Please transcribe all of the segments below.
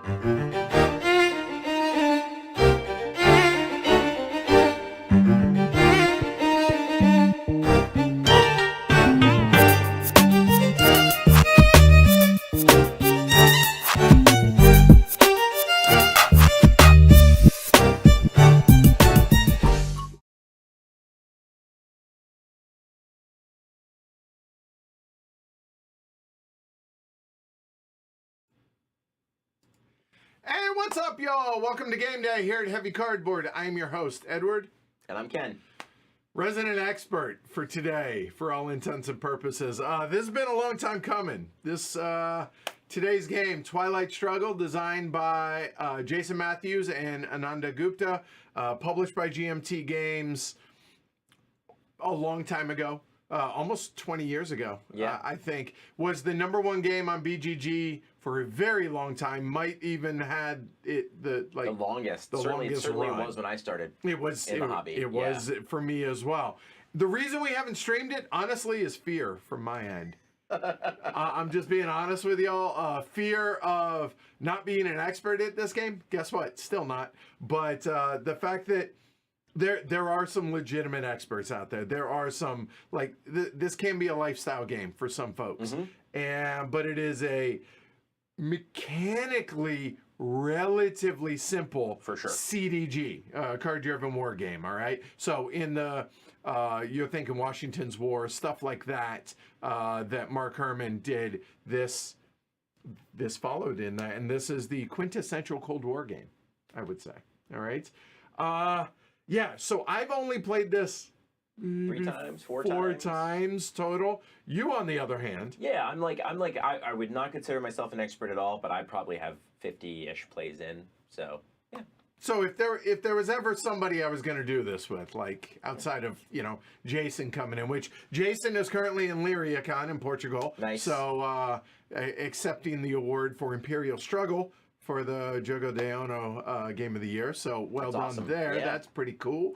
Hey, what's up, y'all? Welcome to Game Day here at Heavy Cardboard. I am your host, Edward. And I'm Ken. Resident expert for today, for all intents and purposes. This has been a long time coming. Today's game, Twilight Struggle, designed by Jason Matthews and Ananda Gupta, published by GMT Games a long time ago. Almost 20 years ago, I think, was the #1 game on BGG for a very long time. Might even had it the longest. The certainly longest it run. was when I started. It was in the hobby. It was for me as well. The reason we haven't streamed it, honestly, is fear from my end. I'm just being honest with y'all. Fear of not being an expert at this game. Guess what? Still not. But the fact that there are some legitimate experts out there. There are some, this can be a lifestyle game for some folks. But it is a mechanically relatively simple for sure CDG, card-driven war game, all right? So in the, you're thinking Washington's War, stuff like that, that Mark Herman did, this followed in that, and this is the quintessential Cold War game, I would say, all right? Yeah, so I've only played this four times total. You, on the other hand, yeah, I would not consider myself an expert at all, but I probably have 50-ish plays in. So yeah. So if there was ever somebody I was going to do this with, like outside of Jason coming in, which Jason is currently in Liriacon in Portugal. Nice. So accepting the award for Imperial Struggle for the Jogo de Ono Game of the Year. So well That's done awesome. there. Yeah. That's pretty cool.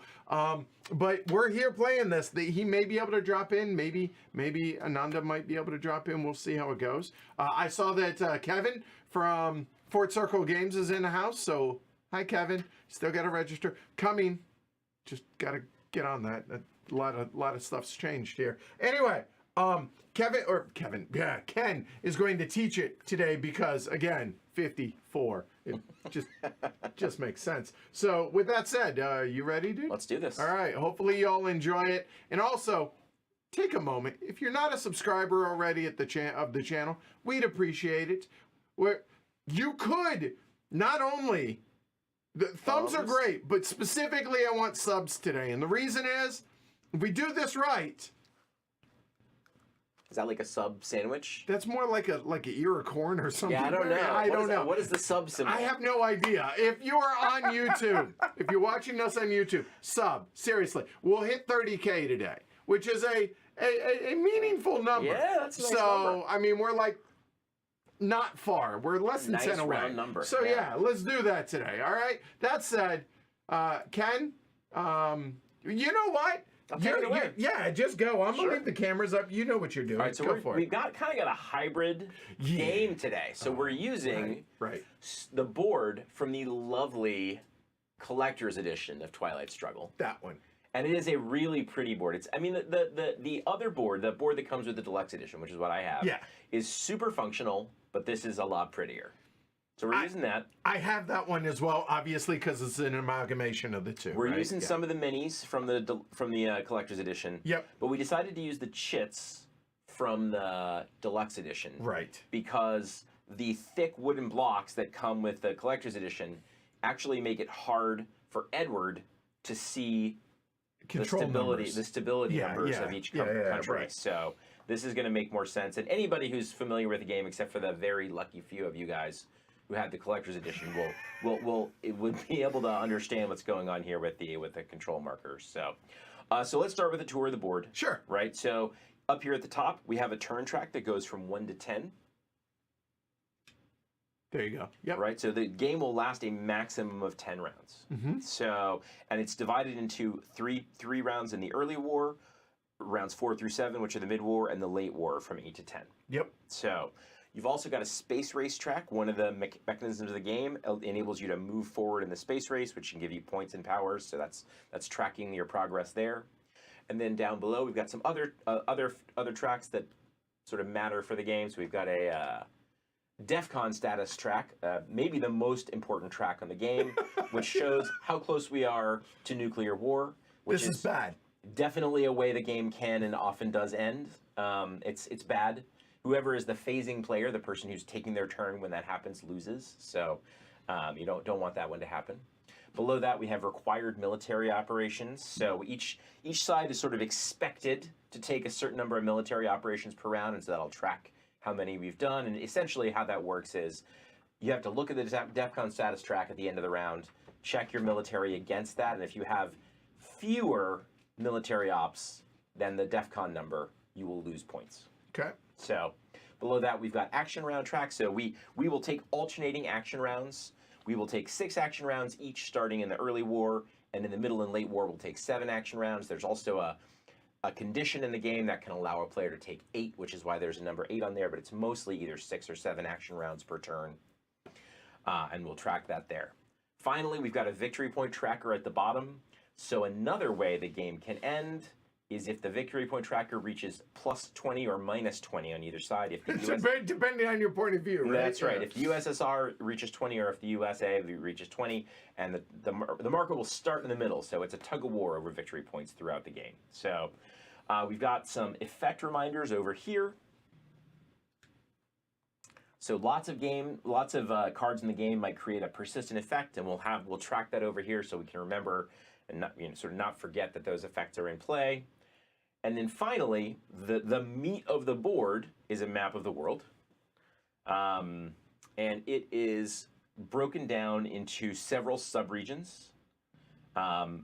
But we're here playing this. He may be able to drop in. Maybe Ananda might be able to drop in. We'll see how it goes. I saw that Kevin from Fort Circle Games is in the house. So hi, Kevin. Still got to register. Coming. Just got to get on that. A lot of stuff's changed here. Anyway, Ken is going to teach it today because, again, 54. It just makes sense. So with that said, you ready, dude? Let's do this. All right. Hopefully you all enjoy it. And also, take a moment. If you're not a subscriber already at the channel, we'd appreciate it. Where you could not only the thumbs are great, but specifically I want subs today. And the reason is, if we do this right. Is that like a sub sandwich? That's more like a ear of corn or something. Yeah, I don't know. I don't know. What is the sub symbol? I have no idea. If you are on YouTube, if you're watching us on YouTube, sub. Seriously, we'll hit 30K today, which is a meaningful number. Yeah, that's a nice number. So I mean, we're like not far. We're less than 10 away. Round number. So yeah, let's do that today. All right. That said, Ken, you know what? I'll take it away. Yeah, just go. I'm gonna leave the cameras up. You know what you're doing. All right, so we've kind of got a hybrid game today. So we're using the board from the lovely collector's edition of Twilight Struggle. That one. And it is a really pretty board. The other board, the board that comes with the deluxe edition, which is what I have, is super functional, but this is a lot prettier. So we're using that. I have that one as well, obviously, because it's an amalgamation of the two. We're using some of the minis from the collector's edition. Yep. But we decided to use the chits from the deluxe edition. Right. Because the thick wooden blocks that come with the collector's edition actually make it hard for Edward to see the stability numbers of each country. Right. So this is going to make more sense. And anybody who's familiar with the game, except for the very lucky few of you guys who have the collector's edition, will be able to understand what's going on here with the control markers. So let's start with a tour of the board. Sure. Right. So up here at the top, we have a turn track that goes from 1 to 10. There you go. Yep. Right. So the game will last a maximum of 10 rounds. Mm-hmm. So, and it's divided into three rounds in the early war, rounds 4 through 7, which are the mid war, and the late war from 8 to 10. Yep. So You've also got a space race track. One of the mechanisms of the game enables you to move forward in the space race, which can give you points and powers. So that's tracking your progress there. And then down below, we've got some other tracks that sort of matter for the game. So we've got a DEFCON status track, maybe the most important track on the game, which shows how close we are to nuclear war. Which This is bad. Definitely a way the game can and often does end. It's bad. Whoever is the phasing player, the person who's taking their turn when that happens, loses. So you don't want that one to happen. Below that, we have required military operations. So each side is sort of expected to take a certain number of military operations per round, and so that'll track how many we've done. And essentially how that works is you have to look at the DEFCON status track at the end of the round, check your military against that, and if you have fewer military ops than the DEFCON number, you will lose points. Okay. So below that, we've got action round tracks. So we will take alternating action rounds. We will take 6 action rounds each starting in the early war, and in the middle and late war, we'll take 7 action rounds. There's also a condition in the game that can allow a player to take 8, which is why there's a number 8 on there, but it's mostly either 6 or 7 action rounds per turn, and we'll track that there. Finally, we've got a victory point tracker at the bottom. So another way the game can end is if the victory point tracker reaches plus 20 or minus 20 on either side. If the Depending on your point of view, right? That's right. If the USSR reaches 20 or if the USA reaches 20, and the marker will start in the middle. So it's a tug of war over victory points throughout the game. So we've got some effect reminders over here. So lots of cards in the game might create a persistent effect, and we'll track that over here so we can remember and not forget that those effects are in play. And then finally, the meat of the board is a map of the world. And it is broken down into several subregions,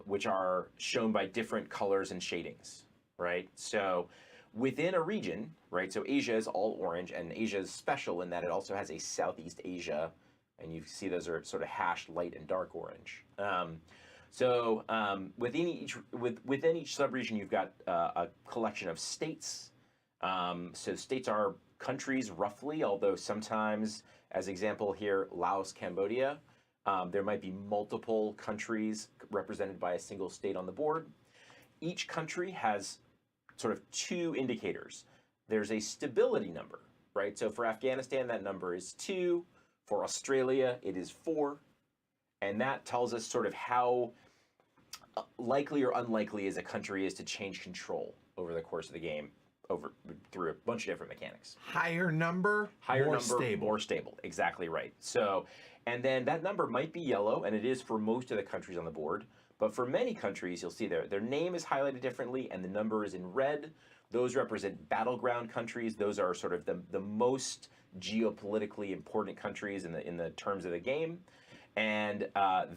which are shown by different colors and shadings, right? So within a region, right, so Asia is all orange, and Asia is special in that it also has a Southeast Asia, and you see those are sort of hashed light and dark orange. Within each subregion, you've got a collection of states. So states are countries roughly, although sometimes, as example here, Laos, Cambodia, there might be multiple countries represented by a single state on the board. Each country has sort of 2 indicators. There's a stability number, right? So for Afghanistan, that number is 2. For Australia, it is 4. And that tells us sort of how likely or unlikely as a country is to change control over the course of the game, through a bunch of different mechanics. Higher number, more stable. More stable, exactly right. So, and then that number might be yellow, and it is for most of the countries on the board. But for many countries, you'll see their name is highlighted differently, and the number is in red. Those represent battleground countries. Those are sort of the most geopolitically important countries in the terms of the game. And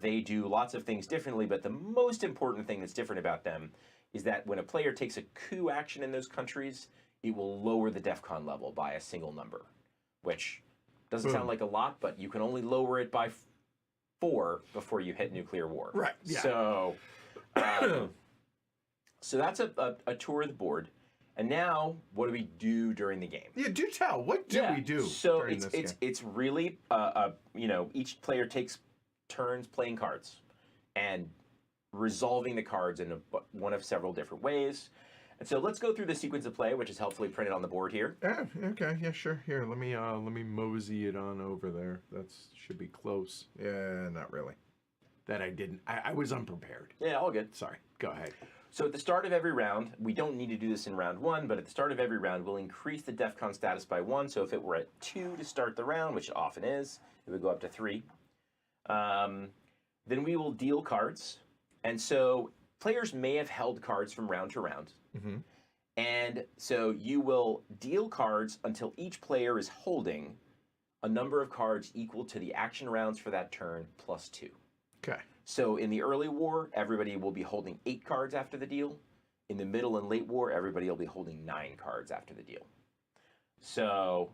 they do lots of things differently, but the most important thing that's different about them is that when a player takes a coup action in those countries, it will lower the DEFCON level by a single number, which doesn't sound like a lot, but you can only lower it by 4 before you hit nuclear war. Right. Yeah. So, so that's a tour of the board. And now, what do we do during the game? Yeah, do tell. What do we do? So during this game? it's really each player takes turns playing cards and resolving the cards in one of several different ways. And so let's go through the sequence of play, which is helpfully printed on the board here. Okay, yeah, sure. Here, let me mosey it on over there. That should be close. Yeah, not really. That I didn't. I was unprepared. Yeah, all good. Sorry. Go ahead. So at the start of every round, we don't need to do this in round 1, but at the start of every round, we'll increase the DEFCON status by 1. So if it were at 2 to start the round, which it often is, it would go up to 3. Then we will deal cards. And so players may have held cards from round to round. Mm-hmm. And so you will deal cards until each player is holding a number of cards equal to the action rounds for that turn plus 2. Okay. So in the early war, everybody will be holding 8 cards after the deal. In the middle and late war, everybody will be holding 9 cards after the deal. So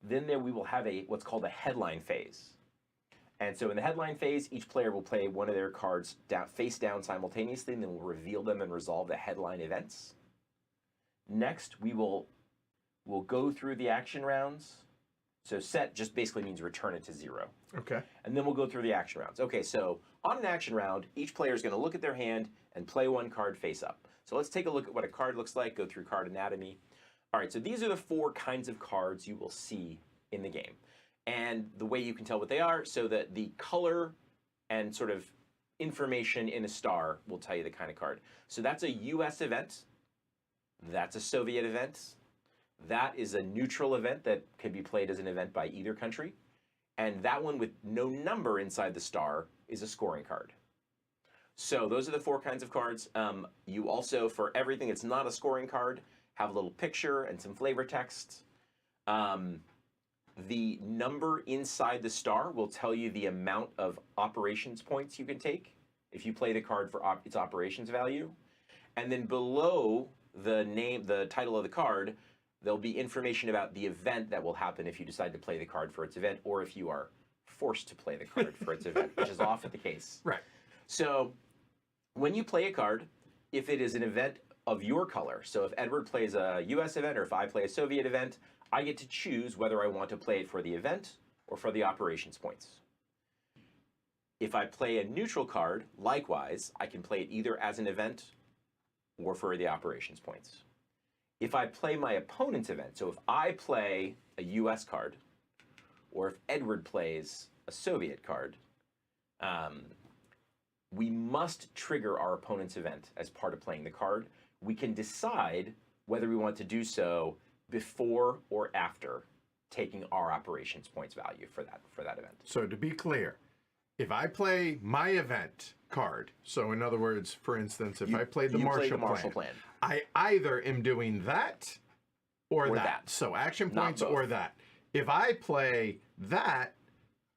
then we will have what's called a headline phase. And so in the headline phase, each player will play one of their cards face down simultaneously, and then we'll reveal them and resolve the headline events. Next, we'll go through the action rounds, So set just basically means return it to 0. Okay. And then we'll go through the action rounds. Okay, so on an action round, each player is going to look at their hand and play one card face up. So let's take a look at what a card looks like, go through card anatomy. All right, so these are the 4 kinds of cards you will see in the game. And the way you can tell what they are, so that the color and sort of information in a star will tell you the kind of card. So that's a US event. That's a Soviet event. That is a neutral event that could be played as an event by either country. And that one with no number inside the star is a scoring card. So those are the 4 kinds of cards. You also, for everything that's not a scoring card, have a little picture and some flavor text. The number inside the star will tell you the amount of operations points you can take if you play the card for its operations value. And then below the name, the title of the card, there'll be information about the event that will happen if you decide to play the card for its event, or if you are forced to play the card for its event, which is often the case. Right. So when you play a card, if it is an event of your color, so if Edward plays a US event or if I play a Soviet event, I get to choose whether I want to play it for the event or for the operations points. If I play a neutral card, likewise, I can play it either as an event or for the operations points. If I play my opponent's event, so if I play a US card, or if Edward plays a Soviet card, we must trigger our opponent's event as part of playing the card. We can decide whether we want to do so before or after taking our operations points value for that event. So to be clear, if I play my event card, so in other words, for instance, if I played the Marshall Plan, I either am doing that or that. So action points or that. If I play that,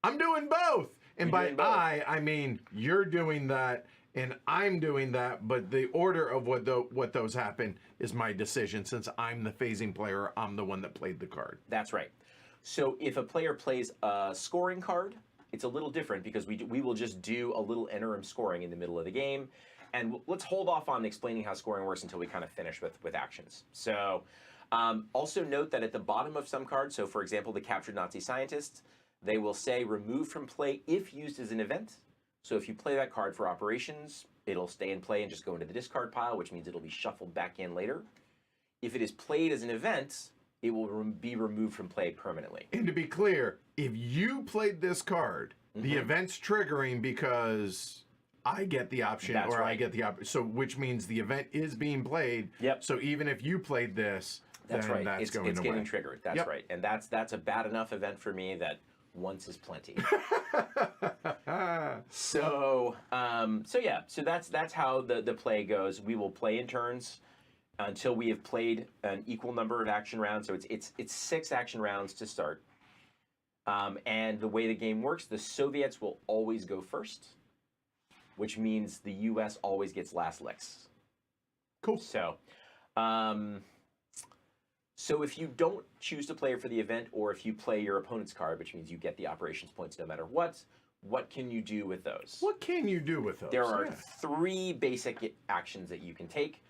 I'm doing both. And by I mean you're doing that and I'm doing that, but the order of what those happen is my decision. Since I'm the phasing player, I'm the one that played the card. That's right. So if a player plays a scoring card, it's a little different because we will just do a little interim scoring in the middle of the game. And let's hold off on explaining how scoring works until we kind of finish with actions. So also note that at the bottom of some cards, so for example, the captured Nazi scientists, they will say remove from play if used as an event. So if you play that card for operations, it'll stay in play and just go into the discard pile, which means it'll be shuffled back in later. If it is played as an event, it will be removed from play permanently. And to be clear, if you played this card, the event's triggering because I get the option I get the option. So which means the event is being played. Yep. So even if you played this, that's then right. That's It's away. getting triggered. That's right. And that's a bad enough event for me that once is plenty. So that's how the play goes. We will play in turns until we have played an equal number of action rounds. So it's 6 action rounds to start. And the way the game works, the Soviets will always go first, which means the U.S. always gets last licks. Cool. So if you don't choose to play for the event, or if you play your opponent's card, which means you get the operations points no matter what can you do with those? What can you do with those? There are 3 basic actions that you can take.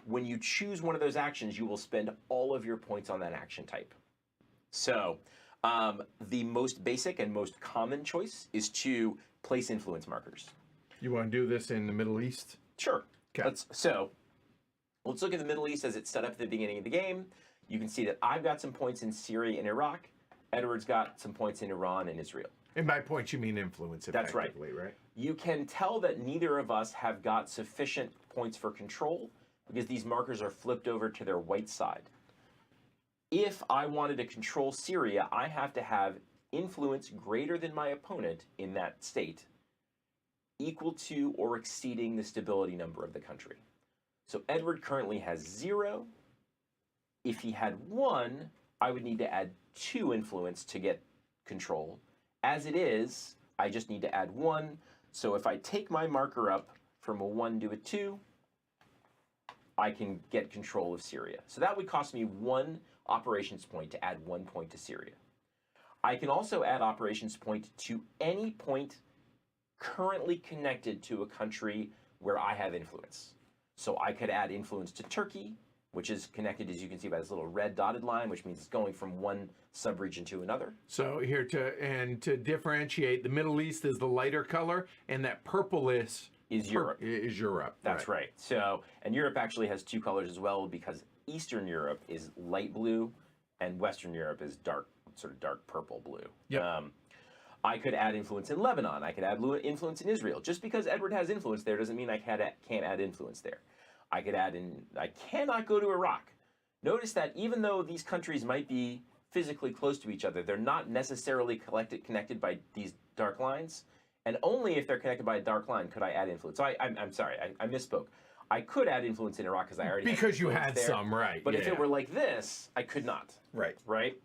When you choose one of those actions, you will spend all of your points on that action type. So the most basic and most common choice is to place influence markers. You want to do this in the Middle East? Sure. Okay. Let's look at the Middle East as it's set up at the beginning of the game. You can see that I've got some points in Syria and Iraq. Edward's got some points in Iran and Israel. And by points, you mean influence, effectively, That's right? You can tell that neither of us have got sufficient points for control because these markers are flipped over to their white side. If I wanted to control Syria, I have to have influence greater than my opponent in that state, equal to or exceeding the stability number of the country. So Edward currently has 0. If he had 1, I would need to add 2 influence to get control. As it is, I just need to add 1. So if I take my marker up from a 1 to a 2, I can get control of Syria. So that would cost me 1 operations point to add 1 point to Syria. I can also add operations point to any point currently connected to a country where I have influence. So I could add influence to Turkey, which is connected, as you can see, by this little red dotted line, which means it's going from one subregion to another. So here to differentiate, the Middle East is the lighter color, and that purple is Europe. Is Europe. That's right. So, and Europe actually has two colors as well, because Eastern Europe is light blue, and Western Europe is sort of dark purple blue. Yep. I could add influence in Lebanon. I could add influence in Israel. Just because Edward has influence there doesn't mean I can't add influence there. I cannot go to Iraq. Notice that even though these countries might be physically close to each other, they're not necessarily connected by these dark lines. And only if they're connected by a dark line could I add influence. So I'm sorry, I misspoke. I could add influence in Iraq because I already because you had there, some, right? But if it were like this, I could not. Right. Right.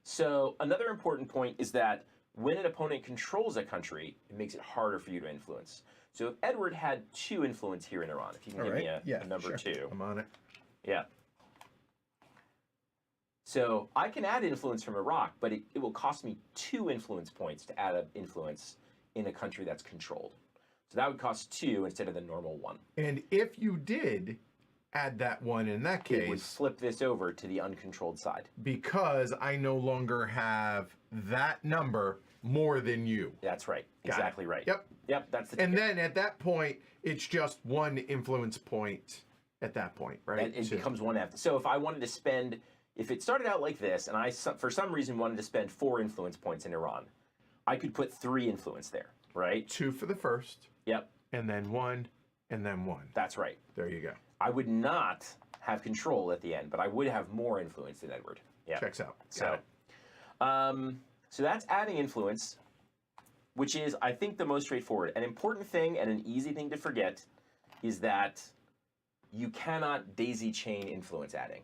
So another important point is that when an opponent controls a country, it makes it harder for you to influence. So if Edward had 2 influence here in Iran, if you can give me a number 2. I'm on it. Yeah. So I can add influence from Iraq, but it will cost me 2 influence points to add an influence in a country that's controlled. So that would cost 2 instead of the normal 1. And if you did add that 1 in that case, it would flip this over to the uncontrolled side. Because I no longer have that number more than you. That's right. Exactly right. Yep. Yep, that's the And ticket. then at that point, it's just 1 influence point at that point, right? It becomes 1 after. So if I wanted to spend, if it started out like this, and I, for some reason, wanted to spend 4 influence points in Iran, I could put 3 influence there, right? 2 for the first. Yep. And then 1, and then 1. That's right. There you go. I would not have control at the end, but I would have more influence than Edward. Yeah. Checks out. So that's adding influence, which is, I think, the most straightforward. An important thing and an easy thing to forget is that you cannot daisy chain influence adding,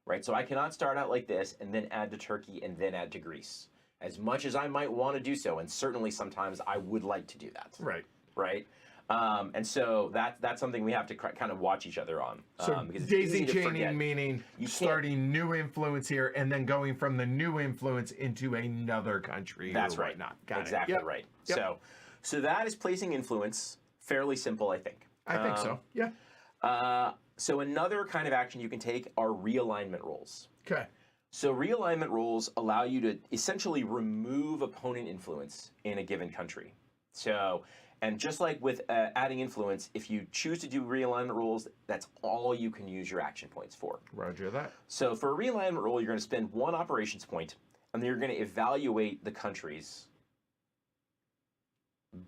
right? So I cannot start out like this and then add to Turkey and then add to Greece. As much as I might want to do so, and certainly sometimes I would like to do that. Right. Right? And so that's something we have to kind of watch each other on. So because it's daisy easy to forget. chaining meaning You starting new influence here and then going from the new influence into another country. That's or right. whatnot. Got exactly it. Yep. right. Yep. So that is placing influence. Fairly simple, I think. I think so. Yeah. So another kind of action you can take are realignment rolls. Okay. So realignment rolls allow you to essentially remove opponent influence in a given country. So, and just like with adding influence, if you choose to do realignment rolls, that's all you can use your action points for. Roger that. So for a realignment roll, you're going to spend 1 operations point, and then you're going to evaluate the countries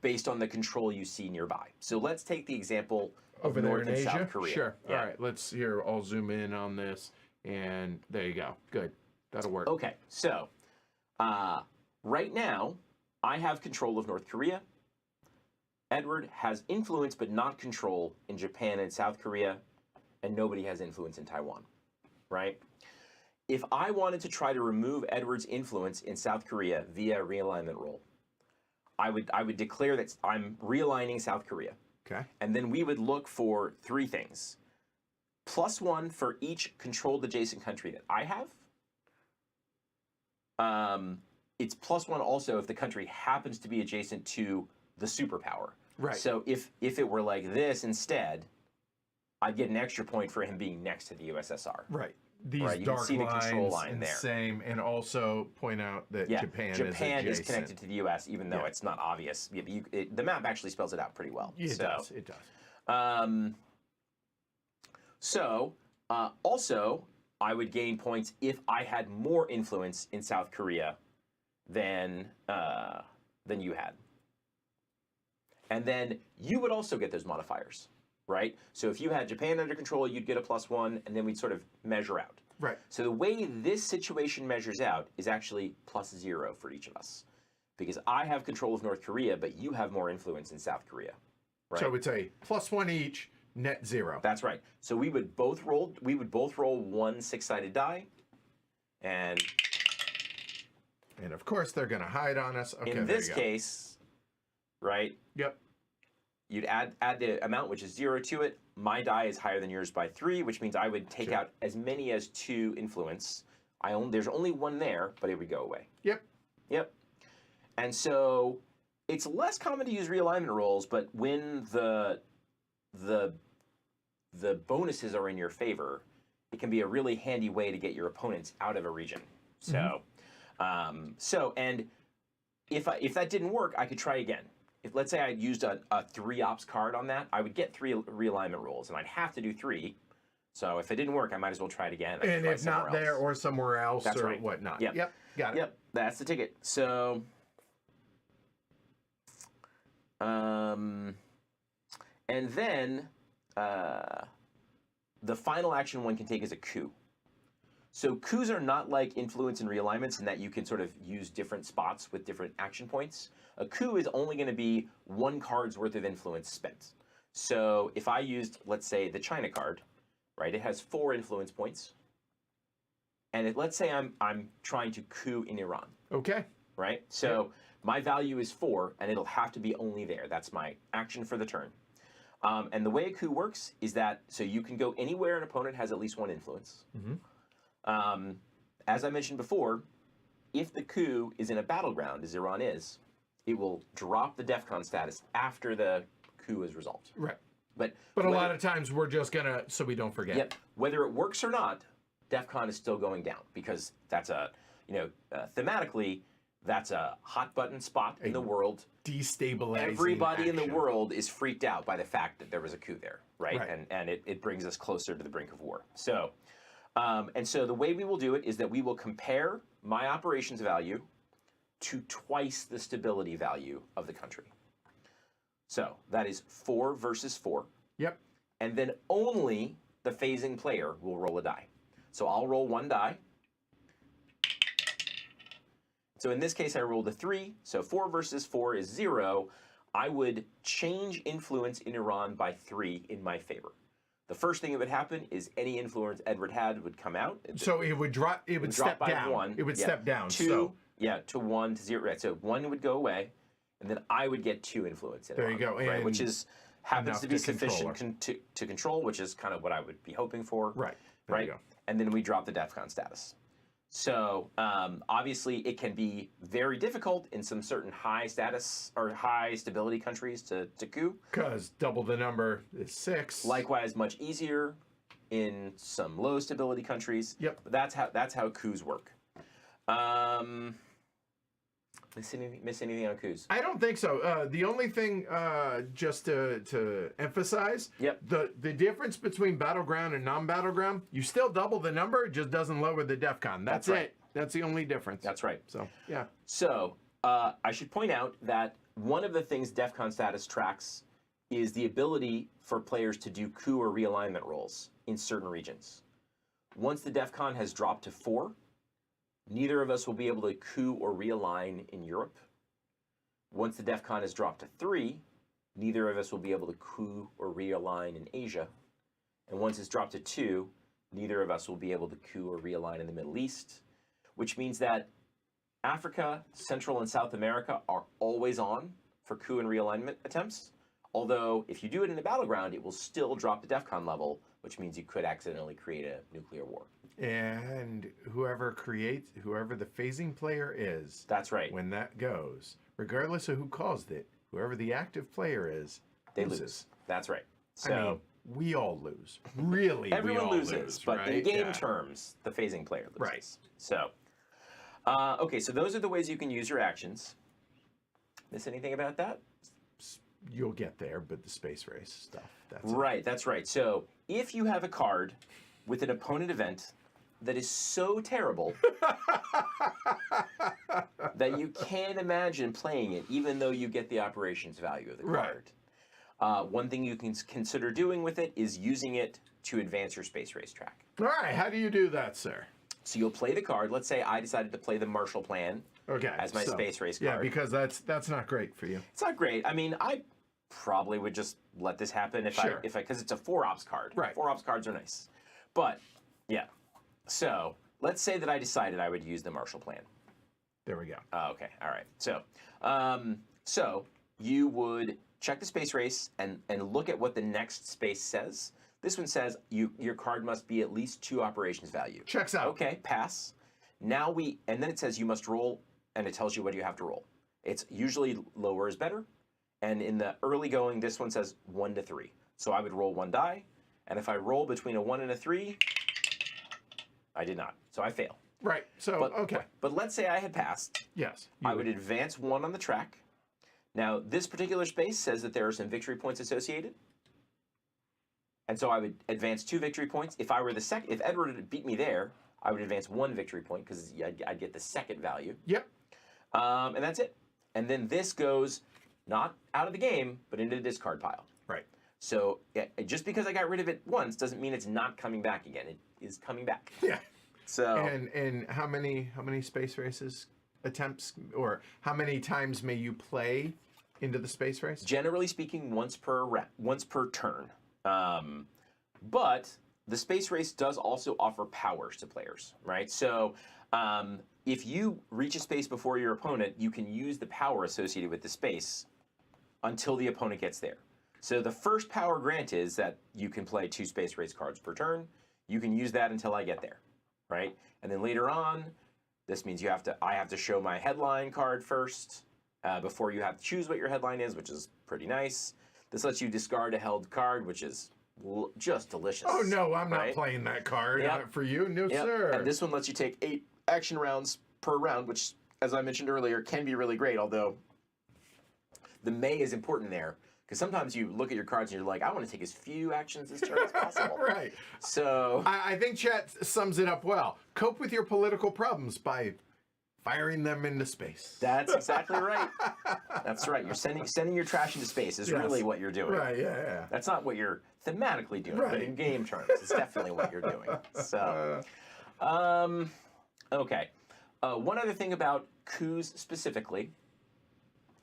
based on the control you see nearby. So let's take the example of Over there North in and Asia? South Korea. Sure. Yeah. All right. Let's here. I'll zoom in on this, and there you go. Good. That'll work. Okay. So right now, I have control of North Korea. Edward has influence but not control in Japan and South Korea, and nobody has influence in Taiwan, right? If I wanted to try to remove Edward's influence in South Korea via realignment roll, I would declare that I'm realigning South Korea. Okay. And then we would look for 3 things. +1 for each controlled adjacent country that I have. It's +1 also if the country happens to be adjacent to the superpower. Right. So if it were like this instead, I'd get an extra point for him being next to the USSR. Right. These Right, you can dark see the lines control line and there. same, and also point out that Yeah, Japan is is adjacent. connected to the U.S., even though it's not obvious. The map actually spells it out pretty well. Yeah, it So, does. It does. Also, I would gain points if I had more influence in South Korea than you had. And then you would also get those modifiers, right? So if you had Japan under control, you'd get a +1, and then we'd sort of measure out. Right. So the way this situation measures out is actually +0 for each of us. Because I have control of North Korea, but you have more influence in South Korea. Right? So it's a +1 each, net 0. That's right. So we would both roll 1 6-sided die, and And of course they're going to hide on us. Okay, in there this you go. case, right, Yep. you'd add the amount, which is 0 to it. My die is higher than yours by 3, which means I would take out as many as 2 influence. There's only 1 there, but it would go away. Yep. Yep. And so it's less common to use realignment rolls, but when the bonuses are in your favor, it can be a really handy way to get your opponents out of a region. So, and if that didn't work, I could try again. If let's say I used a 3 ops card on that, I would get 3 realignment rolls, and I'd have to do 3. So if it didn't work, I might as well try it again. And if not there or somewhere else That's or right. whatnot. Yep. Got it. Yep, that's the ticket. So, and then the final action one can take is a coup. So coups are not like influence and realignments in that you can sort of use different spots with different action points. A coup is only going to be 1 card's worth of influence spent. So if I used, let's say, the China card, right, it has 4 influence points. And let's say I'm trying to coup in Iran. Okay. Right? So my value is 4, and it'll have to be only there. That's my action for the turn. And the way a coup works is that, so you can go anywhere an opponent has at least 1 influence. As I mentioned before, if the coup is in a battleground, as Iran is, it will drop the DEFCON status after the coup is resolved. Right. But a lot of times we're just going to, so we don't forget. Yep. Whether it works or not, DEFCON is still going down because that's thematically, that's a hot button spot in the world. Destabilizing Everybody in action. the world is freaked out by the fact that there was a coup there, right? And it brings us closer to the brink of war. So, and so the way we will do it is that we will compare my operations value to twice the stability value of the country. So that is 4 versus 4. Yep. And then only the phasing player will roll a die. So I'll roll 1 die. So in this case, I rolled a 3. So 4 versus 4 is 0. I would change influence in Iran by 3 in my favor. The first thing that would happen is any influence Edward had would come out. So it would drop. It would step by down. 1. It would step down. 2, to 1 to 0. Right. So 1 would go away, and then I would get 2 influence in There Iran, you go. right? And Which happens to be control sufficient to control, which is kind of what I would be hoping for. Right. There you go. And then we drop the DEFCON status. So obviously it can be very difficult in some certain high status or high stability countries to coup. Because double the number is 6. Likewise, much easier in some low stability countries. Yep. But that's how coups work. Miss anything on coups? I don't think so. The only thing, just to emphasize, the difference between battleground and non-battleground, you still double the number, it just doesn't lower the DEFCON. That's right. it. That's the only difference. That's right. So, yeah. So, I should point out that one of the things DEFCON status tracks is the ability for players to do coup or realignment rolls in certain regions. Once the DEFCON has dropped to 4, neither of us will be able to coup or realign in Europe. Once the DEFCON has dropped to 3, neither of us will be able to coup or realign in Asia. And once it's dropped to 2, neither of us will be able to coup or realign in the Middle East, which means that Africa, Central and South America are always on for coup and realignment attempts. Although, if you do it in a battleground, it will still drop the DEFCON level, which means you could accidentally create a nuclear war. And whoever the phasing player is. That's right. When that goes, regardless of who caused it, whoever the active player is, they loses. lose. That's right. So I mean, we all lose. Really, everyone we all loses, lose, but right? in game terms, the phasing player loses. Right. So, okay, so those are the ways you can use your actions. Miss anything about that? You'll get there, but the space race stuff. That's right. That's right. So if you have a card with an opponent event that is so terrible that you can't imagine playing it, even though you get the operations value of the card. One thing you can consider doing with it is using it to advance your space race track. All right, how do you do that, sir? So you'll play the card. Let's say I decided to play the Marshall Plan as my space race card. Yeah, because that's not great for you. It's not great. I mean, I probably would just let this happen if I because it's a 4 ops card. Right. 4 ops cards are nice. But yeah. So let's say that I decided I would use the Marshall Plan. There we go. Okay. All right. So so you would check the space race and look at what the next space says. This one says your card must be at least 2 operations value. Checks out. Okay, pass. Now and then it says you must roll, and it tells you what you have to roll. It's usually lower is better. And in the early going, this one says 1 to 3. So I would roll 1 die, and if I roll between a 1 and a 3, I did not. So I fail. Right. So, okay. But let's say I had passed. Yes. I would advance 1 on the track. Now, this particular space says that there are some victory points associated. And so I would advance 2 victory points. If I were the second, if Edward had beat me there, I would advance 1 victory point because I'd get the second value. Yep. And that's it. And then this goes not out of the game, but into the discard pile. Right. So just because I got rid of it once doesn't mean it's not coming back again. It is coming back. Yeah. So and how many space races attempts, or how many times may you play into the space race? Generally speaking, once per turn. But the space race does also offer powers to players, right? So if you reach a space before your opponent, you can use the power associated with the space until the opponent gets there. So the first power grant is that you can play 2 space race cards per turn. You can use that until I get there, right? And then later on, this means I have to show my headline card first before you have to choose what your headline is, which is pretty nice. This lets you discard a held card, which is just delicious. Oh no, I'm not playing that card for you, no sir. And this one lets you take 8 action rounds per round, which, as I mentioned earlier, can be really great. Although the may is important there. Because sometimes you look at your cards and you're like, I want to take as few actions this turn as possible. Right. So I think chat sums it up well. Cope with your political problems by firing them into space. That's exactly right. That's right. You're sending your trash into space is really what you're doing. Right, yeah. That's not what you're thematically doing, but in game terms, it's definitely what you're doing. So, okay. One other thing about coups specifically,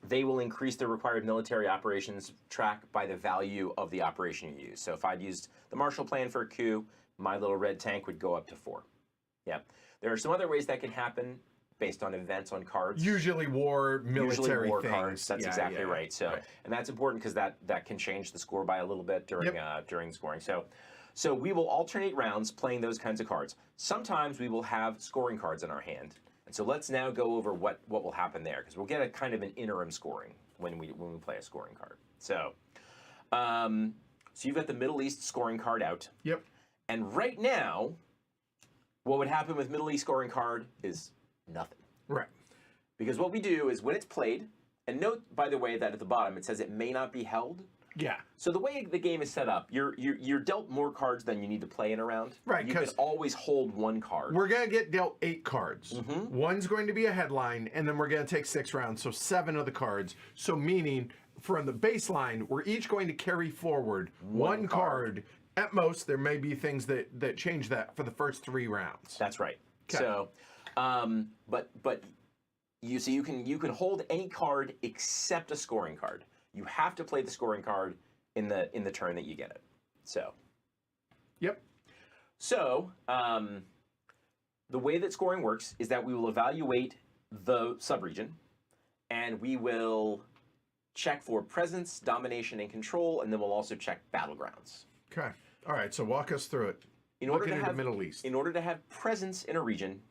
they will increase the required military operations track by the value of the operation you use. So if I'd used the Marshall Plan for a coup, my little red tank would go up to 4. Yeah. There are some other ways that can happen based on events on cards. Usually war, military war things. Cards. That's exactly right. So, and that's important because that can change the score by a little bit during scoring. So we will alternate rounds playing those kinds of cards. Sometimes we will have scoring cards in our hand. And so let's now go over what will happen there, because we'll get a kind of an interim scoring when we play a scoring card. So, so you've got the Middle East scoring card out. Yep. And right now, what would happen with Middle East scoring card is nothing. Right. Because what we do is when it's played, and note, by the way, that at the bottom it says it may not be held. Yeah. So the way the game is set up, you're dealt more cards than you need to play in a round. Right. You can always hold 1 card. We're going to get dealt 8 cards. One's going to be a headline, and then we're going to take 6 rounds, so 7 of the cards. So meaning, from the baseline, we're each going to carry forward 1 card. At most, there may be things that change that for the first 3 rounds. That's right. Okay. So, but you can hold any card except a scoring card. You have to play the scoring card in the turn that you get it. So. Yep. So, the way that scoring works is that we will evaluate the subregion, and we will check for presence, domination, and control, and then we'll also check battlegrounds. Okay. All right. So walk us through it. In order to have the Middle East. In order to have presence in a region,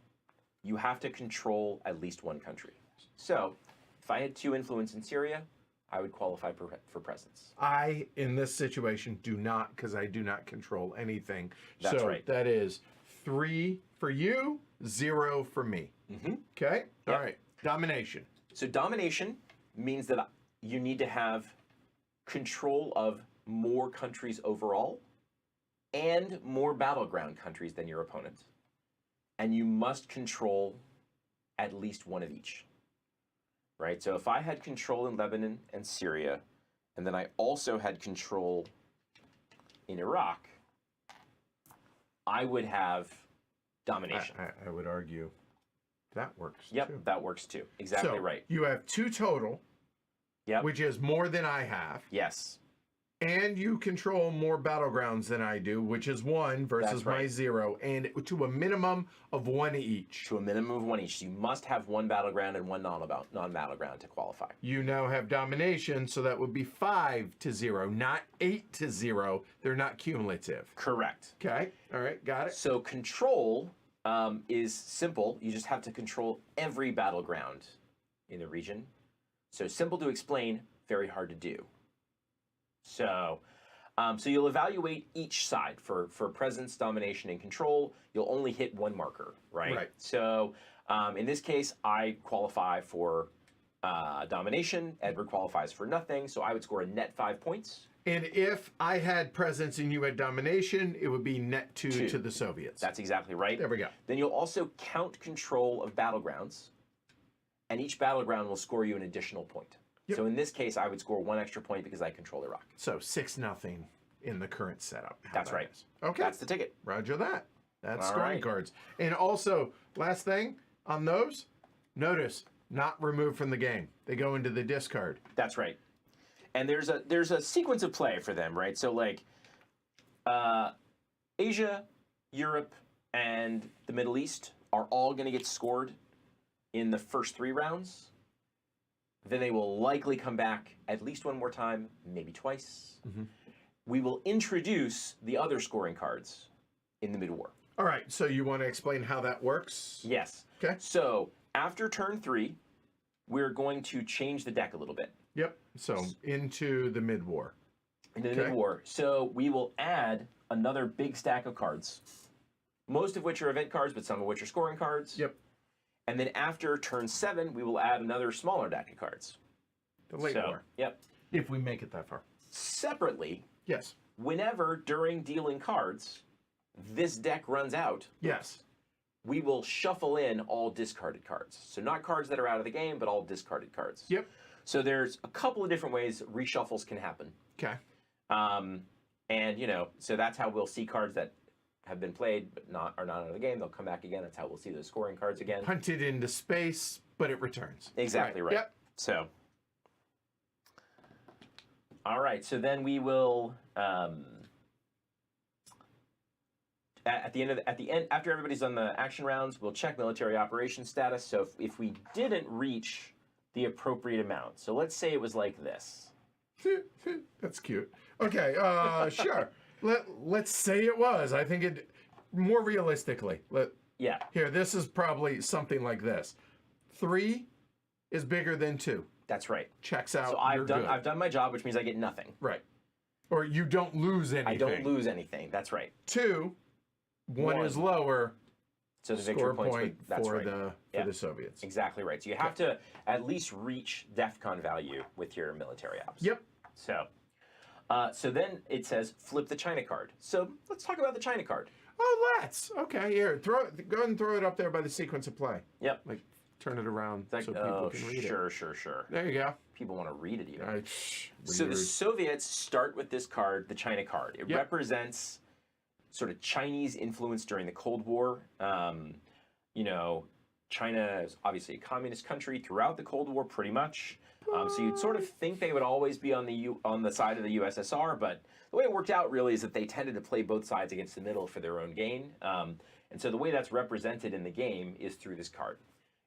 you have to control at least 1 country. So, if I had 2 influence in Syria, I would qualify for presence. I, in this situation, do not, because I do not control anything. That's right. That is 3 for you, 0 for me. Okay? Yep. All right. Domination. So domination means that you need to have control of more countries overall and more battleground countries than your opponent. And you must control at least 1 of each. Right? So if I had control in Lebanon and Syria, and then I also had control in Iraq, I would have domination. I would argue that works Yep, too. that works too. Exactly right. You have 2 total, which is more than I have. Yes. And you control more battlegrounds than I do, which is 1 versus my 0, and to a minimum of 1 each. To a minimum of 1 each. So you must have 1 battleground and 1 non-battleground to qualify. You now have domination, so that would be 5-0, not 8-0. They're not cumulative. Correct. Okay. All right. Got it. So control is simple. You just have to control every battleground in the region. So simple to explain, very hard to do. So So you'll evaluate each side for presence, domination, and control. You'll only hit one marker, right? Right. So in this case, I qualify for domination. Edward qualifies for nothing, so I would score a net 5 points. And if I had presence and you had domination, it would be net 2 to the Soviets. That's exactly right. There we go. Then you'll also count control of battlegrounds, and each battleground will score you an additional point. Yep. So in this case, I would score 1 extra point because I control Iraq. So 6-0 in the current setup. That's right. Okay. That's the ticket. Roger that. That's All scoring right. cards. And also, last thing on those, notice not removed from the game. They go into the discard. That's right. And there's a sequence of play for them, right? So like Asia, Europe, and the Middle East are all going to get scored in the first 3 rounds. Then they will likely come back at least one more time, maybe twice. Mm-hmm. We will introduce the other scoring cards in the mid-war. All right. So you want to explain how that works? Yes. Okay. So after turn 3, we're going to change the deck a little bit. Yep. So into the mid-war. Into the Okay. mid-war. So we will add another big stack of cards, most of which are event cards, but some of which are scoring cards. Yep. And then after turn 7, we will add another smaller deck of cards. The late war. Yep. If we make it that far. Separately, Yes. whenever during dealing cards, this deck runs out, Yes. we will shuffle in all discarded cards. So not cards that are out of the game, but all discarded cards. Yep. So there's a couple of different ways reshuffles can happen. Okay. And, you know, so that's how we'll see cards that have been played but are not out of the game. They'll come back again. That's how we'll see those scoring cards again. Punted into space, but it returns. Exactly right. Yep. So, all right. So then we will at the end after everybody's done the action rounds, we'll check military operations status. So if we didn't reach the appropriate amount, so let's say it was like this. That's cute. Okay, sure. Let's say it was. I think it more realistically. Yeah. Here, this is probably something like this. 3 is bigger than 2. That's right. Checks out. So you're good. I've done my job, which means I get nothing. Right. Or you don't lose anything. I don't lose anything. That's right. 2, 1 is lower. So the Score victory a points point that's for right. the Soviets. Exactly right. So you have to at least reach DEFCON value with your military ops. Yep. So, so then it says flip the China card. So let's talk about the China card. Oh, let's. Okay, here. Go ahead and throw it up there by the sequence of play. Yep. Like, turn it around Like, so people can read it. Sure. There you go. People want to read it even. So Weird. the Soviets start with this card, the China card. It Yep. represents sort of Chinese influence during the Cold War. You know, China is obviously a communist country throughout the Cold War, pretty much. So you'd sort of think they would always be on the side of the USSR, but the way it worked out really is that they tended to play both sides against the middle for their own gain. And so the way that's represented in the game is through this card.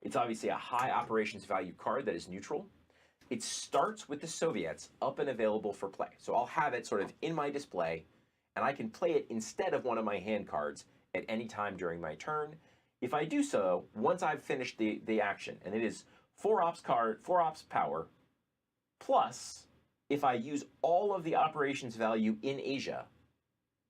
It's obviously a high operations value card that is neutral. It starts with the Soviets up and available for play. So I'll have it sort of in my display, and I can play it instead of one of my hand cards at any time during my turn. If I do so, once I've finished the action, and it is 4 ops power, plus if I use all of the operations value in Asia,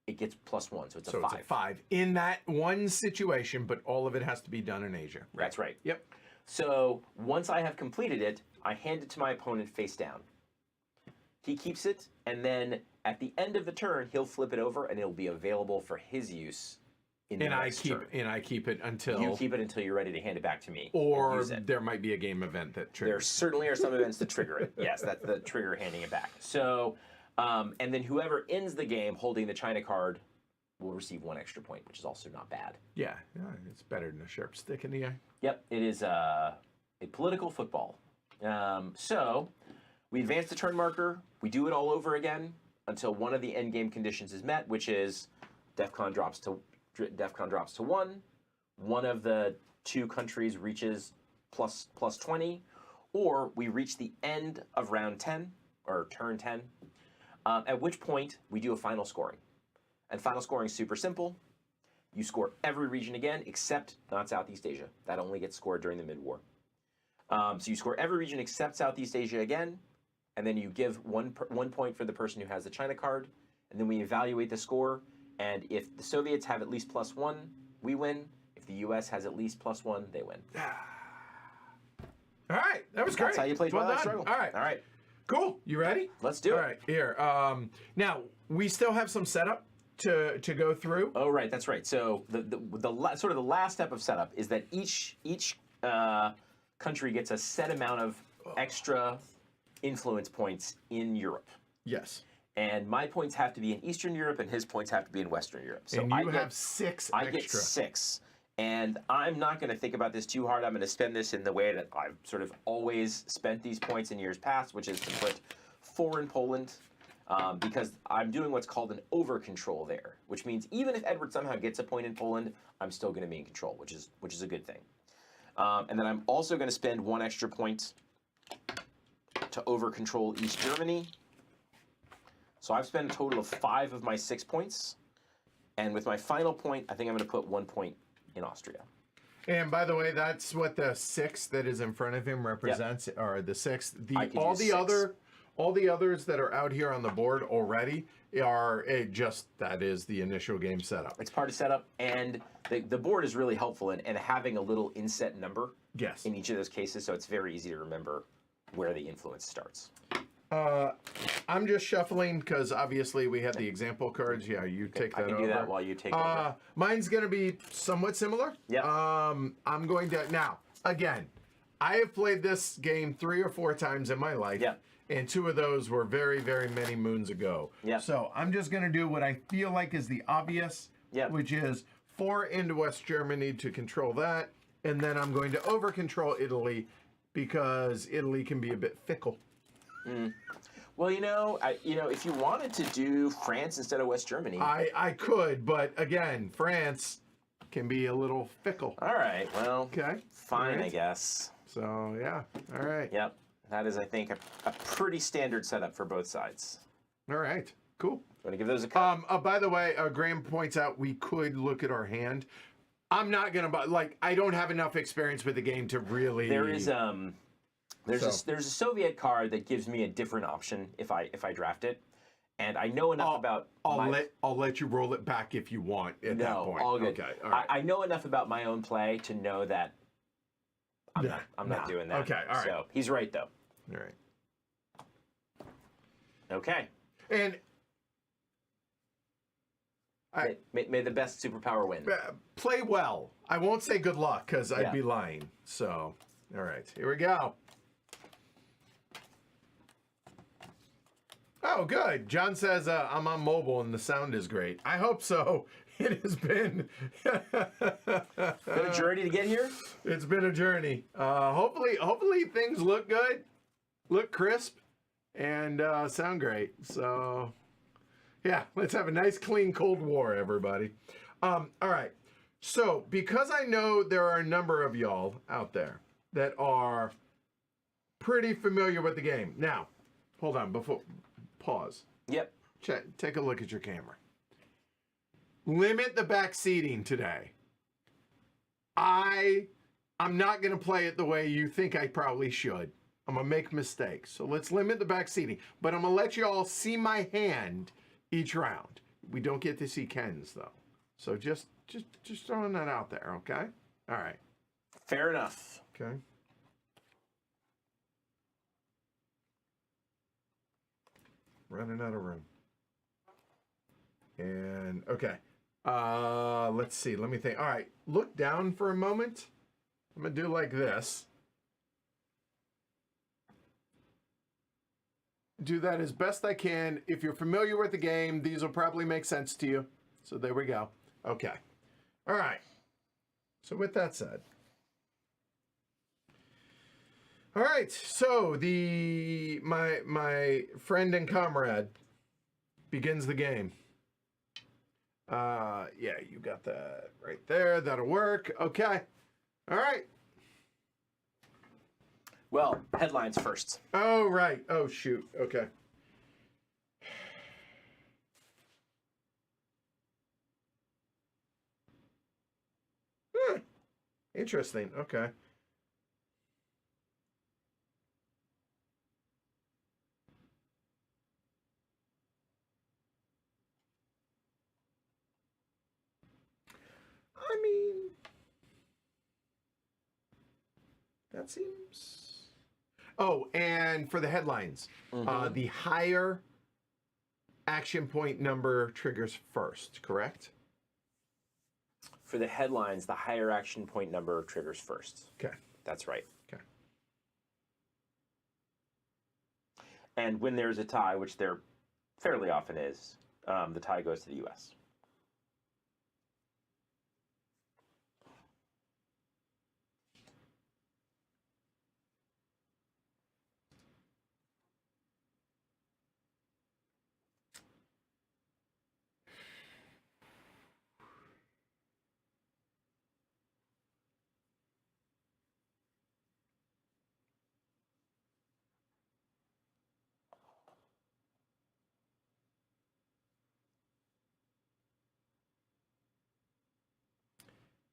it gets +1, so it's a 5. It's a 5 in that one situation, but all of it has to be done in Asia. That's right. Yep. So once I have completed it, I hand it to my opponent face down. He keeps it, and then at the end of the turn, he'll flip it over, and it'll be available for his use in the next turn. And I keep it until You keep it until you're ready to hand it back to me. or use it. there might be a game event that There triggers. certainly are some events that trigger it. Yes, that's the trigger handing it back. So, and then whoever ends the game holding the China card will receive 1 extra point, which is also not bad. Yeah, it's better than a sharp stick in the eye. Yep, it is a political football. So we advance the turn marker. We do it all over again until one of the endgame conditions is met, which is DEFCON drops to 1. One of the 2 countries reaches plus 20, or we reach the end of round 10 or turn 10. At which point we do a final scoring, and final scoring is super simple. You score every region again except not Southeast Asia. That only gets scored during the mid-war. So you score every region except Southeast Asia again, and then you give one point for the person who has the China card, and then we evaluate the score. And if the Soviets have at least +1, we win. If the U.S. has at least +1, they win. All right, that was great. That's how you play Twilight done. Struggle. All right. All right. Cool. You ready? Let's do it. All right, here. Now, we still have some setup to go through. Oh, right, that's right. So sort of the last step of setup is that each country gets a set amount of extra influence points in Europe. Yes. And my points have to be in Eastern Europe, and his points have to be in Western Europe. So and you have 6 I extra. get 6. And I'm not going to think about this too hard. I'm going to spend this in the way that I've sort of always spent these points in years past, which is to put 4 in Poland, because I'm doing what's called an over-control there, which means even if Edward somehow gets a point in Poland, I'm still going to be in control, which is a good thing. And then I'm also going to spend 1 extra point to over-control East Germany. So I've spent a total of 5 of my 6 points. And with my final point, I think I'm going to put 1 point in Austria. And by the way, that's what the 6 that is in front of him represents, or the 6. All the others that are out here on the board already are that is the initial game setup. It's part of setup, and the board is really helpful in having a little inset number Yes. in each of those cases, so it's very easy to remember where the influence starts. I'm just shuffling because obviously we have the example cards. Yeah, you take that over. I can do that while you take over. Mine's going to be somewhat similar. Yeah. I'm going to... Now, again, I have played this game 3 or 4 times in my life. Yeah. And 2 of those were very, very many moons ago. Yeah. So I'm just going to do what I feel like is the obvious, which is 4 into West Germany to control that. And then I'm going to over-control Italy because Italy can be a bit fickle. Well, if you wanted to do France instead of West Germany, I could, but again, France can be a little fickle. all right. Well, Okay. fine, All right. I guess. So yeah, all right. Yep. That is, I think, a pretty standard setup for both sides. All right, cool. Want to give those a cut? By the way, Graham points out we could look at our hand. I'm not gonna I don't have enough experience with the game to really. There's a Soviet card that gives me a different option if I draft it, and I know enough about. I'll let you roll it back if you want at that point. All good. Okay, all right. I know enough about my own play to know that I'm not doing that. Okay, all right. So he's right though. All right. Okay. And May the best superpower win. play well. I won't say good luck because I'd Yeah. be lying. So, all right, here we go. Oh, good. John says I'm on mobile and the sound is great. I hope so. It has been Been a journey to get here. It's been a journey. Hopefully things look good, look crisp, and sound great. So, yeah, let's have a nice, clean Cold War, everybody. All right. So, because I know there are a number of y'all out there that are pretty familiar with the game. Now, hold on. Pause. Yep. Take a look at your camera. Limit the back seating today. I'm not going to play it the way you think I probably should. I'm going to make mistakes. So let's limit the back seating. But I'm going to let you all see my hand each round. We don't get to see Ken's, though. So just throwing that out there, okay? All right. Fair enough. Okay. Running out of room. And, okay. Let's see. Let me think. All right. Look down for a moment. I'm going to do like this. Do that as best I can. If you're familiar with the game, these will probably make sense to you. So there we go. Okay. All right. So with that said. All right. So my friend and comrade begins the game. Yeah, you got that right there. That'll work. Okay. All right. Well, headlines first. Oh, right. Oh, shoot. Okay. Interesting. Okay. That seems... Oh, and for the headlines, the higher action point number triggers first, correct? For the headlines, the higher action point number triggers first. Okay. That's right. Okay. And when there's a tie, which there fairly often is, the tie goes to the U.S.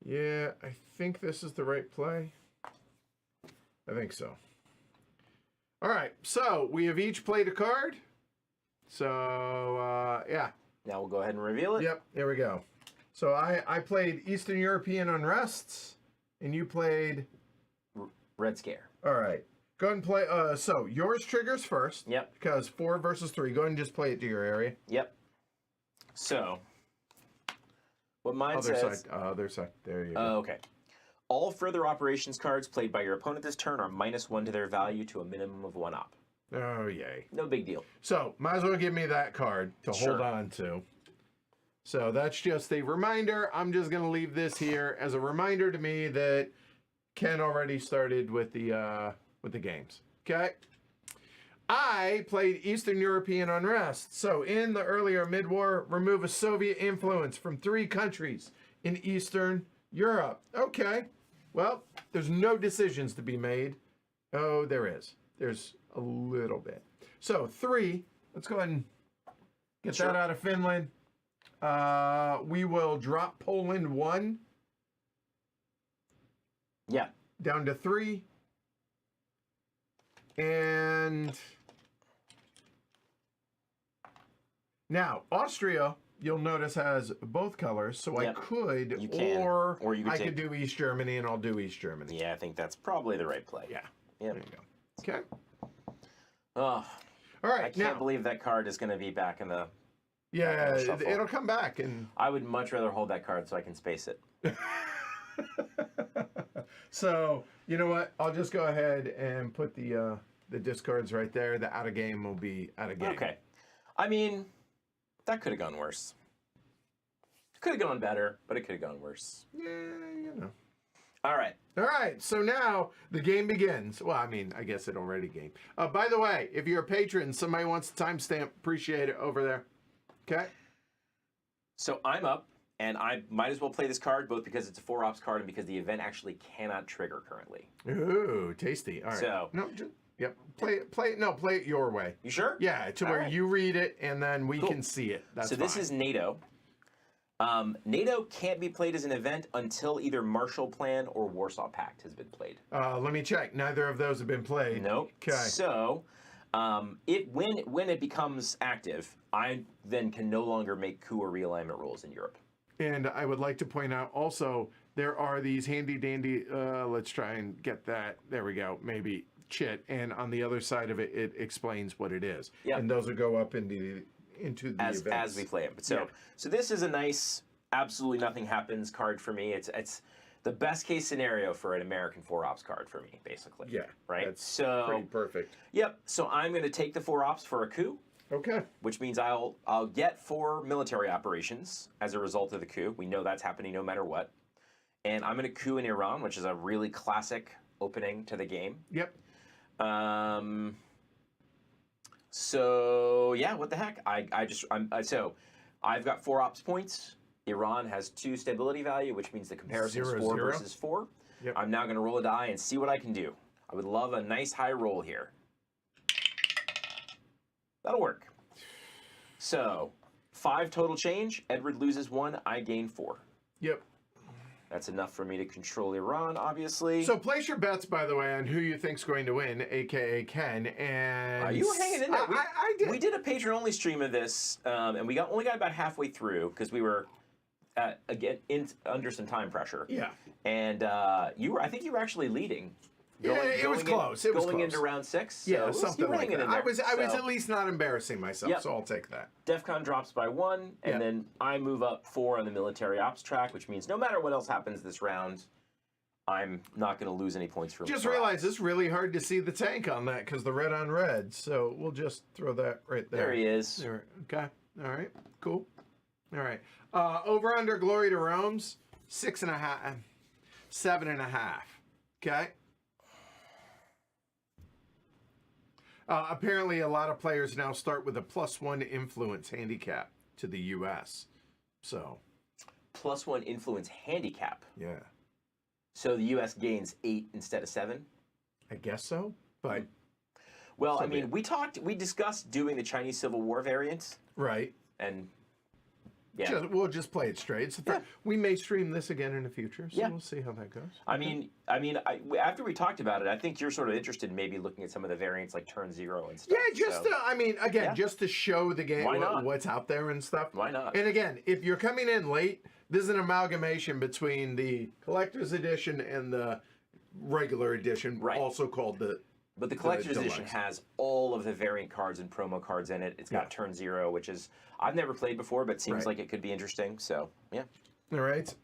Yeah, I think this is the right play. I think so. All right, so we have each played a card. So, yeah. Now we'll go ahead and reveal it. Yep, there we go. So I played Eastern European Unrests, and you played... Red Scare. All right. Go ahead and play... so, yours triggers first. Yep. Because 4 versus 3. Go ahead and just play it to your area. Yep. So, what mine Other says... side. Other side. There you go. Okay. All further operations cards played by your opponent this turn are -1 to their value to a minimum of 1 op. Oh, yay. No big deal. So, might as well give me that card to hold on to. So, that's just a reminder. I'm just going to leave this here as a reminder to me that Ken already started with the games. Okay? I played Eastern European Unrest. So, in the earlier mid-war, remove a Soviet influence from 3 countries in Eastern Europe. Okay. Well, there's no decisions to be made. Oh, there is. There's a little bit. So, 3. Let's go ahead and get that out of Finland. We will drop Poland 1. Yeah. Down to 3. And now, Austria, you'll notice, has both colors, so I could, you can. Or you could I could do East Germany, and I'll do East Germany. Yeah, I think that's probably the right play. Yeah. Yep. There you go. Okay. Oh, all right. I can't believe that card is going to be back in the... Yeah, it'll come back. And I would much rather hold that card so I can space it. So, you know what? I'll just go ahead and put the discards right there. The out of game will be out of game. Okay. I mean, that could have gone worse. Could have gone better, but it could have gone worse. Yeah, you know. All right. All right, so now the game begins. Well, I mean, I guess it already game. By the way, if you're a patron, somebody wants a timestamp, appreciate it over there. Okay? So I'm up, and I might as well play this card, both because it's a 4-ops card and because the event actually cannot trigger currently. Ooh, tasty. All right. So, no, yep. Play it your way. You sure? Yeah, to where you read it and then we Cool. can see it. That's so fine. this is NATO. NATO can't be played as an event until either Marshall Plan or Warsaw Pact has been played. Let me check. Neither of those have been played. Nope. Okay. So, when it becomes active, I then can no longer make coup or realignment rules in Europe. And I would like to point out also, there are these handy dandy, let's try and get that, there we go, maybe chit. And on the other side of it, it explains what it is. Yep. And those will go up into the events. As we play it. So this is a nice, absolutely nothing happens card for me. It's the best case scenario for an American 4-ops card for me, basically. Yeah. Right? That's pretty perfect. Yep. So I'm going to take the 4-ops for a coup. Okay. Which means I'll get 4 military operations as a result of the coup. We know that's happening no matter what. And I'm going to coup in Iran, which is a really classic opening to the game. Yep. So yeah, what the heck? So I've got 4 ops points. Iran has 2 stability value, which means the comparison is 4 versus 4. Yep. I'm now going to roll a die and see what I can do. I would love a nice high roll here. That'll work. So 5 total change. Edward loses 1. I gain 4. Yep. That's enough for me to control Iran, obviously. So place your bets, by the way, on who you think's going to win, a.k.a. Ken. And you were hanging in there. I did. We did a patron-only stream of this, and we only got about halfway through because we were under some time pressure. Yeah. And I think you were actually leading It was close. It was going close. into round 6. Yeah, so something like that. in I there. was at least not embarrassing myself, so I'll take that. DEFCON drops by 1, and then I move up 4 on the military ops track, which means no matter what else happens this round, I'm not going to lose any points for. Just realized it's really hard to see the tank on that because the red on red. So we'll just throw that right there. There he is. There, okay. All right. Cool. All right. Over under Glory to Rome's 6.5, 7.5. Okay. Apparently, a lot of players now start with a +1 influence handicap to the U.S. So. +1 influence handicap. Yeah. So the U.S. gains 8 instead of 7? I guess so, but... Well, I mean, we discussed doing the Chinese Civil War variant. Right. And, yeah. We'll just play it straight. We may stream this again in the future, so we'll see how that goes. I mean, after we talked about it, I think you're sort of interested in maybe looking at some of the variants like turn 0 and stuff. Yeah, just to show the game what's out there and stuff. Why not? And again, if you're coming in late, this is an amalgamation between the collector's edition and the regular edition, also called the. But the collector's edition has all of the variant cards and promo cards in it. It's got turn 0, which is I've never played before, but seems like it could be interesting. So yeah. All right.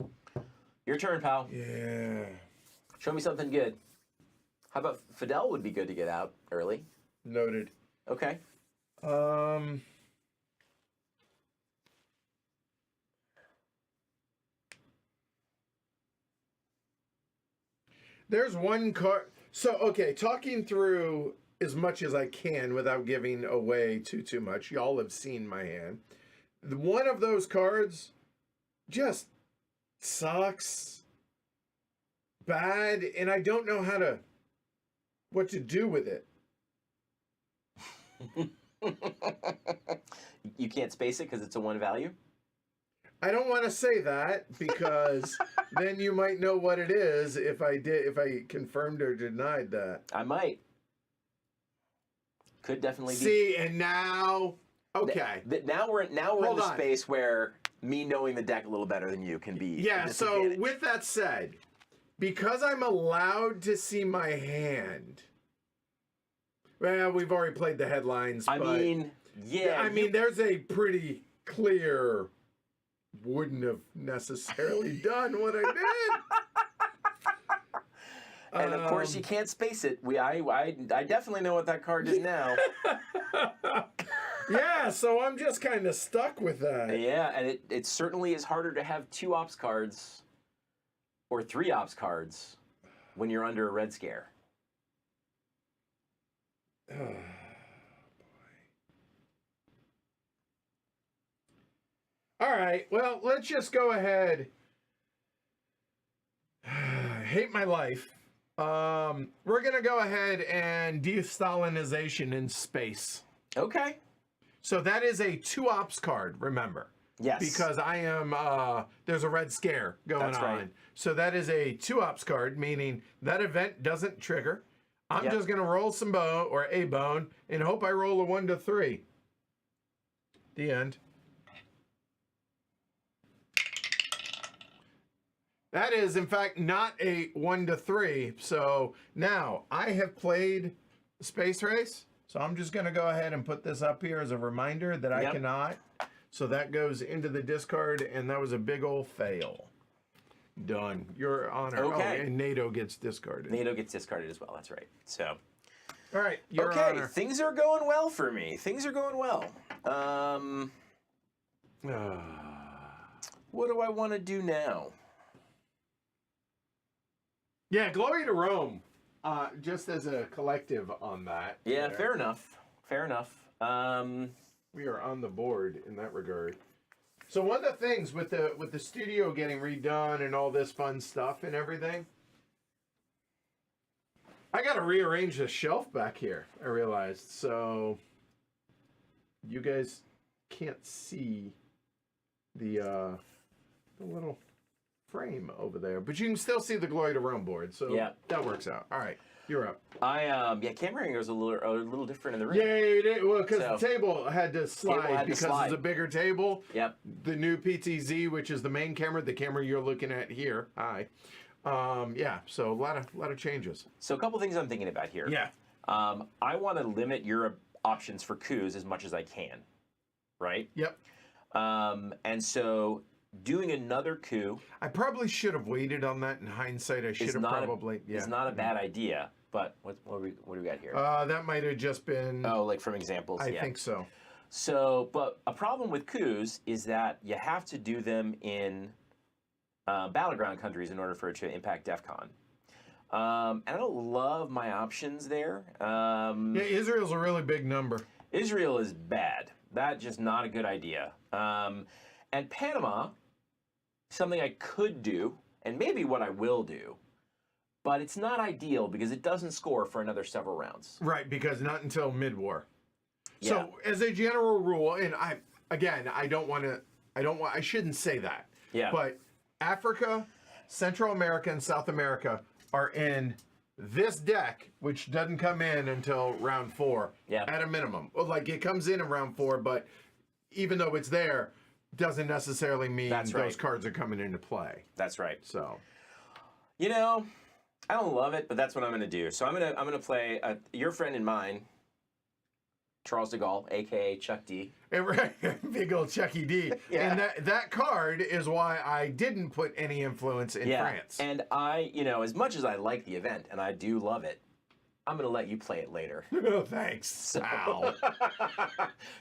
Your turn, pal. Yeah. Show me something good. How about Fidel would be good to get out early. Noted. Okay. There's one card. So, okay, talking through as much as I can without giving away too much. Y'all have seen my hand. One of those cards just sucks bad, and I don't know what to do with it. You can't space it because it's a 1 value? I don't want to say that because then you might know what it is if I confirmed or denied that. I might. Could definitely be. See, and now, okay. Now we're in the space where me knowing the deck a little better than you can be. Yeah. So with that said, because I'm allowed to see my hand. Well, we've already played the headlines. I mean, there's a pretty clear. Wouldn't have necessarily done what I did. And of course, you can't space it. I definitely know what that card is now. Yeah, so I'm just kind of stuck with that. Yeah, and it certainly is harder to have 2 ops cards or 3 ops cards when you're under a red scare. All right, well, let's just go ahead. Hate my life. We're going to go ahead and de-Stalinization in space. Okay. So that is a 2 ops card, remember. Yes. Because I am, there's a red scare going on. Right. So that is a 2 ops card, meaning that event doesn't trigger. I'm just going to roll some bone, or a bone, and hope I roll a 1 to 3. The end. That is, in fact, not a 1 to 3. So now I have played Space Race. So I'm just going to go ahead and put this up here as a reminder that I cannot. So that goes into the discard, and that was a big old fail. Done. Your honor. Okay. Oh, and NATO gets discarded. NATO gets discarded as well. That's right. So. All right. Your okay. honor. Things are going well for me. Things are going well. What do I want to do now? Yeah, Glory to Rome, just as a collective on that. Yeah, fair enough. Fair enough. We are on the board in that regard. So one of the things with the studio getting redone and all this fun stuff and everything, I got to rearrange the shelf back here, I realized. So you guys can't see the little frame over there, but you can still see the Glory to Rome board, so that works out. All right, you're up. Camera was a little different in the room. Yeah, it did. Well, because the table had to slide because it's a bigger table. Yep. The new PTZ, which is the main camera, the camera you're looking at here. Hi. Yeah, so a lot of changes. So a couple things I'm thinking about here. Yeah. I want to limit your options for coups as much as I can, right? Yep. And so doing another coup I probably should have waited on that. In hindsight, I should is have not probably. is not a bad idea. But what do we got here? That might have just been. Oh, like from examples. I yeah. think so. So, but a problem with coups is that you have to do them in battleground countries in order for it to impact DEF CON. And I don't love my options there. Yeah, Israel's a really big number. Israel is bad. That's just not a good idea. And Panama, something I could do, and maybe what I will do, but it's not ideal because it doesn't score for another several rounds. Right, because not until mid-war. Yeah. So, as a general rule, and I shouldn't say that. Yeah. But Africa, Central America, and South America are in this deck, which doesn't come in until round 4 at a minimum. Well, like, it comes in round 4, but even though it's there, doesn't necessarily mean those cards are coming into play. That's right. So, you know, I don't love it, but that's what I'm going to do. So I'm gonna play your friend and mine, Charles de Gaulle, aka Chuck D. Big old Chucky D. Yeah. And that card is why I didn't put any influence in France. And I, as much as I like the event and I do love it, I'm gonna let you play it later. Oh, thanks. Ow.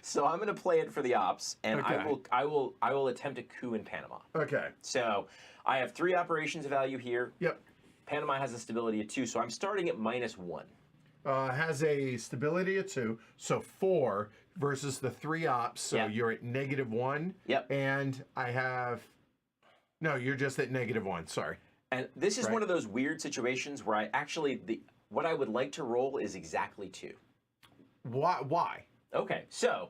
So I'm gonna play it for the ops, and Okay. I will attempt a coup in Panama. Okay. So I have 3 operations value here. Yep. Panama has a stability of 2, so I'm starting at -1. Has a stability of 2, so 4 versus the 3 ops, so you're at -1. Yep. And I have... No, you're just at -1, sorry. And this is one of those weird situations where I actually... What I would like to roll is exactly 2. Why? Okay, so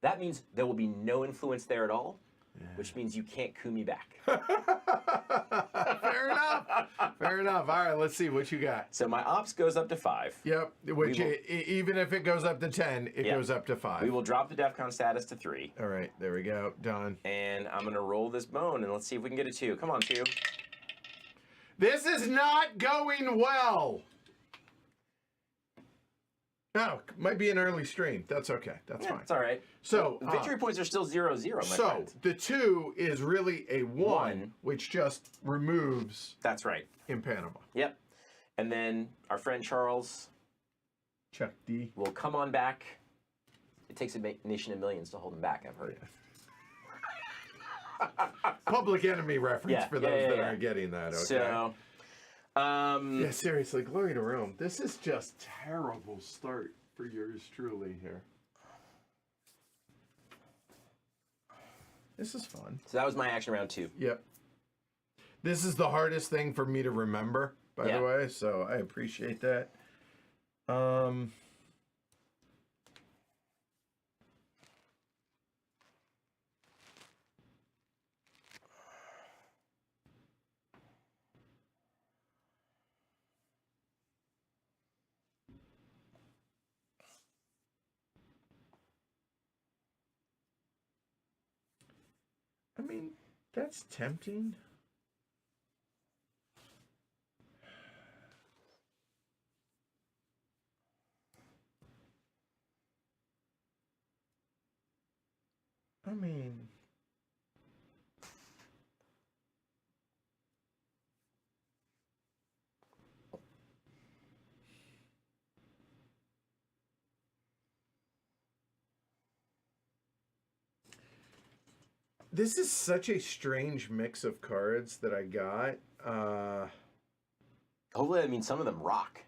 that means there will be no influence there at all, which means you can't coup me back. Fair enough. Fair enough. All right, let's see what you got. So my ops goes up to 5. Yep, which even if it goes up to 10, it goes up to 5. We will drop the DEF CON status to 3. All right, there we go. Done. And I'm going to roll this bone, and let's see if we can get a 2. Come on, 2. This is not going well. No, might be an early stream. That's okay. That's fine. It's all right. So victory points are still 0-0, my friend. the 2 is really a 1, which just removes That's right. in Panama. Yep. And then our friend Charles Chuck D. will come on back. It takes a nation of millions to hold him back, I've heard. Public Enemy reference for those that aren't getting that. Okay. So, yeah, seriously, glory to Rome. This is just terrible start for yours truly here. This is fun. So that was my action round 2. Yep. This is the hardest thing for me to remember, by the way, so I appreciate that. I mean, that's tempting. I mean... This is such a strange mix of cards that I got. Hopefully that means some of them rock.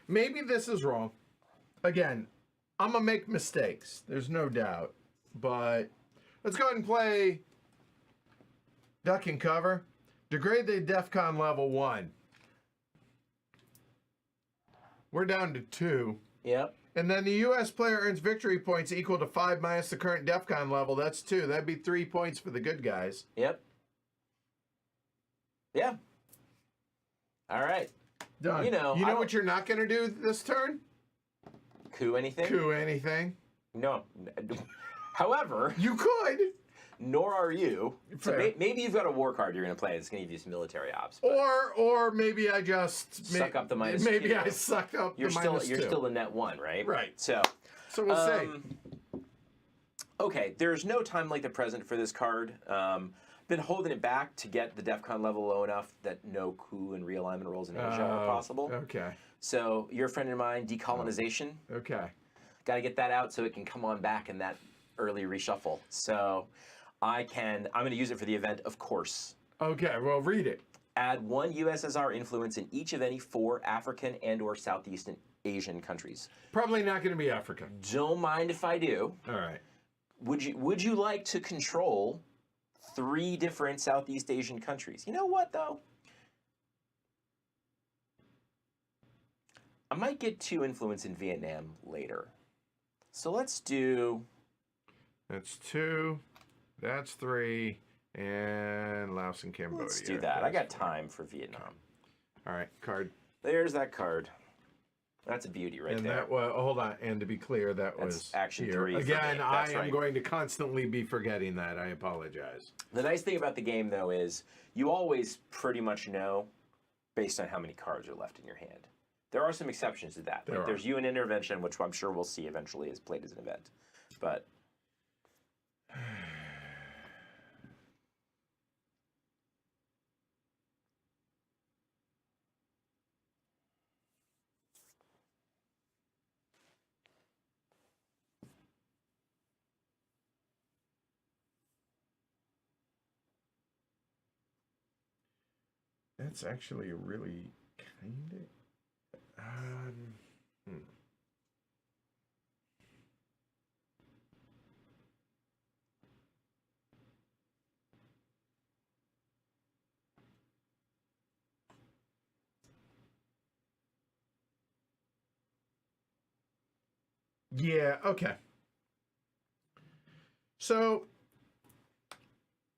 Maybe this is wrong. Again, I'm going to make mistakes. There's no doubt. But let's go ahead and play Duck and Cover. Degrade the DEF CON level 1. We're down to 2. Yep. And then the U.S. player earns victory points equal to 5 minus the current DEF CON level. That's 2. That'd be 3 points for the good guys. Yep. Yeah. All right. Done. You know what you're not going to do this turn? Coup anything? Coup anything. No. However, you could. Nor are you. So maybe you've got a war card you're going to play that's going to give you some military ops. Or maybe I just suck up the minus. Maybe I suck up you're the still, minus You're 2. still the net 1, right? Right. So we'll see. Okay, there's no time like the present for this card. Been holding it back to get the DEFCON level low enough that no coup and realignment rolls in Asia are possible. Okay. So your friend of mine, decolonization. Okay. Got to get that out so it can come on back in that early reshuffle. So I'm going to use it for the event, of course. Okay, well, read it. Add 1 USSR influence in each of any 4 African and or Southeast Asian countries. Probably not going to be Africa. Don't mind if I do. All right. Would you like to control 3 different Southeast Asian countries? You know what, though? I might get 2 influence in Vietnam later. So let's do... That's 2. That's 3. And Laos and Cambodia. Let's do that. I got time for Vietnam. All right, card. There's that card. That's a beauty right there. That was, hold on, and to be clear, that's was action here. 3. Again, I am going to constantly be forgetting that. I apologize. The nice thing about the game, though, is you always pretty much know based on how many cards are left in your hand. There are some exceptions to that. There's UN intervention, which I'm sure we'll see eventually is played as an event. But that's actually a really kind of... Yeah, okay. So,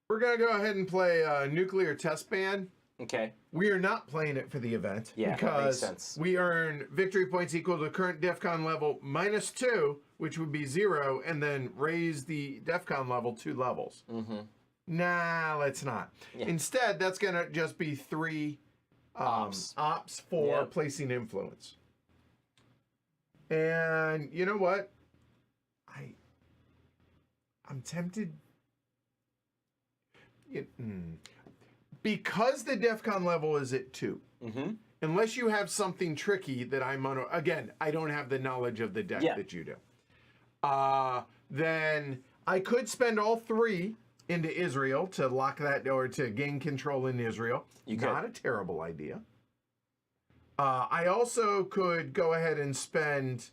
we're going to go ahead and play Nuclear Test Ban. okay. We are not playing it for the event That makes sense. We earn victory points equal to current DEFCON level -2, which would be 0, and then raise the DEFCON level 2 levels. Mm-hmm. Nah, let's not. Yeah. Instead, that's going to just be 3 ops for placing influence. And you know what? I'm tempted. Because the DEFCON level is at 2, unless you have something tricky that I'm on, again, I don't have the knowledge of the deck that you do. Then I could spend all 3 into Israel to lock that, or to gain control in Israel. Not a terrible idea. I also could go ahead and spend,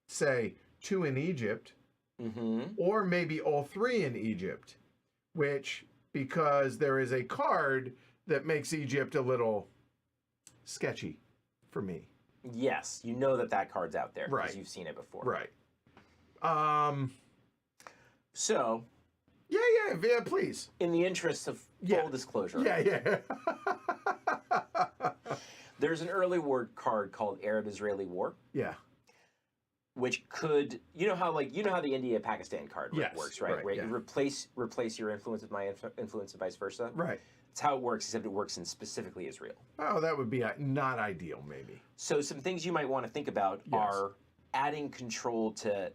say, 2 in Egypt, or maybe all 3 in Egypt, which... because there is a card that makes Egypt a little sketchy for me. Yes, you know that card's out there because Right. you've seen it before. Right. So... Yeah, please. In the interest of full disclosure. Yeah. There's an early war card called Arab-Israeli War. Yeah. Which could, you know how the India-Pakistan card works, right? Where you replace your influence with my influence and vice versa. Right. It's how it works, except it works in specifically Israel. Oh, that would be not ideal, maybe. So some things you might want to think about are adding control to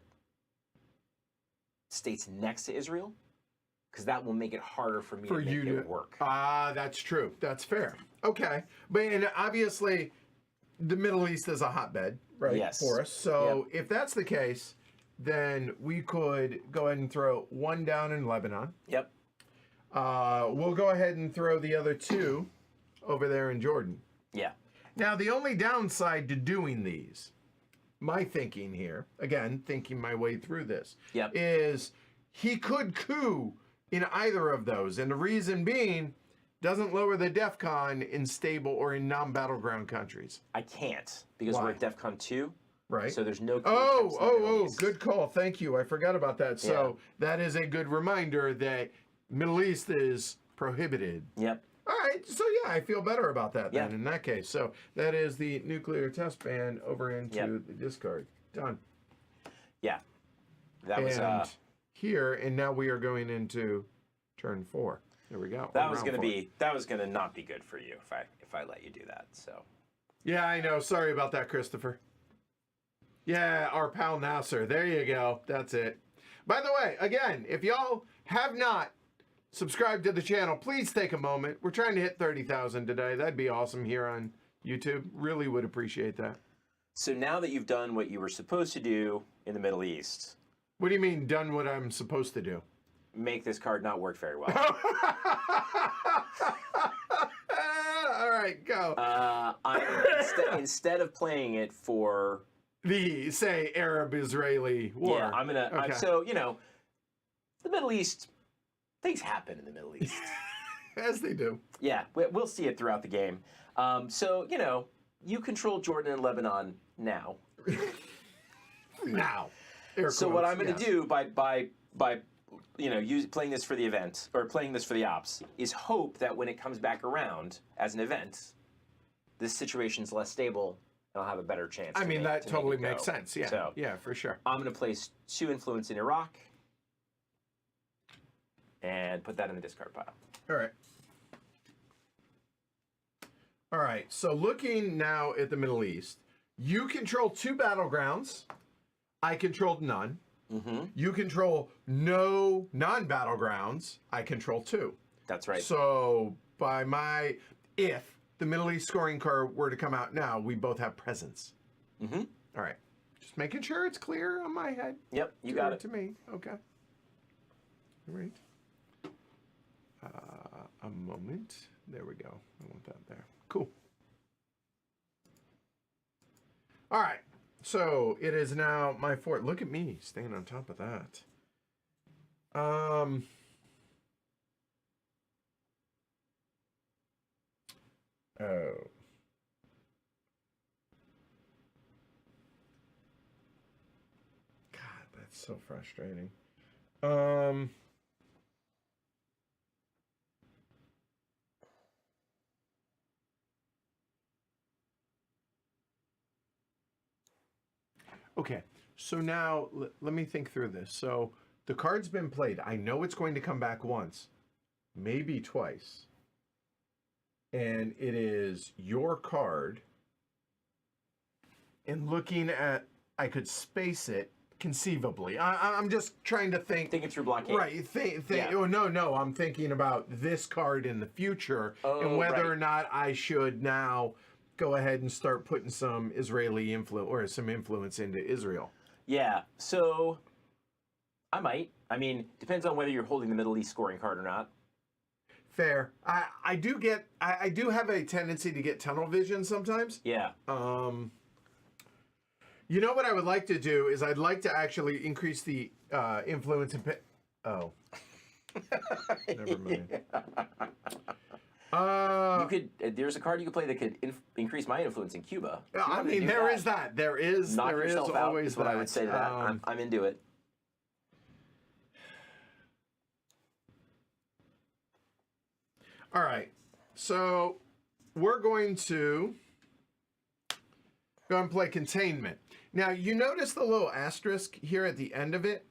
states next to Israel, because that will make it harder for me to make it work. That's true. That's fair. Okay. And obviously, the Middle East is a hotbed, right? Yes. For us. So if that's the case, then we could go ahead and throw 1 down in Lebanon. Yep. We'll go ahead and throw the other 2 over there in Jordan. Yeah. Now, the only downside to doing these, my thinking here, again, thinking my way through this, is he could coup in either of those. And the reason being, doesn't lower the DEFCON in stable or in non-battleground countries. I can't, because we're at DEFCON 2. Right. So there's no... good call. Thank you. I forgot about that. So that is a good reminder that Middle East is prohibited. Yep. All right, So yeah, I feel better about that then Yeah. in that case. So that is the nuclear test ban over into the discard. Done. Yeah. That was And here, and now we are going into turn 4. There we go. that was gonna not be good for you if I let you do that. So Yeah, I know. Sorry about that, Christopher. Yeah, our pal Nasser. There you go. That's it. By the way, again, if y'all have not subscribed to the channel, please take a moment. We're trying to hit 30,000 today. That'd be awesome here on YouTube. Really would appreciate that. So now that you've done what you were supposed to do in the Middle East, What do you mean, done what I'm supposed to do? make this card not work very well. All right, go. Instead of playing it for The, say, Arab-Israeli war. yeah, Okay. so the Middle East, things happen in the Middle East. As they do. Yeah, we'll see it throughout the game. So you control Jordan and Lebanon now. Now. Air So what quotes, I'm going to yes. do by playing this for the event or playing this for the ops is hope that when it comes back around as an event, this situation's less stable and I'll have a better chance. I mean, that to totally make it makes go. sense. Yeah. So Yeah, for sure. I'm going to place 2 influence in Iraq and put that in the discard pile. All right. All right. So looking now at the Middle East, you control 2 battlegrounds. I controlled none. Mm-hmm. You control no non-battlegrounds. I control 2. That's right. So if the Middle East scoring card were to come out now, we both have presence. Mm-hmm. All right. Just making sure it's clear on my head. Yep, you got it. To me. Okay. All right. A moment. There we go. I want that there. Cool. All right. So it is now my 4th. Look at me staying on top of that. Oh. God, that's so frustrating. Okay, so now let me think through this. So the card's been played. I know it's going to come back once, maybe twice. And it is your card. And looking at, I could space it conceivably. I'm just trying to think. Thinking through blockade. Right. Yeah. Oh, no. I'm thinking about this card in the future and whether right. or not I should now go ahead and start putting some Israeli influence or some influence into Israel. Yeah, so I might. I mean, depends on whether you're holding the Middle East scoring card or not. Fair. I do have a tendency to get tunnel vision sometimes. Yeah. You know what I would like to do is I'd like to actually increase the influence and oh. Never mind. You could. There's a card you could play that could increase my influence in Cuba. I mean, there is that. There is. Knock there is yourself out always is what that. I would say to that. I'm into it. All right. So we're going to go and play containment. Now, you notice the little asterisk here at the end of it.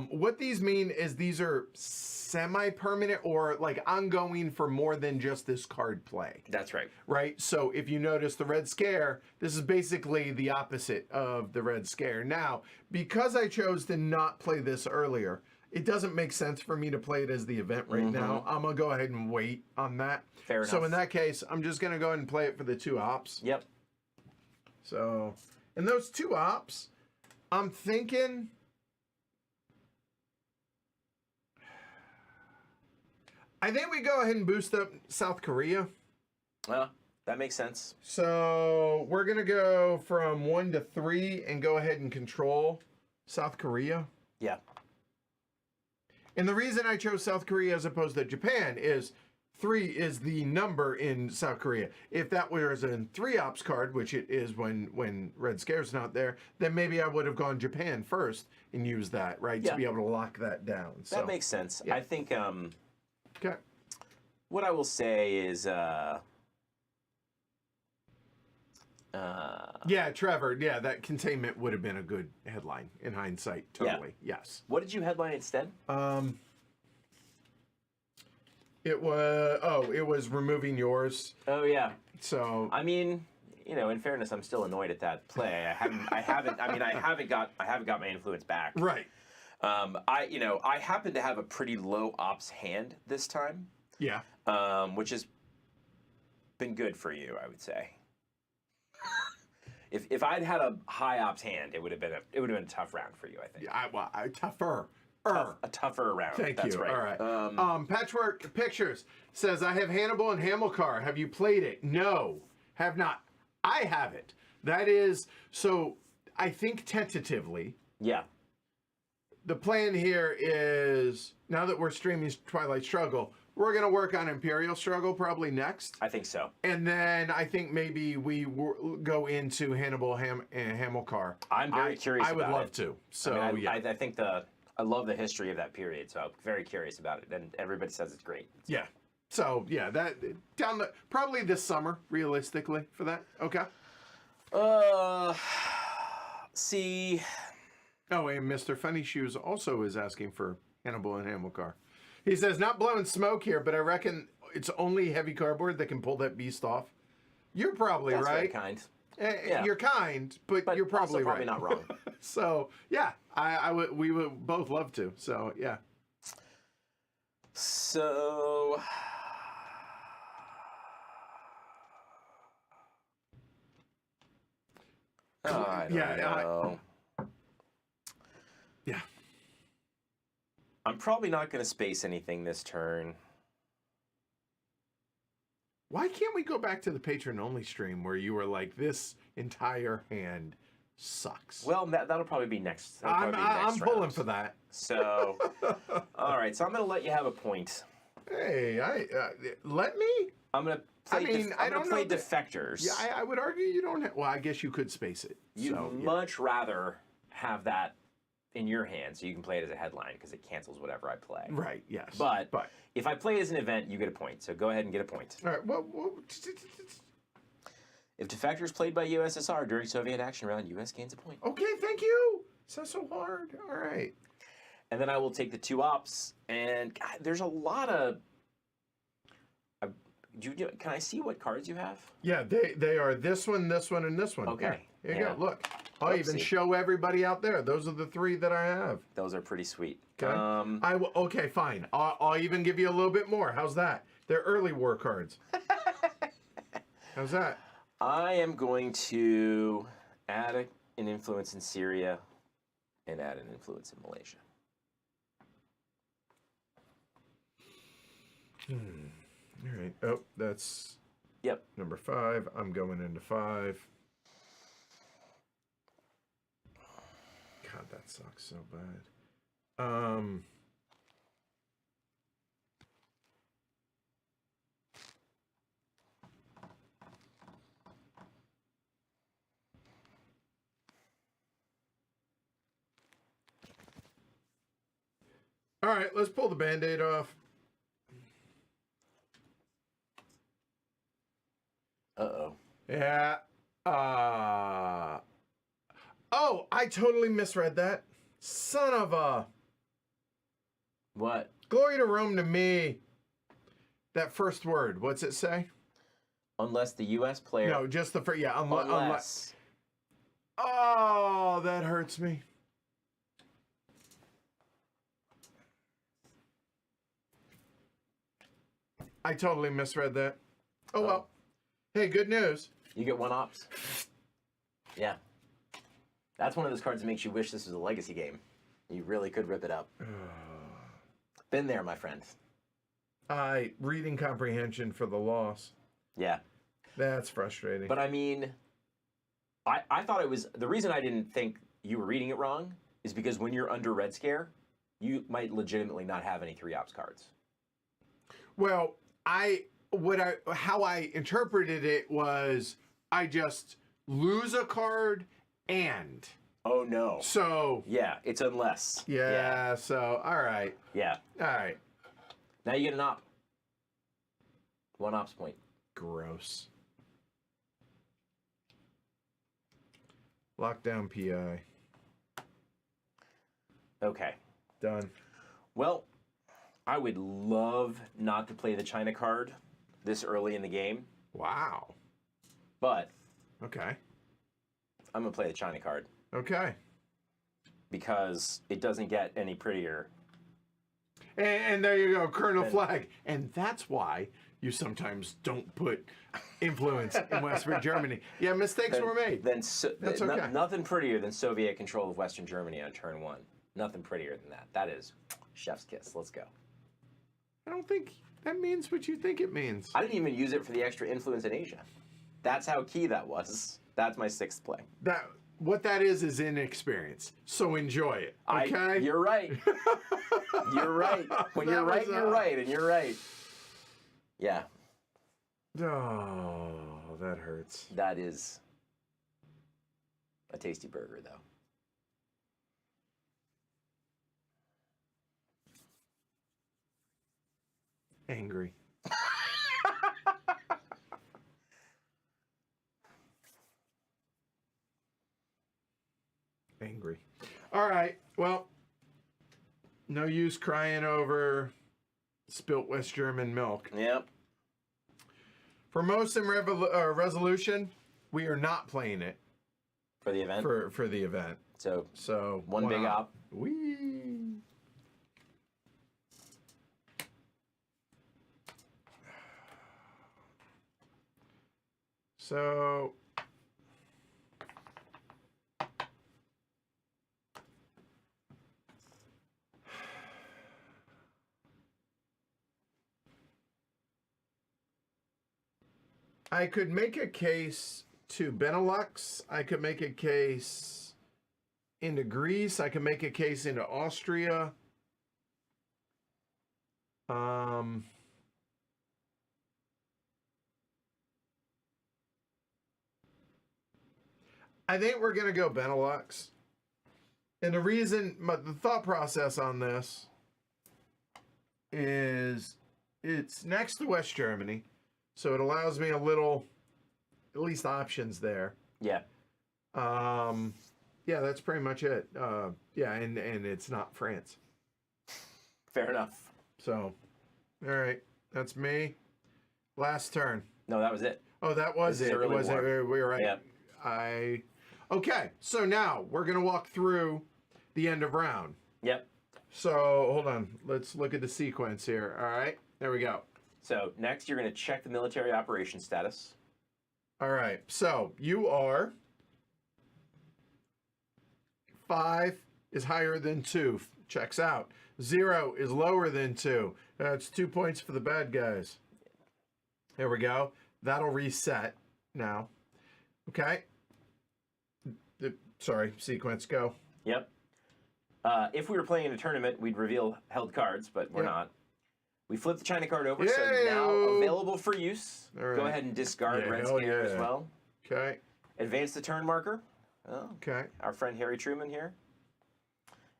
What these mean is these are semi-permanent or like ongoing for more than just this card play. That's right. Right? So if you notice the Red Scare, this is basically the opposite of the Red Scare. Now, because I chose to not play this earlier, it doesn't make sense for me to play it as the event right now. I'm going to go ahead and wait on that. Fair enough. So in that case, I'm just going to go ahead and play it for the 2 ops. Yep. So, in those 2 ops, I'm thinking... I think we go ahead and boost up South Korea. Well, that makes sense. So we're going to go from 1 to 3 and go ahead and control South Korea. Yeah. And the reason I chose South Korea as opposed to Japan is 3 is the number in South Korea. If that was a 3 ops card, which it is when Red Scare's not there, then maybe I would have gone Japan first and used that, right, to be able to lock that down. That makes sense. Yeah. I think... Okay. What I will say is, yeah, Trevor. Yeah, that containment would have been a good headline in hindsight. Totally. Yes. what did you headline instead? It was removing yours. Oh yeah. So I mean, in fairness, I'm still annoyed at that play. I haven't got my influence back. right. I happen to have a pretty low ops hand this time. Yeah. Which has been good for you, I would say. If I'd had a high ops hand, it would have been a tough round for you, I think. Yeah. Tougher. A tougher round. Thank That's you. right. All right. Patchwork Pictures says, I have Hannibal and Hamilcar. Have you played it? No, have not. I have it. That is, so I think tentatively, Yeah. the plan here is, now that we're streaming Twilight Struggle, we're going to work on Imperial Struggle probably next. I think so. And then I think maybe we go into Hannibal and Hamilcar. I'm very curious I would about love it. to. So, yeah. I think I love the history of that period, so I'm very curious about it. And everybody says it's great. Yeah. So, yeah, that probably this summer, realistically, for that. Okay. See. Oh, and Mr. Funny Shoes also is asking for Hannibal and Hamilcar. He says, not blowing smoke here, but I reckon it's only heavy cardboard that can pull that beast off. You're probably That's right. very kind. Yeah. You're kind, but you're probably also probably right. not wrong. So, yeah, we would both love to. So, yeah. So. I don't know. Yeah. I'm probably not going to space anything this turn. Why can't we go back to the patron-only stream where you were like, this entire hand sucks? Well, that'll probably be next. I'm pulling for that. So, all right. So I'm going to let you have a point. Hey, let me? I'm going to play. I don't play know defectors. Yeah, I would argue you don't have. Well, I guess you could space it. You'd so, much rather have that in your hand so you can play it as a headline because it cancels whatever I play. Right. Yes. But if I play it as an event, you get a point. So go ahead and get a point. All right. Well, if defectors played by USSR during Soviet action round, US gains a point. okay. Thank you. So hard. All right. And then I will take the two ops. And God, there's a lot of. Can I see what cards you have? Yeah, they are this one, and this one. Okay. Here you go. Look, I'll even show everybody out there. Those are the three that I have. Those are pretty sweet. Okay. Okay, fine. I'll even give you a little bit more. How's that? They're early war cards. How's that? I am going to add an influence in Syria and add an influence in Malaysia. All right. Oh, that's number 5. I'm going into 5. God, that sucks so bad. All right, let's pull the Band-Aid off. Uh-oh. Yeah. Oh, I totally misread that. Son of a. What? Glory to Rome to me. That first word, what's it say? Unless the U.S. player... No, just the first, yeah. Unless... Oh, that hurts me. I totally misread that. Oh, well. Hey, good news. You get 1 ops. Yeah. That's one of those cards that makes you wish this was a legacy game. You really could rip it up. Been there, my friend. Reading comprehension for the loss. Yeah. That's frustrating. But I mean, I thought it was... The reason I didn't think you were reading it wrong is because when you're under Red Scare, you might legitimately not have any 3 ops cards. Well, how I interpreted it was I just lose a card and. Oh no. So. Yeah, it's unless. Yeah. So all right. Yeah. All right. Now you get an op. 1 ops point. Gross. Lockdown PI. Okay. Done. Well, I would love not to play the China card this early in the game, Wow. but Okay. I'm going to play the China card Okay. because it doesn't get any prettier. And there you go, Colonel Flag. And that's why you sometimes don't put influence in Western Germany. Yeah, mistakes were made. That's okay. Nothing prettier than Soviet control of Western Germany on turn 1. Nothing prettier than that. That is chef's kiss. Let's go. I don't think that means what you think it means. I didn't even use it for the extra influence in Asia. That's how key that was. That's my 6th play. What that is inexperience. So enjoy it. Okay? You're right. You're right. When you're right, you're right, and you're right. Yeah. Oh, that hurts. That is a tasty burger, though. Angry. Angry. All right. Well, no use crying over spilt West German milk. Yep. For most in resolution, we are not playing it For the event? for the event. So one big op. Whee. So I could make a case to Benelux. I could make a case into Greece. I could make a case into Austria. I think we're going to go Benelux. And the reason, the thought process on this is it's next to West Germany. So it allows me a little, at least options there. Yeah. Yeah, that's pretty much it. Yeah, and it's not France. Fair enough. So, all right, that's me. Last turn. No, that was it. Oh, that was it. Early Was it? war. We were right. Yeah. Okay, so now we're gonna walk through the end of round. Yep. So hold on, let's look at the sequence here. All right, there we go. So next, you're going to check the military operations status. All right, so you are 5 is higher than 2. Checks out. 0 is lower than 2. That's 2 points for the bad guys. There we go. That'll reset now. Okay. Sorry, sequence, go. Yep. If we were playing in a tournament, we'd reveal held cards, but we're not. We flip the China card over, so now available for use. Right. Go ahead and discard Red Scare as well. Okay. Advance the turn marker. Oh, okay. Our friend Harry Truman here.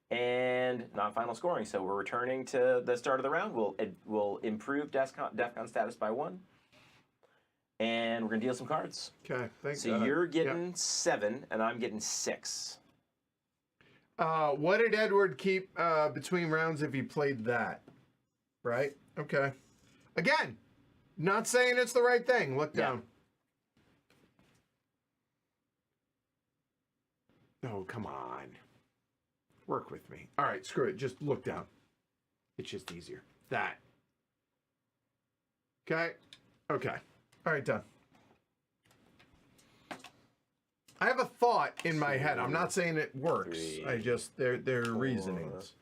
And not final scoring, so we're returning to the start of the round. We'll improve DEFCON status by 1. And we're going to deal some cards. Okay, thanks. So you're getting 7, and I'm getting 6. What did Edward keep between rounds if he played that? Right? Okay. Again, not saying it's the right thing. Look down. Oh, come on. Work with me. All right, screw it. Just look down. It's just easier. That. Okay? Okay. All right, done. I have a thought in my head. I'm not saying it works. 3, I just, they're 4, reasonings.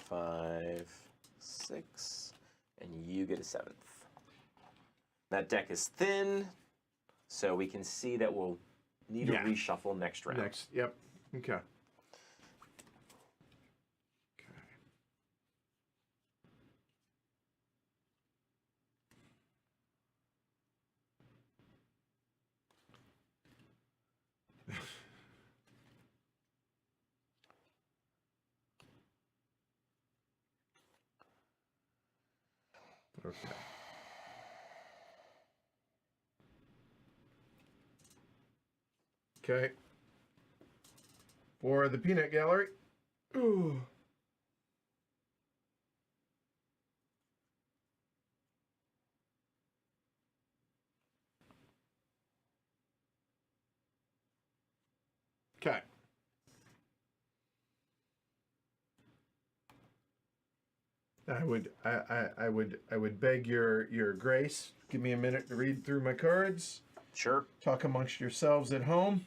5, 6, and you get a 7th. That deck is thin, so we can see that we'll need a reshuffle next round. Yep. Okay. Okay. Okay. For the peanut gallery. Ooh. Okay. I would beg your grace. Give me a minute to read through my cards. Sure. Talk amongst yourselves at home.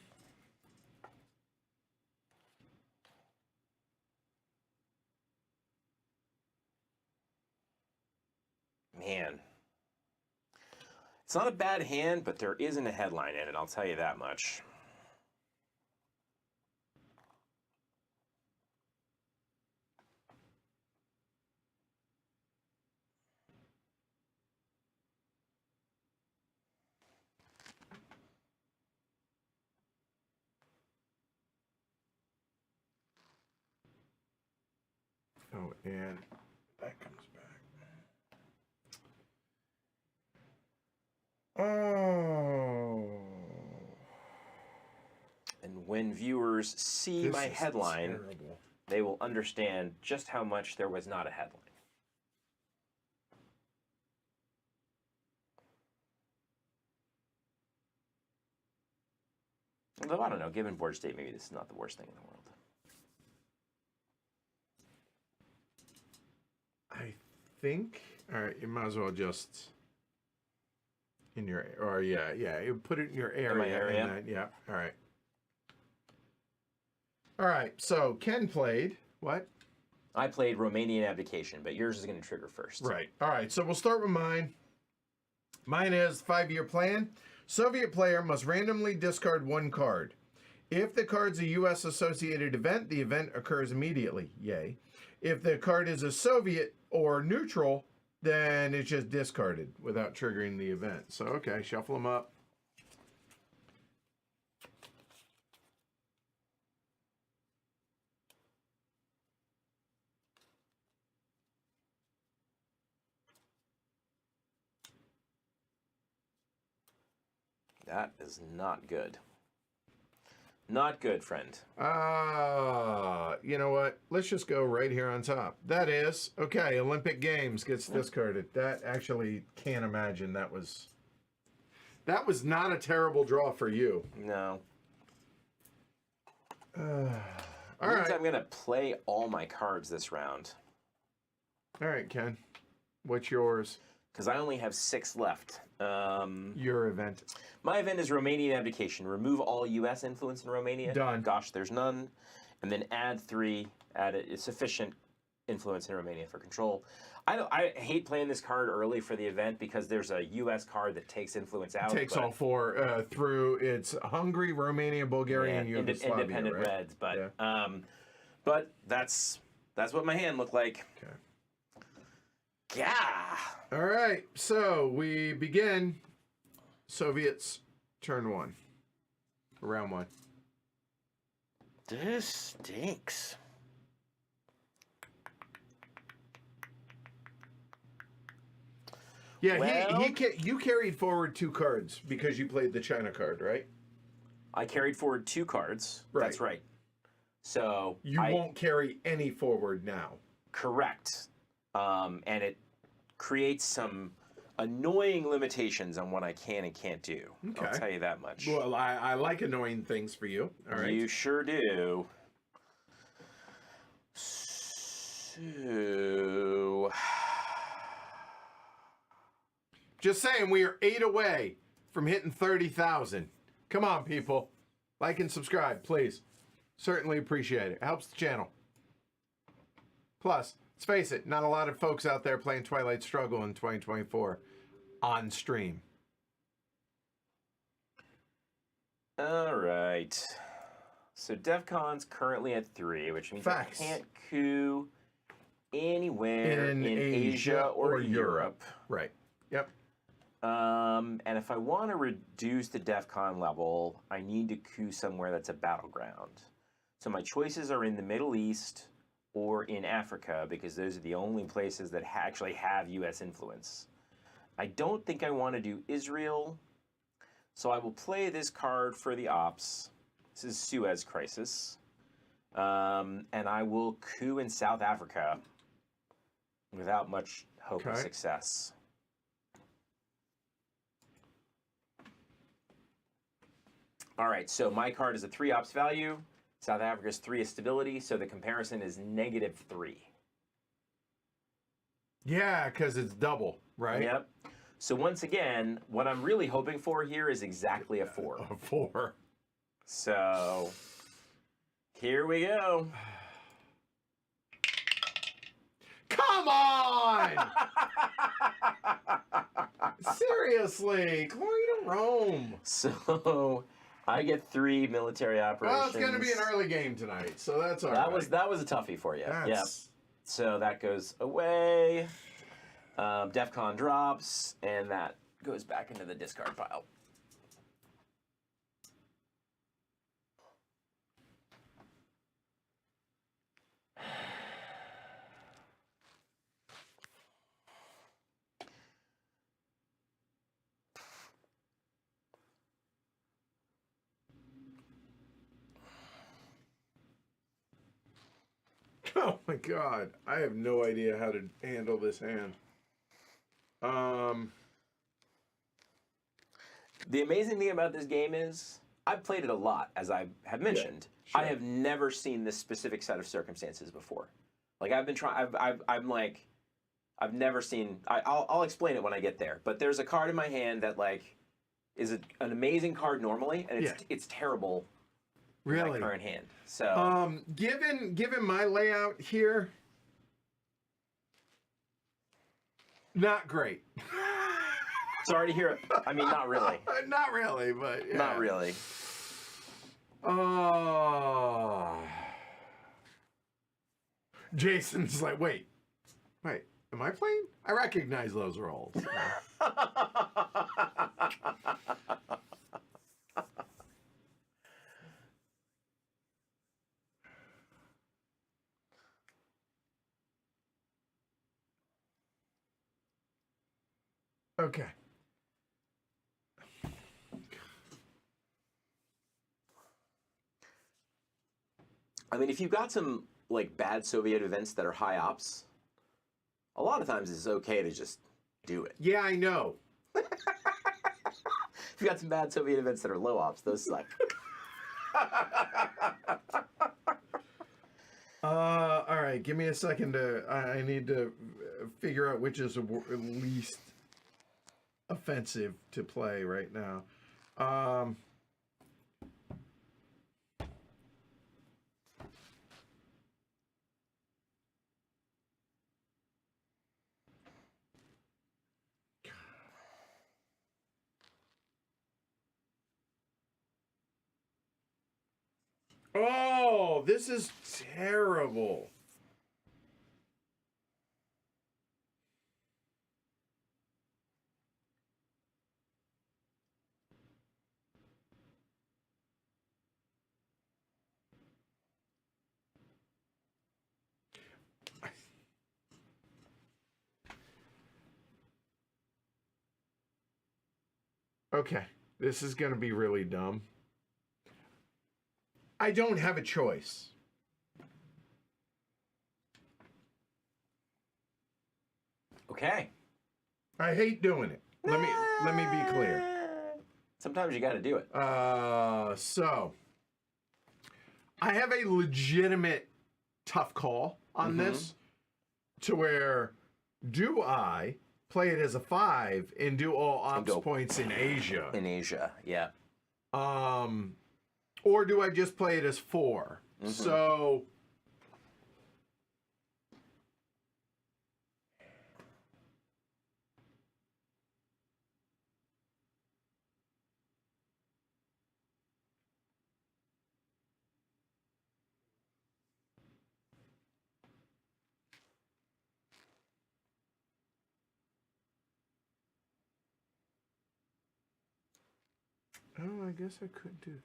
Man. It's not a bad hand, but there isn't a headline in it, I'll tell you that much. Oh, and that comes back. Oh. And when viewers see This my is headline, terrible. they will understand just how much there was not a headline. Although, I don't know, given board state, maybe this is not the worst thing in the world. I think. All right, you might as well just in your or yeah, you put it in your area. In my area? And then, yeah. All right. All right. So Ken played what? I played Romanian Abdication, but yours is going to trigger first. Right. All right. So we'll start with mine. Mine is 5-year plan. Soviet player must randomly discard one card. If the card's a U.S. associated event, the event occurs immediately. Yay. If the card is a Soviet or neutral, then it's just discarded without triggering the event. So, okay, shuffle them up. That is not good. Not good, friend. You know what? Let's just go right here on top. That is, okay, Olympic Games gets discarded. That actually can't imagine that was not a terrible draw for you. No. All Means right. I'm going to play all my cards this round. All right, Ken. What's yours? Because I only have 6 left. Your event. My event is Romanian Abdication. Remove all U.S. influence in Romania. Done. Gosh, there's none. And then add 3. Add a sufficient influence in Romania for control. I hate playing this card early for the event because there's a U.S. card that takes influence out. Takes all 4 through. It's Hungary, Romania, Bulgaria, and Yugoslavia. Independent right? Reds, but Yeah. but that's what my hand looked like. Okay. Yeah. All right. So we begin. Soviets, turn 1. Round 1. This stinks. Yeah, Well, you carried forward 2 cards because you played the China card, right? I carried forward 2 cards. Right. That's right. So You won't carry any forward now. Correct. And it creates some annoying limitations on what I can and can't do. Okay. I'll tell you that much. Well, I like annoying things for you. All right. You sure do. So, Just saying, we are 8 away from hitting 30,000. Come on, people. Like and subscribe, please. Certainly appreciate it. Helps the channel. Plus, let's face it, not a lot of folks out there playing Twilight Struggle in 2024 on stream. all right. So DEFCON's currently at 3, which means Facts. I can't coup anywhere In in Asia or Europe. Right. Yep. And if I want to reduce the DEFCON level, I need to coup somewhere that's a battleground. So my choices are in the Middle East or in Africa because those are the only places that actually have U.S. influence. I don't think I want to do Israel, so I will play this card for the ops. This is Suez Crisis. And I will coup in South Africa without much hope of success. All right, so my card is a 3 ops value. South Africa's 3 is stability, so the comparison is -3. Yeah, because it's double, right? Yep. So once again, what I'm really hoping for here is exactly a 4. A 4. So here we go. Come on! Seriously, glory to Rome. So I get 3 military operations. Well, it's going to be an early game tonight, so that's all right. That was a toughie for you. That's... Yep. So that goes away. DEFCON drops, and that goes back into the discard pile. Oh my god, I have no idea how to handle this hand. The amazing thing about this game is I've played it a lot, as I have mentioned. Yeah, sure. I have never seen this specific set of circumstances before. Like I've been trying. I've never seen. I'll explain it when I get there. But there's a card in my hand that like is an amazing card normally, and it's terrible. Really? In my current hand. So given my layout here, not great. Sorry to hear it. I mean, not really. Not really, but yeah. Not really. Jason's like, wait, am I playing? I recognize those roles. Okay. I mean, if you've got some like bad Soviet events that are high ops, a lot of times it's okay to just do it. Yeah, I know. If you've got some bad Soviet events that are low ops, those suck. All right, give me a second I need to figure out which is least offensive to play right now. Oh, this is terrible. Okay, this is going to be really dumb. I don't have a choice. Okay. I hate doing it. Let me be clear. Sometimes you got to do it. So I have a legitimate tough call on this, to where do I play it as a 5 and do all ops points in Asia? In Asia, yeah. Or do I just play it as 4? So oh, I guess I could do.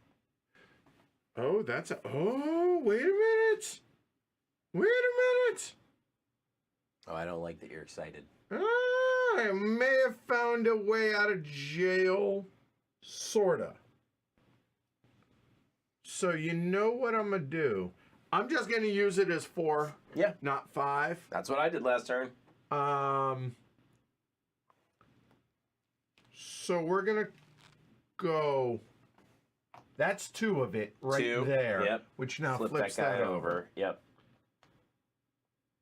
Oh, that's a... Oh, wait a minute. Wait a minute. Oh, I don't like that you're excited. I may have found a way out of jail. Sorta. So you know what I'm gonna do? I'm just gonna use it as 4, Yeah. not 5. That's what I did last turn. So we're gonna go. That's 2 of it right 2. there. Yep. Which now Flip flips that guy that over. Yep.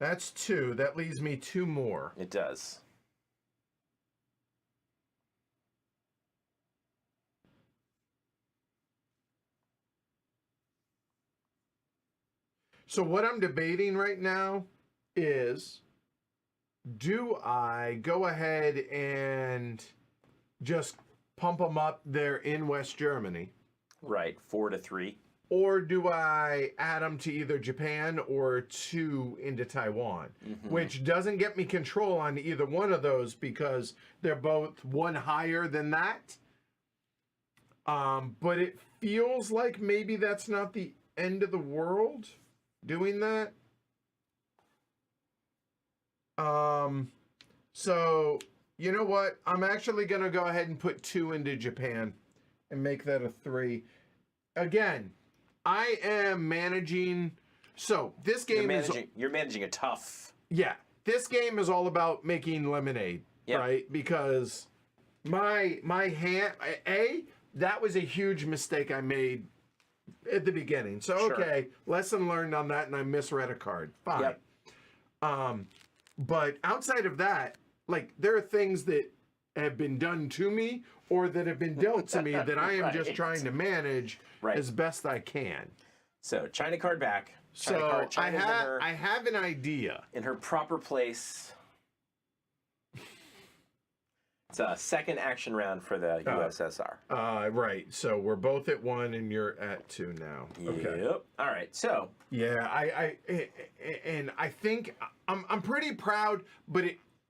That's 2. That leaves me 2 more. It does. So what I'm debating right now is, do I go ahead and just pump them up there in West Germany? Right. 4 to 3. Or do I add them to either Japan or 2 into Taiwan? Which doesn't get me control on either one of those because they're both 1 higher than that. But it feels like maybe that's not the end of the world doing that. So, you know what? I'm actually going to go ahead and put 2 into Japan and make that a 3. Again, I am managing. So this game You're managing a tough. Yeah, this game is all about making lemonade, right? Because my hand, that was a huge mistake I made at the beginning. So okay, lesson learned on that, and I misread a card. Fine. Yep. But outside of that, like there are things that have been done to me or that have been dealt to me that I am just trying to manage as best I can. So China card back. I have an idea. In her proper place. It's a second action round for the USSR. Right. So we're both at 1 and you're at 2 now. Okay. Yep. All right. So. Yeah, I think I'm pretty proud,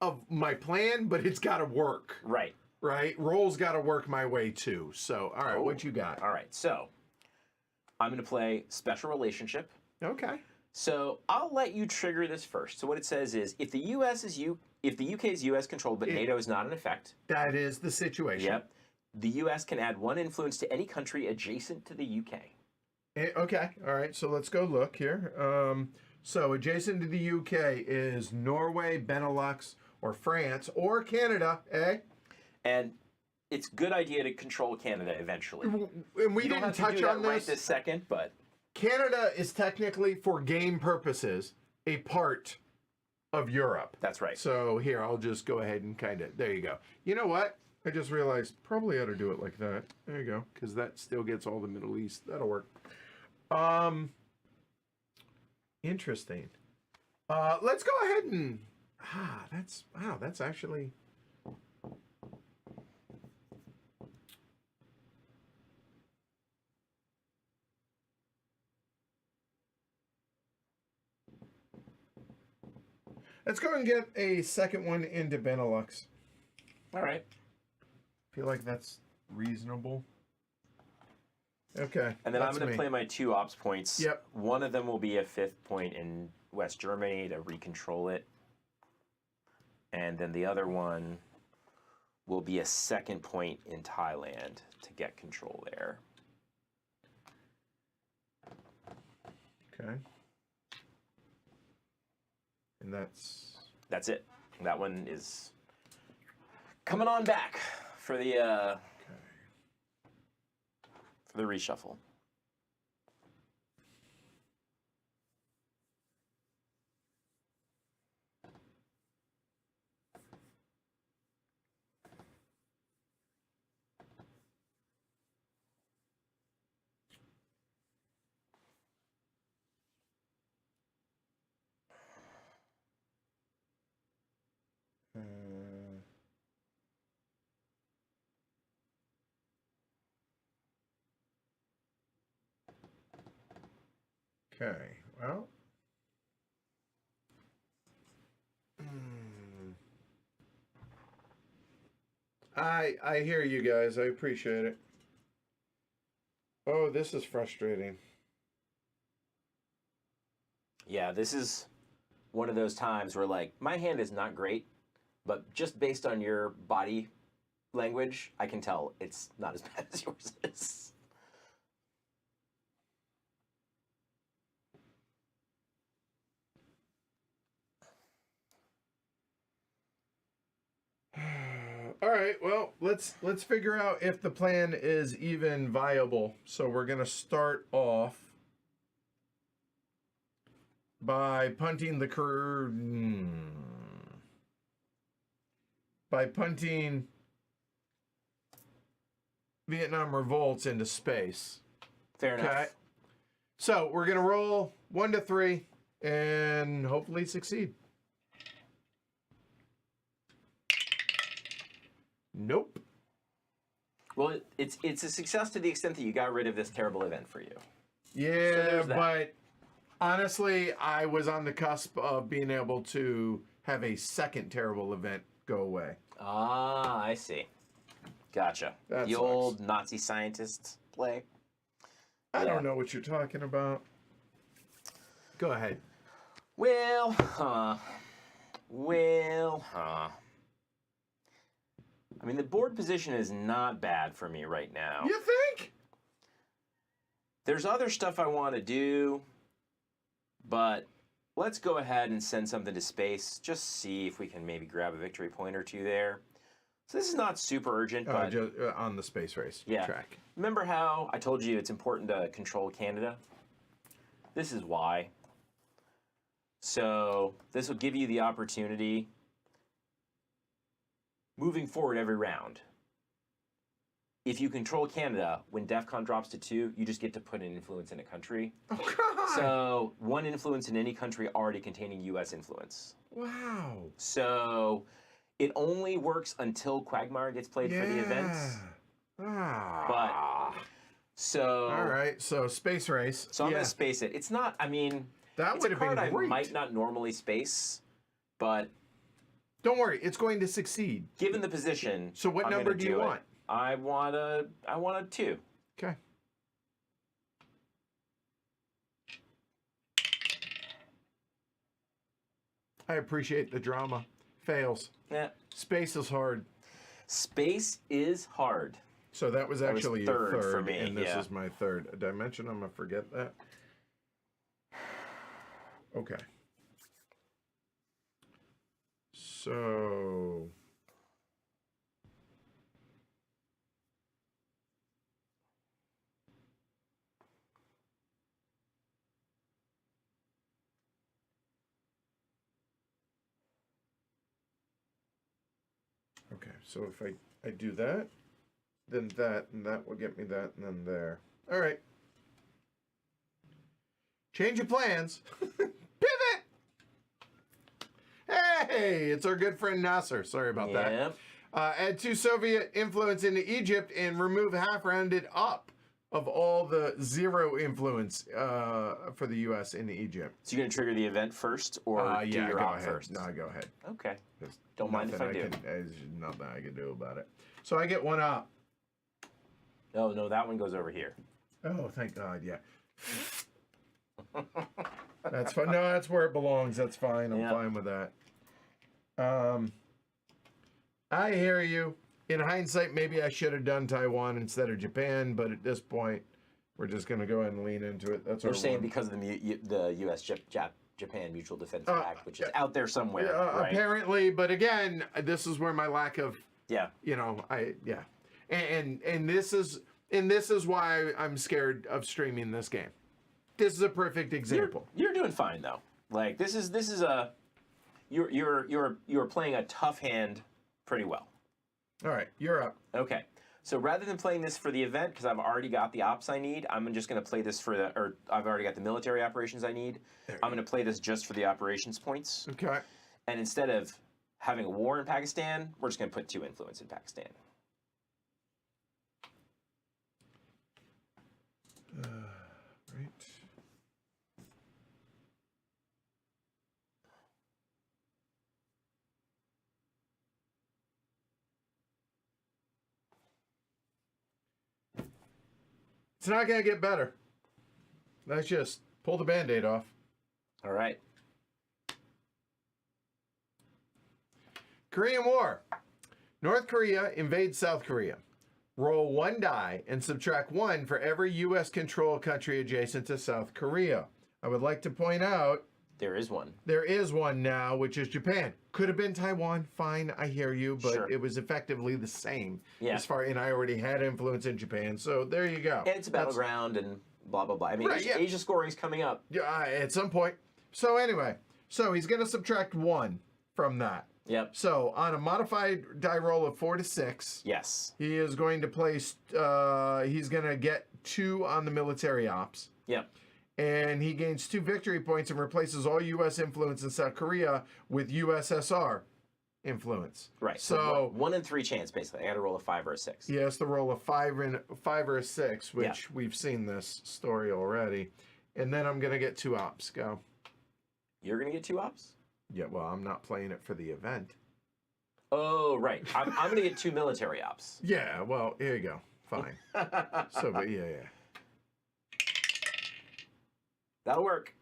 of my plan, but it's got to work. Right. Right. Roll's got to work my way too. So, all right, what you got? All right. So, I'm going to play Special Relationship. Okay. So I'll let you trigger this first. So what it says is, if the UK is U.S. controlled but NATO is not in effect. That is the situation. Yep. The U.S. can add 1 influence to any country adjacent to the U.K. Okay. All right. So let's go look here. So adjacent to the U.K. is Norway, Benelux, or France, or Canada, eh? And it's a good idea to control Canada eventually. And we didn't touch on this right this second, but Canada is technically, for game purposes, a part of Europe. That's right. So here, I'll just go ahead and there you go. You know what? I just realized probably ought to do it like that. There you go, because that still gets all the Middle East. That'll work. Interesting. Let's go ahead and that's actually. Let's go and get a second one into Benelux. All right. Feel like that's reasonable. Okay. And then I'm going to play my 2 ops points. Yep. One of them will be a 5th point in West Germany to recontrol it. And then the other one will be a 2nd point in Thailand to get control there. Okay. And that's it. That one is coming on back for the for the reshuffle. Okay, well. I hear you guys. I appreciate it. Oh, this is frustrating. Yeah, this is one of those times where, like, my hand is not great, but just based on your body language, I can tell it's not as bad as yours is. Well, let's figure out if the plan is even viable. So we're gonna start off by punting by punting Vietnam revolts into space. Fair enough. Okay. So we're gonna roll 1 to 3 and hopefully succeed. Nope. Well, it's a success to the extent that you got rid of this terrible event for you. Yeah, there's that. but honestly, I was on the cusp of being able to have a second terrible event go away. Ah, I see. Gotcha. That the sucks. old Nazi scientist play. I don't know what you're talking about. Go ahead. Well, I mean, the board position is not bad for me right now. You think? There's other stuff I want to do, but let's go ahead and send something to space. Just see if we can maybe grab a victory point or two there. So this is not super urgent, but Just, on the space race track. Remember how I told you it's important to control Canada? This is why. So this will give you the opportunity moving forward every round. If you control Canada, when DEFCON drops to 2, you just get to put an influence in a country. Oh, God! So 1 influence in any country already containing U.S. influence. Wow. So it only works until Quagmire gets played for the events. Ah. So All right, so space race. So I'm going to space it. It's not, I mean, that it's would a have been card great. I might not normally space, but Don't worry, it's going to succeed. given the position, So what I'm number gonna do you it. want? I want a 2. Okay. I appreciate the drama. Fails. Yeah. Space is hard. Space is hard. So that was actually third your for third, me, and this yeah. is my third. Did I mention I'm gonna forget that? Okay. So okay, so if I do that, then that, and that will get me that, and then there. All right. Change of plans. Pivot! Hey, it's our good friend Nasser. Sorry about that. Add 2 Soviet influence into Egypt and remove half rounded up of all the 0 influence for the U.S. into Egypt. So you're going to trigger the event first, or do your go op ahead. first? No, go ahead. Okay. There's Don't mind if I do. There's nothing I can do about it. So I get 1 up. No, that one goes over here. Oh, thank God, yeah. That's fine. No, that's where it belongs. That's fine. I'm fine with that. I hear you. In hindsight, maybe I should have done Taiwan instead of Japan, but at this point, we're just going to go ahead and lean into it. That's They're our saying one. because of the U.S. Japan Mutual Defense Pact, which is out there somewhere. Right? Apparently, but again, this is where my lack of Yeah. And this is why I'm scared of streaming this game. This is a perfect example. You're doing fine though. Like this is a you're playing a tough hand pretty well. All right, you're up. Okay. So rather than playing this for the event, because I've already got the ops I need, I'm just going to play this or I've already got the military operations I need. I'm going to play this just for the operations points. Okay. And instead of having a war in Pakistan, we're just going to put 2 influence in Pakistan. Right. It's not going to get better. Let's just pull the Band-Aid off. All right. Korean War. North Korea invades South Korea. Roll 1 die and subtract 1 for every U.S. controlled country adjacent to South Korea. I would like to point out There is one. There is one now, which is Japan. Could have been Taiwan. Fine, I hear you, but Sure. it was effectively the same. Yeah. And I already had influence in Japan, so there you go. And it's a battleground and blah, blah, blah. I mean, Right, yeah. Asia scoring's coming up. Yeah, at some point. So anyway, he's going to subtract 1 from that. Yep. So on a modified die roll of 4 to 6, Yes. he is going to place. He's going to get 2 on the military ops. Yep. And he gains 2 victory points and replaces all U.S. influence in South Korea with USSR influence. Right. So 1 in 3 chance, basically. I got to roll a 5 or a 6. he has to roll a 5 or a 6, which we've seen this story already. And then I'm going to get 2 ops. Go. You're going to get 2 ops? Yeah, well, I'm not playing it for the event. Oh, right. I'm going to get 2 military ops. Yeah, well, here you go. Fine. But yeah. That'll work.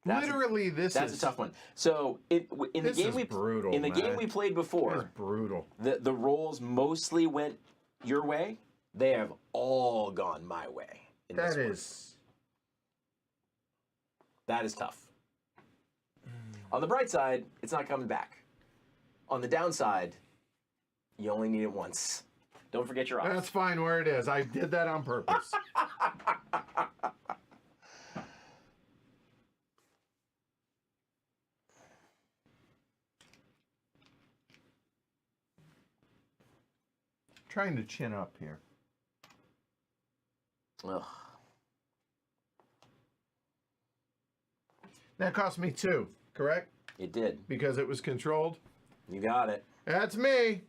Literally, that's a tough one. So in the game we played before, it's brutal. The rolls mostly went your way. They have all gone my way. That is tough. On the bright side, it's not coming back. On the downside, you only need it once. Don't forget your ops. That's fine where it is. I did that on purpose. Trying to chin up here. Ugh. That cost me 2, correct? It did. Because it was controlled. You got it. That's me.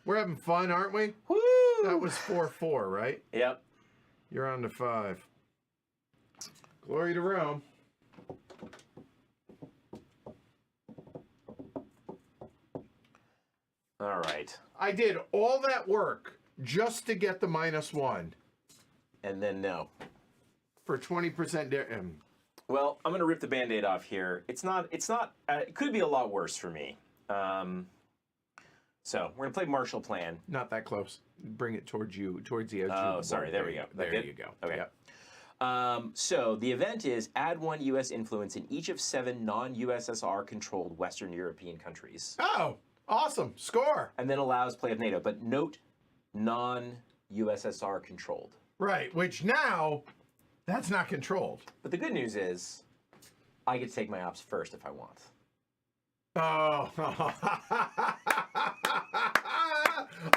We're having fun, aren't we? Woo! That was 4-4, right? Yep. You're on to 5. Glory to Rome. All right. I did all that work just to get the -1 And then no. for 20%. Well, I'm going to rip the Band-Aid off here. It's not, it could be a lot worse for me. So we're going to play Marshall Plan. Not that close. Bring it towards you, towards the edge. Oh, sorry. There we go. There you go. Okay. Yep. So the event is add 1 U.S. influence in each of 7 non-USSR controlled Western European countries. Oh, awesome. Score. And then allows play of NATO. But note, non-USSR controlled. Right, which now, that's not controlled. But the good news is, I get to take my ops first if I want. Oh.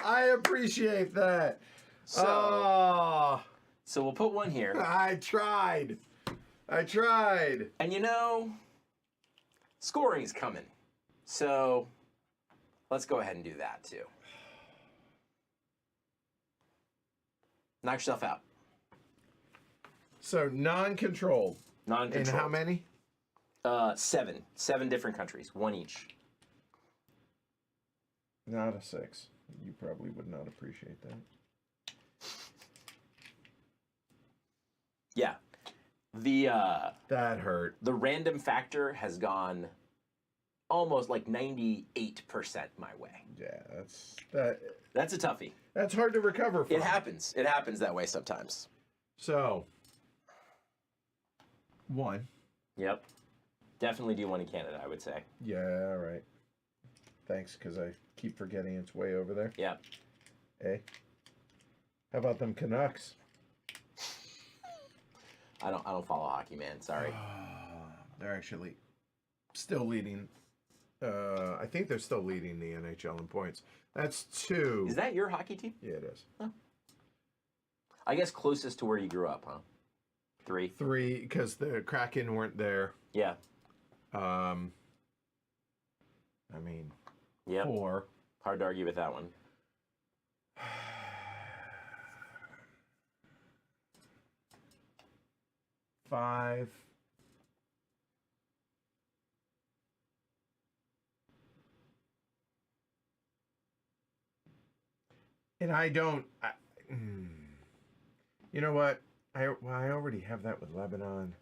I appreciate that. So we'll put 1 here. I tried. And you know, scoring's coming. So let's go ahead and do that too. Knock yourself out. So non-controlled. Non-controlled. And how many? 7. 7 different countries. 1 each. Not a 6. You probably would not appreciate that. Yeah. That hurt. The random factor has gone almost like 98% my way. Yeah, That's a toughie. that's hard to recover from. It happens. It happens that way sometimes. So 1. Yep. Definitely do 1 in Canada, I would say. Yeah, all right. Thanks, because I keep forgetting it's way over there. Yep. Hey, how about them Canucks? I don't follow hockey, man. Sorry. They're actually still leading. I think they're still leading the NHL in points. That's 2. Is that your hockey team? Yeah, it is. Oh. I guess closest to where you grew up, huh? 3. 3, because the Kraken weren't there. Yeah. I mean, Yep. 4. Hard to argue with that one. 5. And I don't. You know what? I already have that with Lebanon.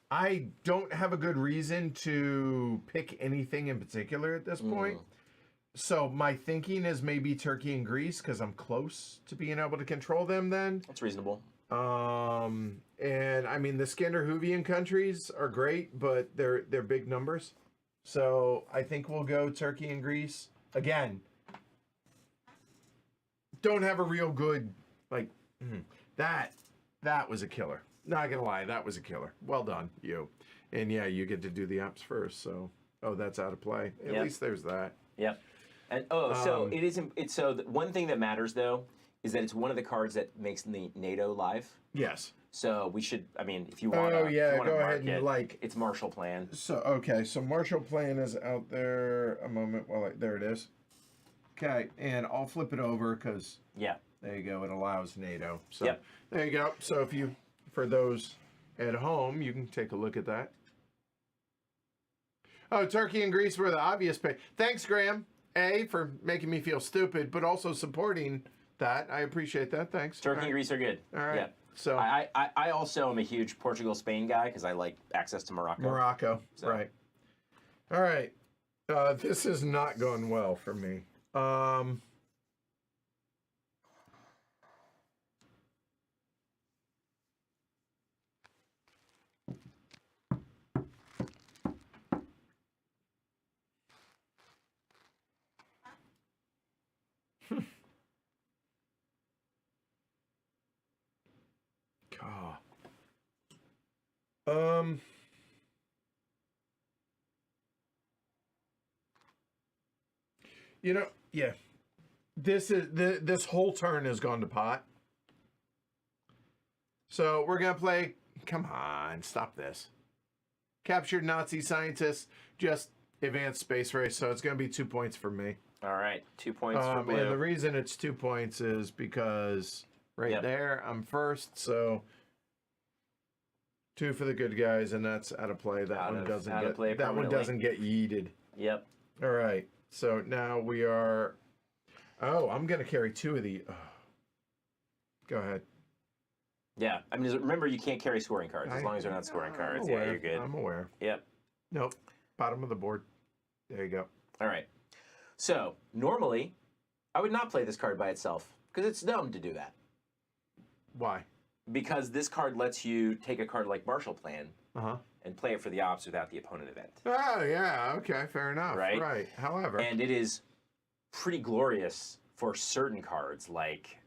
I don't have a good reason to pick anything in particular at this point. So my thinking is maybe Turkey and Greece because I'm close to being able to control them then. That's reasonable. And I mean the Scandinavian countries are great, but they're big numbers. So I think we'll go Turkey and Greece. Again, don't have a real good like that was a killer. Not gonna lie, that was a killer. Well done, you. And yeah, you get to do the ops first, so that's out of play. At least there's that. Yep. And so it isn't. It's so one thing that matters though is that it's one of the cards that makes the NATO live. Yes. So we should. I mean, if you want. Go ahead and like. It's Marshall Plan. So so Marshall Plan is out there. A moment while there it is. Okay, and I'll flip it over because. Yeah. There you go. It allows NATO. So there you go. So for those at home, you can take a look at that. Oh, Turkey and Greece were the obvious pick. Thanks, Graham. For making me feel stupid, but also supporting that. I appreciate that. Thanks. Turkey and Greece are good. All right. Yeah. So I also am a huge Portugal-Spain guy because I like access to Morocco. So. Right. All right. This is not going well for me. This whole turn has gone to pot. So we're gonna play. Come on, stop this. Captured Nazi scientists, just advanced space race. So it's gonna be 2 points for me. All right, 2 points for Blue. And the reason it's 2 points is because there I'm first. So 2 for the good guys, and that's out of play. That one doesn't get yeeted. Yep. All right. So now we are. Oh, I'm gonna carry 2 of the. Oh. Go ahead. Yeah, I mean, remember you can't carry scoring cards as long as they're not scoring cards. Yeah, you're good. I'm aware. Yep. Nope. Bottom of the board. There you go. All right. So normally, I would not play this card by itself because it's dumb to do that. Why? Because this card lets you take a card like Marshall Plan and play it for the ops without the opponent event. Oh, yeah. Okay, fair enough. Right. However. And it is pretty glorious for certain cards like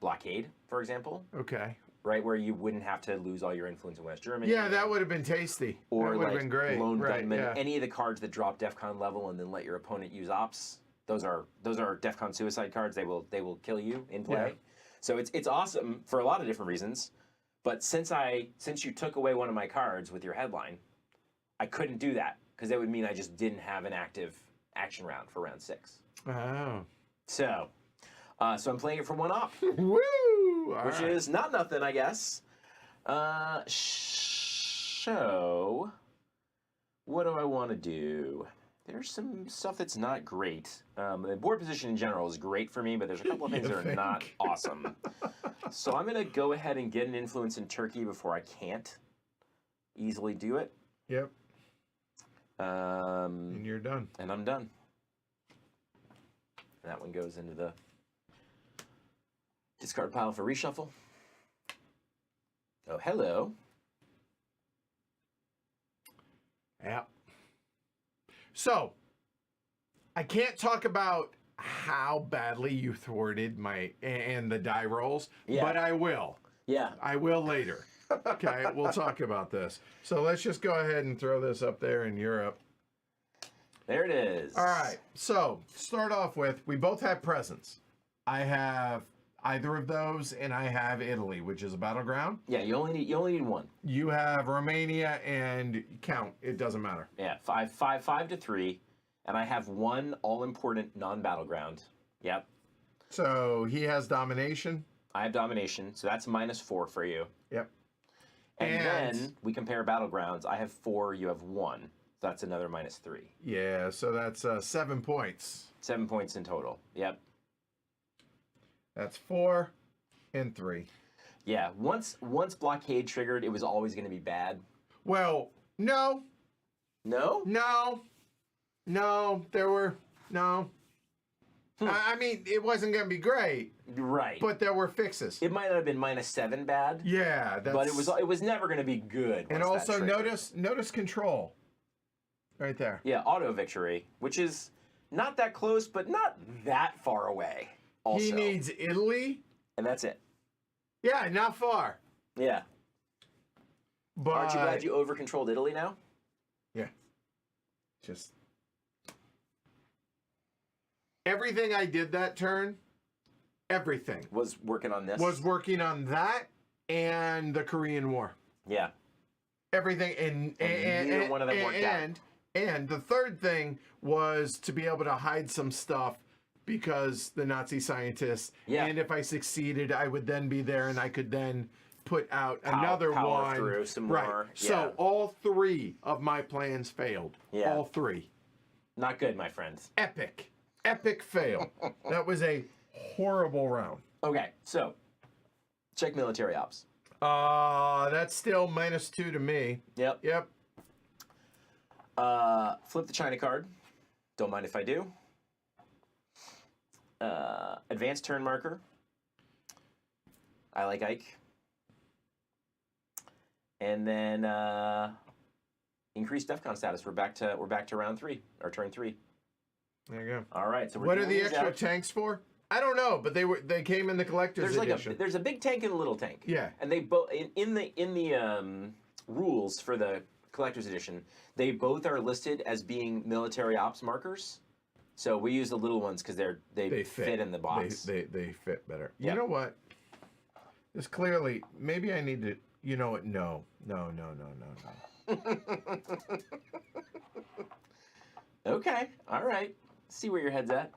Blockade, for example. Okay. Right, where you wouldn't have to lose all your influence in West Germany. Yeah, that would have been tasty. Or that would have been great. Lone Gunman, any of the cards that drop DEFCON level and then let your opponent use ops. Those are DEFCON suicide cards. They will kill you in play. Yeah. So it's awesome for a lot of different reasons. But since you took away one of my cards with your headline, I couldn't do that because that would mean I just didn't have an active action round for round 6. Oh. So I'm playing it for 1 op. Woo! Which is not nothing, I guess. So, what do I want to do? There's some stuff that's not great. The board position in general is great for me, but there's a couple of things that are not awesome. So I'm going to go ahead and get an influence in Turkey before I can't easily do it. Yep. And you're done. And I'm done. And that one goes into the discard pile for reshuffle. Oh, hello. Yeah. So, I can't talk about how badly you thwarted and the die rolls, but I will. Yeah. I will later. Okay, we'll talk about this. So let's just go ahead and throw this up there in Europe. There it is. All right. So, start off with, we both have presents. I have either of those, and I have Italy, which is a battleground. Yeah, you only need one. You have Romania and count. It doesn't matter. Yeah, 5 to 3, and I have 1 all-important non-battleground. Yep. So he has domination. I have domination, so that's -4 for you. Yep. And then we compare battlegrounds. I have 4, you have 1. So that's another -3. Yeah, so that's 7 points. 7 points in total. Yep. That's 4 and 3. Yeah, once blockade triggered, it was always going to be bad. Well, no, No? there were no. I mean, it wasn't going to be great, Right. but there were fixes. It might not have been -7 bad. Yeah, that's, But it was never going to be good. and once that also triggered. notice control, right there. Yeah, auto victory, which is not that close, but not that far away. Also, He needs Italy. and that's it. Yeah, not far. Yeah. But Aren't you glad you over controlled Italy now? yeah, just everything I did that turn, everything Was working on this. was working on that and the Korean War. Yeah. Everything and neither one of them worked out. And the third thing was to be able to hide some stuff because the Nazi scientists. Yeah. And if I succeeded, I would then be there and I could then put out another power one. through some right. more. So Yeah. all three of my plans failed. Yeah. All three. Not good, my friends. Epic fail. That was a horrible round. Okay, so check military ops. That's still -2 to me. Yep. Yep. Flip the China card. Don't mind if I do. Advanced turn marker. I like Ike. And then increased DEFCON status. We're back to round 3 or turn 3. There you go. All right. So we're What are doing the these extra out. tanks for? I don't know, but they came in the collector's edition. There's a big tank and a little tank. Yeah. And they both in the rules for the collector's edition, they both are listed as being military ops markers. So we use the little ones because they fit in the box. They fit better. Yeah. You know what? This clearly, maybe I need to. You know what? No. Okay. All right. See where your head's at.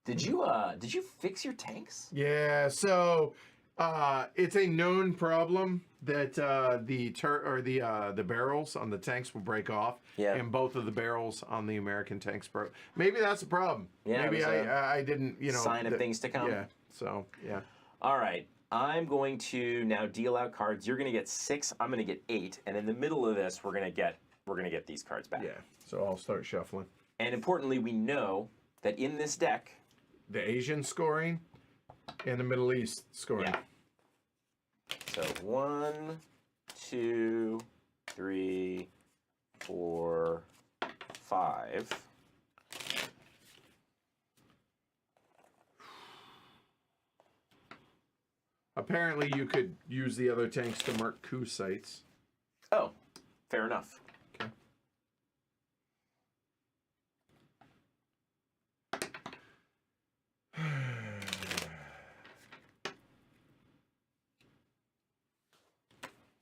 Did you fix your tanks? Yeah. So it's a known problem that the barrels on the tanks will break off. Yeah. And both of the barrels on the American tanks broke. Maybe that's a problem. Yeah, Maybe it was I didn't. sign of things to come. Yeah. So yeah. All right. I'm going to now deal out cards. You're going to get 6. I'm going to get 8. And in the middle of this, we're going to get these cards back. Yeah. So I'll start shuffling. And importantly, we know that in this deck, The Asian scoring and the Middle East scoring. yeah. So 1, 2, 3, 4, 5. Apparently, you could use the other tanks to mark coup sites. Oh, fair enough. Okay.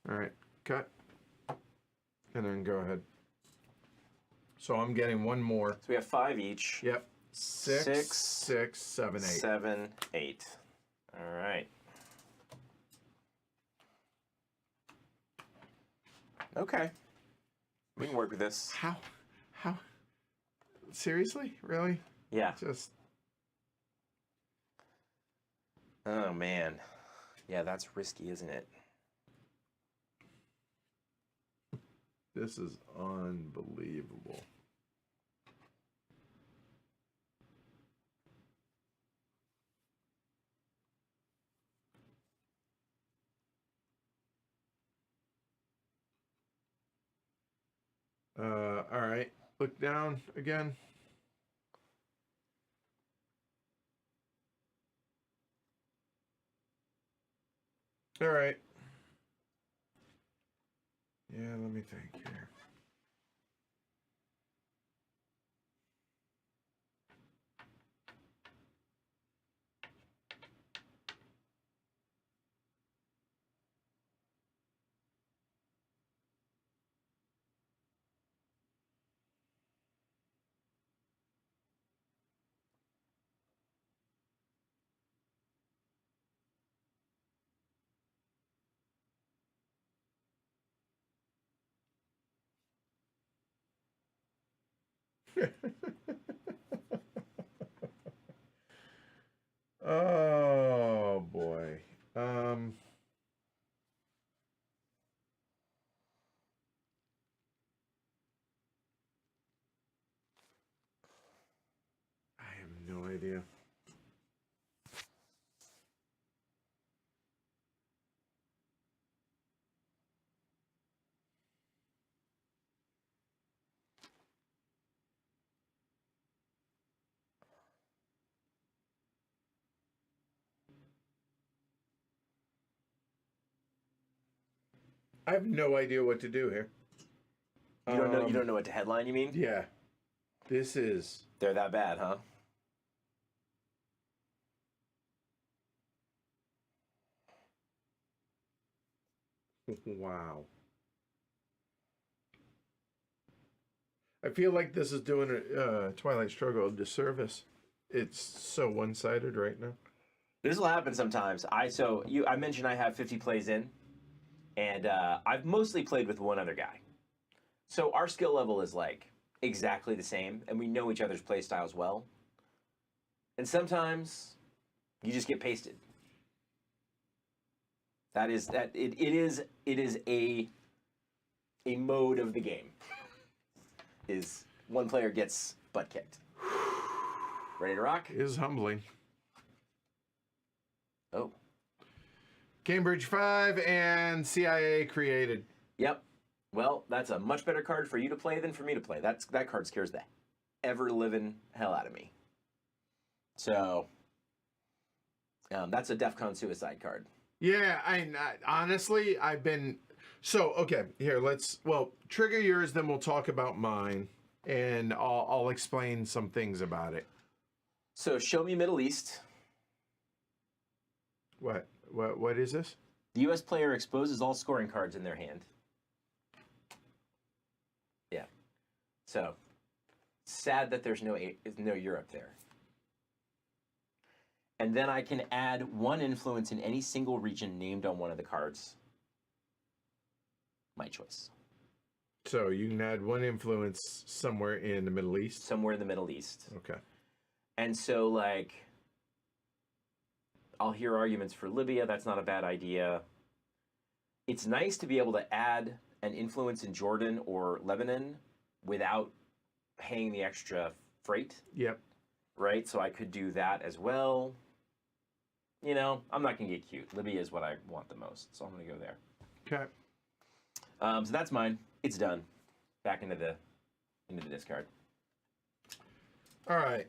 All right, cut. And then go ahead. So I'm getting one more. So we have 5 each. Yep. 6, Six, 6, 7, 8. 7, 8. All right. Okay. We can work with this. How? Seriously? Really? Yeah. Just. Oh, man. Yeah, that's risky, isn't it? This is unbelievable. All right. Look down again. All right. Yeah, let me think here. Oh boy. idea. I have no idea what to do here. You don't know. You don't know what to headline. You mean? Yeah. This is. They're that bad, huh? Wow. I feel like this is doing a Twilight Struggle a disservice. It's so one-sided right now. This will happen sometimes. I mentioned I have 50 plays in, and I've mostly played with one other guy. So our skill level is like exactly the same, and we know each other's play styles well. And sometimes you just get pasted. It is a mode of the game. Is one player gets butt kicked. Ready to rock? It is humbling. Oh. Cambridge 5 and CIA created. Yep. Well, that's a much better card for you to play than for me to play. That card scares the ever-living hell out of me. So, that's a DEFCON suicide card. Yeah, honestly, I've been... So, okay, here, trigger yours, then we'll talk about mine, and I'll explain some things about it. So, show me Middle East. What is this? The U.S. player exposes all scoring cards in their hand. Yeah. So, sad that there's no Europe there. And then I can add one influence in any single region named on one of the cards. My choice. So you can add one influence somewhere in the Middle East? Somewhere in the Middle East. Okay. And so, like, I'll hear arguments for Libya. That's not a bad idea. It's nice to be able to add an influence in Jordan or Lebanon without paying the extra freight. Yep. Right? So I could do that as well. You know, I'm not going to get cute. Libya is what I want the most, so I'm going to go there. Okay. So that's mine. It's done. Back into the discard. All right.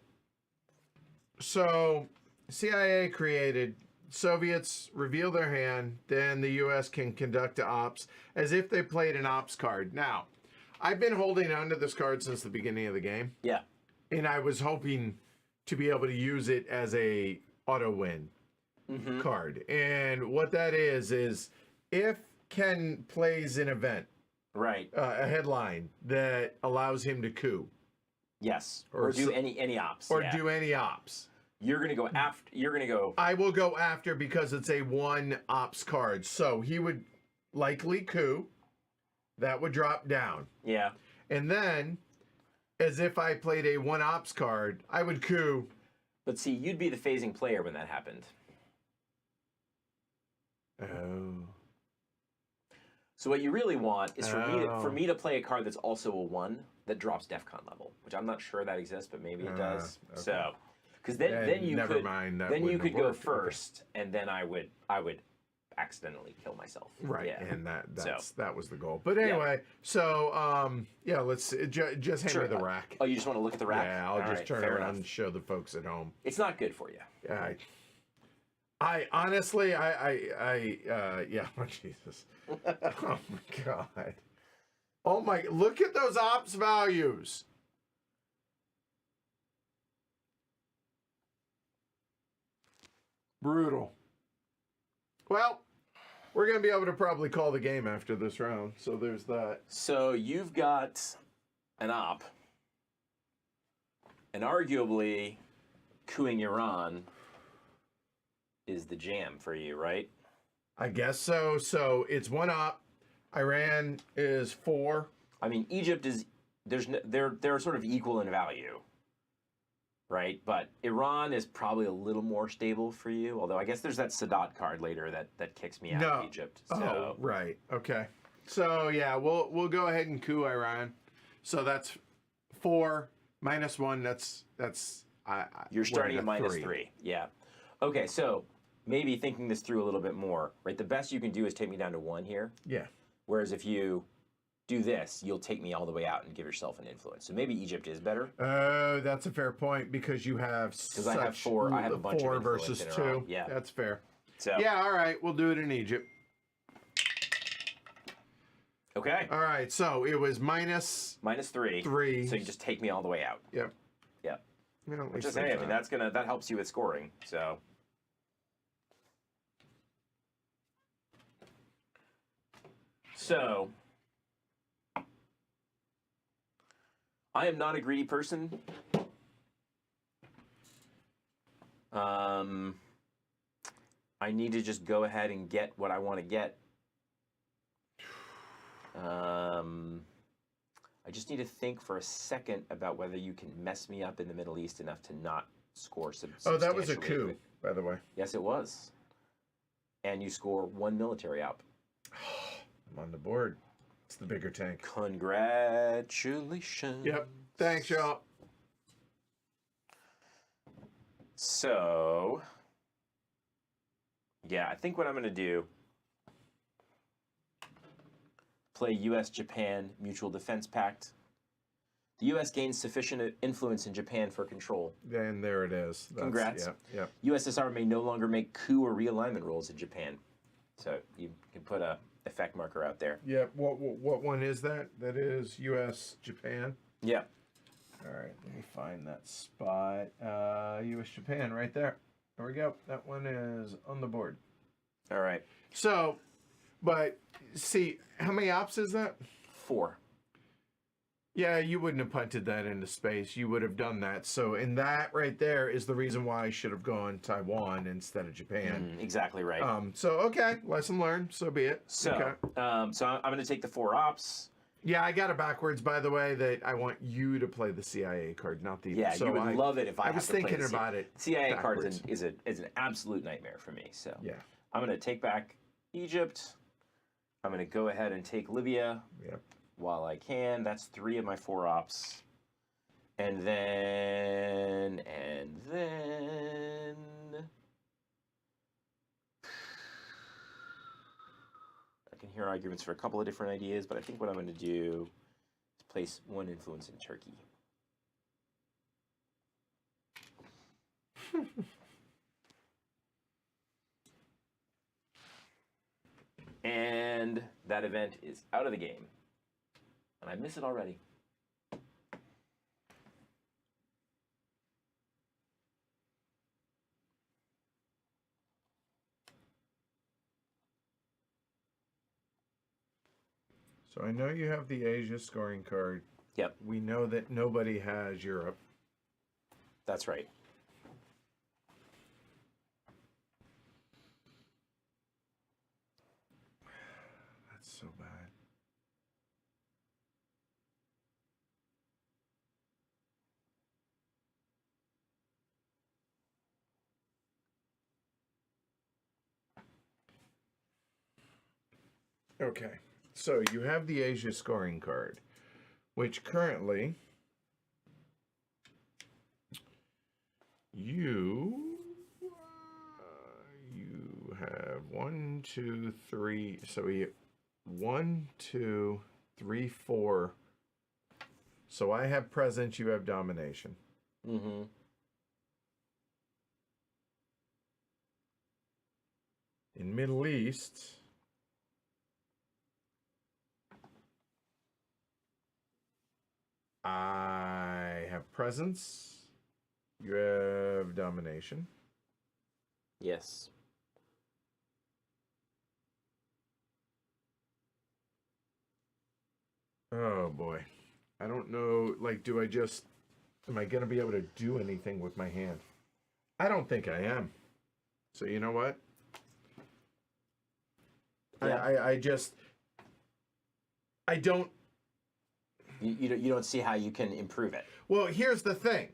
So CIA created. Soviets reveal their hand. Then the U.S. can conduct ops as if they played an ops card. Now, I've been holding onto this card since the beginning of the game. Yeah. And I was hoping to be able to use it as a auto win card. And what that is if Ken plays an event, right, a headline that allows him to coup. Yes. Or do any ops. Or do any ops. You're going to go after. You're going to go. I will go after because it's a one ops card. So he would likely coup. That would drop down. Yeah. And then, as if I played a one ops card, I would coup. But see, you'd be the phasing player when that happened. Oh. So what you really want is for me to play a card that's also a 1 that drops DEFCON level, which I'm not sure that exists, but maybe it does. Okay. So, because then you could go first, and then I would accidentally kill myself. Right, yeah. And that was the goal. But anyway, let's just hand me the rack. Oh, you just want to look at the rack? Yeah, I'll just turn around and show the folks at home. It's not good for you. Yeah. I honestly, yeah, oh, Jesus. Oh my God. Oh my, look at those ops values. Brutal. Well, we're going to be able to probably call the game after this round, so there's that. So you've got an op, and arguably, cooing Iran is the jam for you, right? I guess so. So it's one op. Iran is 4. I mean, Egypt is they're sort of equal in value, right? But Iran is probably a little more stable for you. Although I guess there's that Sadat card later that kicks me out of Egypt. So. Oh, right. Okay. So yeah, we'll go ahead and coup Iran. So that's 4 minus 1. That's You're starting at we're -3. Yeah. Okay, so maybe thinking this through a little bit more, right? The best you can do is take me down to 1 here. Yeah. Whereas if you do this, you'll take me all the way out and give yourself an influence. So maybe Egypt is better. Oh, that's a fair point because you have I have 4. I have a bunch of influence versus in a 2. row. Yeah. That's fair. So Yeah, all right. We'll do it in Egypt. okay. All right. So it was -3. 3. So you just take me all the way out. Yep. Yep. You know, Which is, hey, I mean, that helps you with scoring. So. So, I am not a greedy person. I need to just go ahead and get what I want to get. I just need to think for a second about whether you can mess me up in the Middle East enough to not score some. Oh, that was a coup, by the way. Yes, it was. And you score 1 military out. I'm on the board. It's the bigger tank. Congratulations. Yep. Thanks, y'all. So, yeah, I think what I'm going to do, play U.S.-Japan Mutual Defense Pact. The U.S. gains sufficient influence in Japan for control. And there it is. Congrats. Yeah. USSR may no longer make coup or realignment rolls in Japan. So you can put a effect marker out there. Yeah. What one is that? That is U.S. Japan. Yeah. All right. Let me find that spot. U.S. Japan right there. There we go. That one is on the board. All right. So, but see, how many ops is that? 4. Yeah, you wouldn't have punted that into space. You would have done that. So, and that right there is the reason why I should have gone Taiwan instead of Japan. Exactly right. So okay, lesson learned. So be it. So, okay. so I'm going to take the 4 ops. Yeah, I got it backwards, by the way. That I want you to play the CIA card, not the. Yeah, so you would love it if I. I was thinking about it. CIA card is an absolute nightmare for me. So yeah, I'm going to take back Egypt. I'm going to go ahead and take Libya. Yep. While I can. That's 3 of my 4 ops. And then I can hear arguments for a couple of different ideas, but I think what I'm going to do is place 1 influence in Turkey. And that event is out of the game. And I miss it already. So I know you have the Asia scoring card. Yep. We know that nobody has Europe. That's right. That's so bad. Okay, so you have the Asia scoring card, which currently you have 1, 2, 3. So we 1, 2, 3, 4. So I have presence. You have domination. Mm-hmm. In Middle East, I have presence. You have domination. Yes. Oh boy. I don't know, like, am I going to be able to do anything with my hand? I don't think I am. So you know what? Yeah. I don't. You don't see how you can improve it. Well, here's the thing.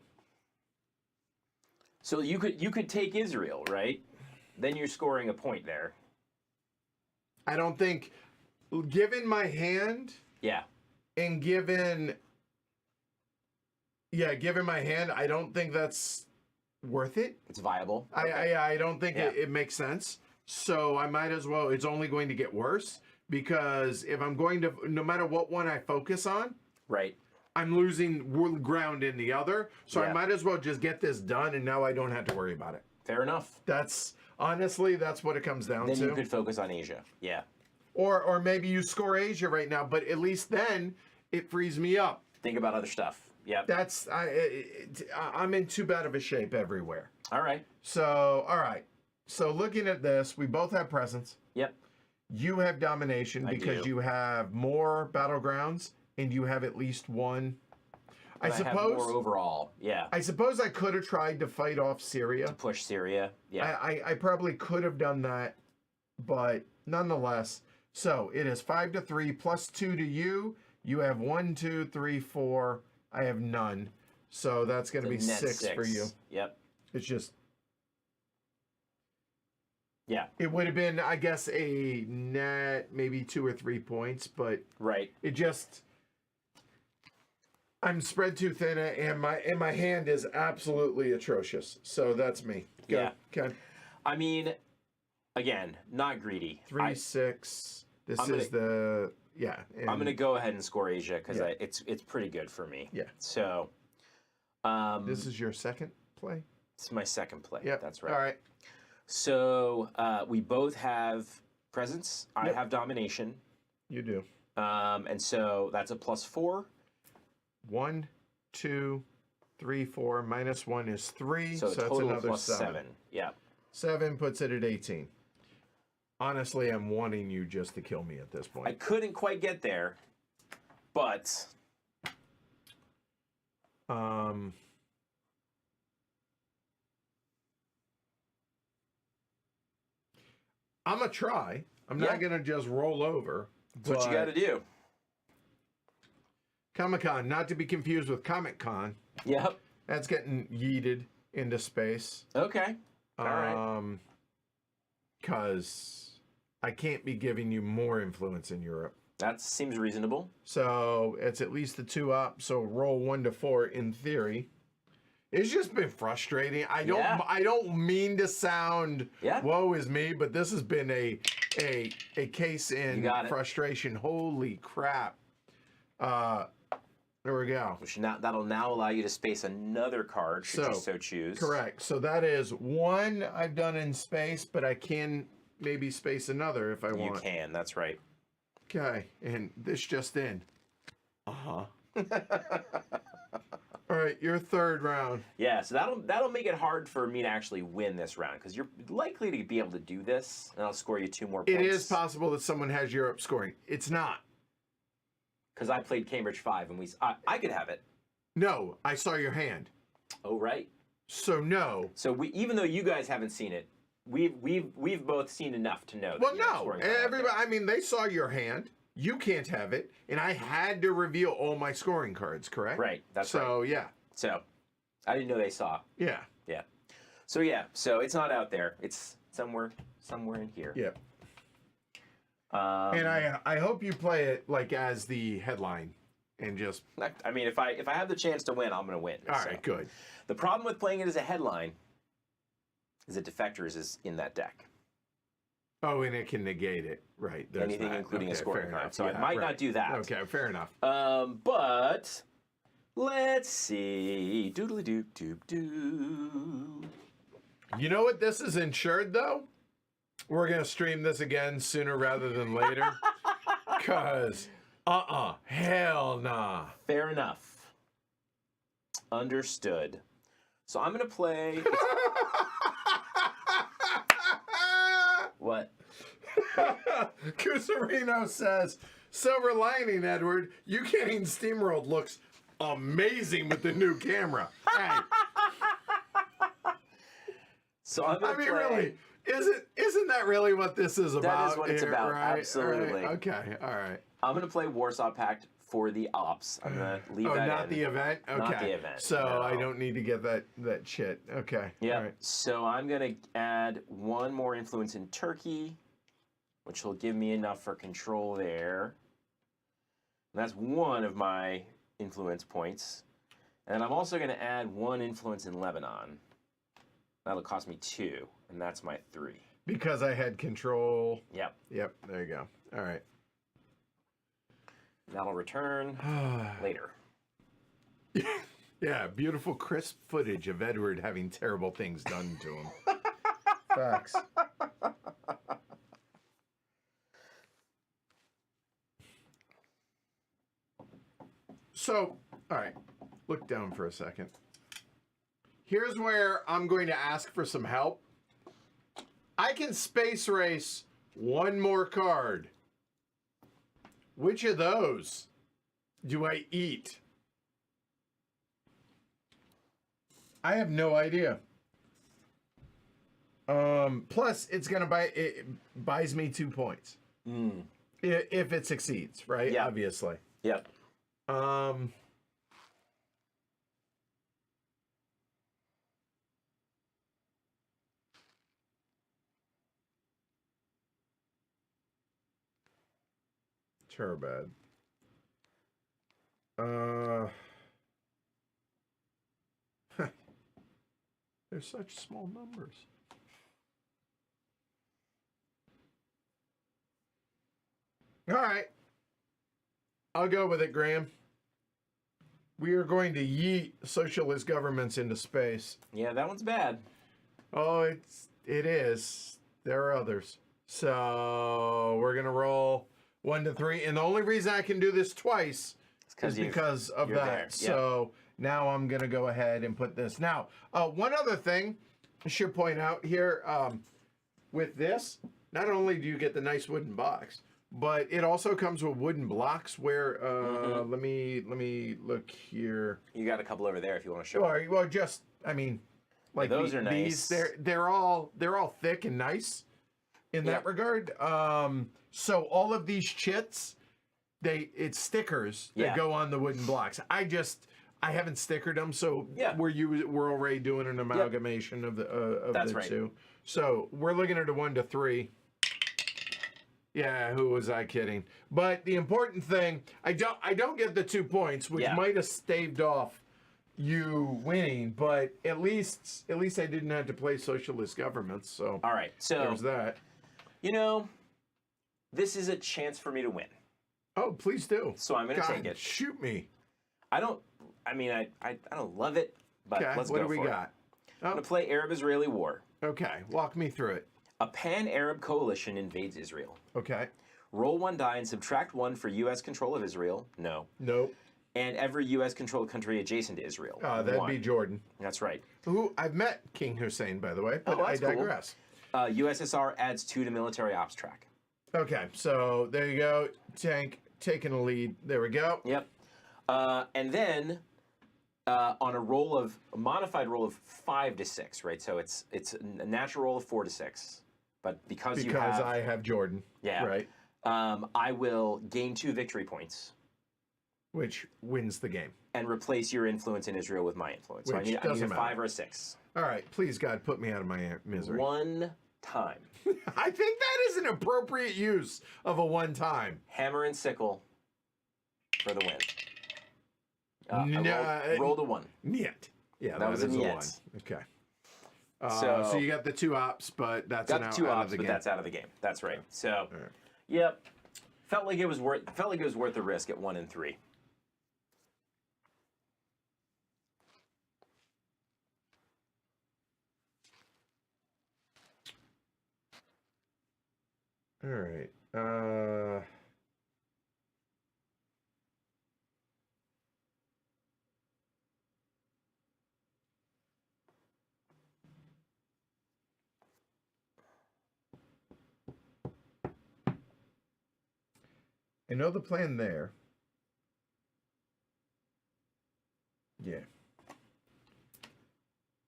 So you could take Israel, right? Then you're scoring a point there. I don't think, given my hand. Yeah. And given Yeah, given my hand, I don't think that's worth it. It's viable. I don't think it makes sense. So I might as well. It's only going to get worse because if I'm going to, no matter what one I focus on, Right. I'm losing ground in the other. So I Yeah. might as well just get this done, and now I don't have to worry about it. Fair enough. That's honestly, that's what it comes down Then to. you could focus on Asia. Yeah. Or maybe you score Asia right now, but at least then it frees me up. Think about other stuff. Yep. That's I'm in too bad of a shape everywhere. All right. So all right. So looking at this, we both have presence. Yep. You have domination because do. you have more battlegrounds and you have at least one. I But have suppose. more overall. Yeah. I suppose I could have tried to fight off Syria. Push Syria. Yeah. I probably could have done that, but nonetheless. So it is 5-3 plus 2 to you. You have 1, 2, 3, 4. I have none. So that's going to be net 6 for you. Yep. It's just. Yeah. It would have been, I guess, a net maybe 2 or 3 points, but Right. it just. I'm spread too thin, and my hand is absolutely atrocious. So that's me. Go. Yeah. Okay. I mean, again, not greedy. 3, 6. This I'm is the yeah. And I'm gonna go ahead and score Asia because Yeah. it's pretty good for me. Yeah. So, This is your second play. it's my second play. Yep. That's right. All right. So we both have presence. I Yep. have domination, You do. and so that's a +4. 1, 2, 3, 4. -1 is 3. So a So that's total of another 7. +7. Yeah. 7 puts it at 18. Honestly, I'm wanting you just to kill me at this I point. couldn't quite get there, but Um. I'm gonna try. I'm Yeah. not gonna just roll over. that's what you got to do. Comic-Con, not to be confused with Comic-Con. Yep. That's getting yeeted into space. Okay. All right. Because I can't be giving you more influence in Europe. That seems reasonable. So it's at least the 2 up. So roll 1 to 4 in theory. It's just been frustrating. I don't mean to sound woe is me, but this has been a case in frustration. Holy crap. There we go. That'll now allow you to space another card should you so choose. Correct. So that is 1 I've done in space, but I can maybe space another if I want. You can, that's right. Okay, and this just in. Uh-huh. All right, your third round. Yeah, so that'll make it hard for me to actually win this round because you're likely to be able to do this, and I'll score you 2 more points. It is possible that someone has Europe scoring. It's not. Because I played Cambridge 5, and I could have it. No, I saw your hand. Oh, right. So no. So even though you guys haven't seen it, we've both seen enough to know. Well, no. Everybody. I mean, they saw your hand. You can't have it, and I had to reveal all my scoring cards. Correct. Right. That's right. So yeah. So I didn't know they saw. Yeah. Yeah. So yeah. So it's not out there. It's somewhere in here. Yeah. And I hope you play it like as the headline, and just. I mean, if I have the chance to win, I'm going to win. All right. Good. The problem with playing it as a headline is that Defectors is in that deck. Oh, and it can negate it, right? Anything, including a scoring card. So I might not do that. Okay, fair enough. But let's see. Doodly doop doop doo. You know what? This is insured though. We're gonna stream this again sooner rather than later. Cause, hell nah. Fair enough. Understood. So I'm gonna play. What? Cusarino says, "Silver lining, Edward. You getting SteamWorld looks amazing with the new camera." Hey. So I'm gonna play. Really, isn't that really what this is about? That is what it's about. Right? Absolutely. Right. Okay. All right. I'm gonna play Warsaw Pact for the ops. I'm gonna leave that not in. the event. Okay. Not the event. So no. I don't need to get that shit. Okay. Yeah. Right. So I'm gonna add 1 more influence in Turkey, which will give me enough for control there. And that's 1 of my influence points. And I'm also going to add 1 influence in Lebanon. That'll cost me 2, and that's my 3. Because I had control. Yep. Yep, there you go. All right. That'll return later. Yeah, beautiful crisp footage of Edward having terrible things done to him. Facts. So, all right, look down for a second. Here's where I'm going to ask for some help. I can space race 1 more card. Which of those do I eat? I have no idea. Plus, it's gonna buys me 2 points if it succeeds, right? Yeah. Obviously. Yep. Turbad. They're such small numbers. All right. I'll go with it, Graham. We are going to yeet socialist governments into space. Yeah, that one's bad. Oh, it is. There are others. So we're gonna roll 1 to 3, and the only reason I can do this twice is because of that. There. So now I'm gonna go ahead and put this. Now, one other thing I should point out here with this, not only do you get the nice wooden box, but it also comes with wooden blocks. Where let me look here. You got a couple over there if you want to show. Well, just I mean, like those are nice. These, they're all thick and nice in that regard. So all of these chits, it's stickers that go on the wooden blocks. I haven't stickered them, so we're already doing an amalgamation of the two. So we're looking at a 1 to 3. Yeah, who was I kidding? But the important thing, I don't get the 2 points, which might have staved off you winning, but at least I didn't have to play socialist governments. So all right, so there's that. You know, this is a chance for me to win. Oh, please do. So I'm going to take it. Shoot me. I don't love it, but let's go for it. What do we got? I'm going to play Arab-Israeli War. Okay, walk me through it. A pan-Arab coalition invades Israel. Okay. Roll 1 die and subtract 1 for U.S. control of Israel. No. Nope. And every U.S. controlled country adjacent to Israel. That'd be Jordan. That's right. Who I've met King Hussein, by the way, but I digress. Cool. USSR adds 2 to military ops track. Okay, so there you go. Tank taking a lead. There we go. Yep. And then on a modified roll of 5 to 6, right? So it's a natural roll of 4 to 6, but because I have Jordan. Yeah. Right. I will gain 2 victory points, which wins the game, and replace your influence in Israel with my influence. So I need a 5 or a 6. All right, please God, put me out of my misery. 1 time. I think that is an appropriate use of a 1 time. Hammer and sickle for the win. Rolled a 1. Niet. Yeah, that was a niet. 1. Okay. So you got the 2 ops, but that's got the 2 ops, but that's out of the game. That's right. So, yep, felt like it was worth the risk at 1 and 3. All right. I know the plan there. Yeah.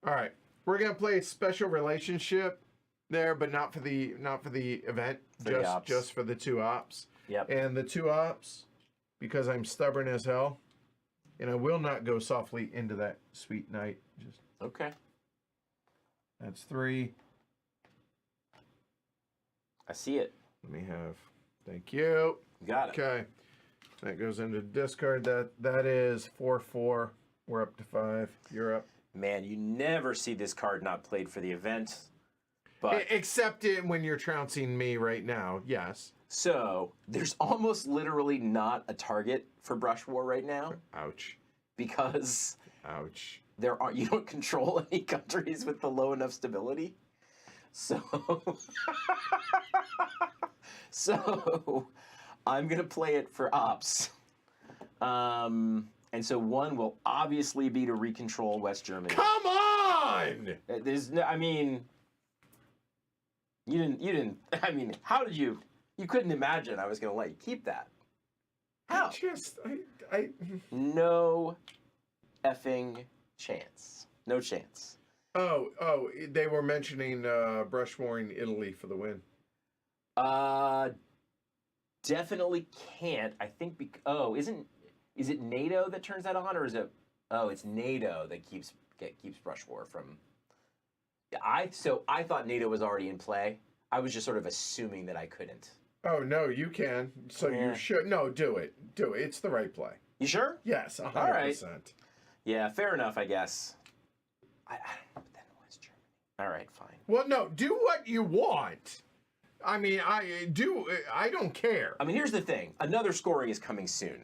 All right. We're gonna play a special relationship there, but not for the event. Just for the 2 ops. Yep. And the 2 ops, because I'm stubborn as hell, and I will not go softly into that sweet night. Just okay. That's 3. I see it. Let me have. Thank you. Got it. Okay. That goes into discard. That is 4/4. We're up to 5. You're up. Man, you never see this card not played for the event. But Except when you're trouncing me right now, yes. so there's almost literally not a target for Brush War right now Ouch. because Ouch. you don't control any countries with the low enough stability. So so I'm gonna play it for ops. And so one will obviously be to recontrol West Germany. Come on! There's no, I mean, you didn't, I mean, how did you couldn't imagine I was going to let you keep that. How? No effing chance. No chance. Oh, they were mentioning Brush Warring Italy for the win. Definitely can't. I think, is it NATO that turns that on, or is it, it's NATO that keeps Brush War from, I thought NATO was already in play. I was just sort of assuming that I couldn't. Oh, no, you can. So you should. No, do it. Do it. It's the right play. You sure? Yes, 100%. All right. Yeah, fair enough, I guess. I don't put that in West Germany. All right, fine. Well, no, do what you want. I mean, I don't care. I mean, here's the thing. Another scoring is coming soon.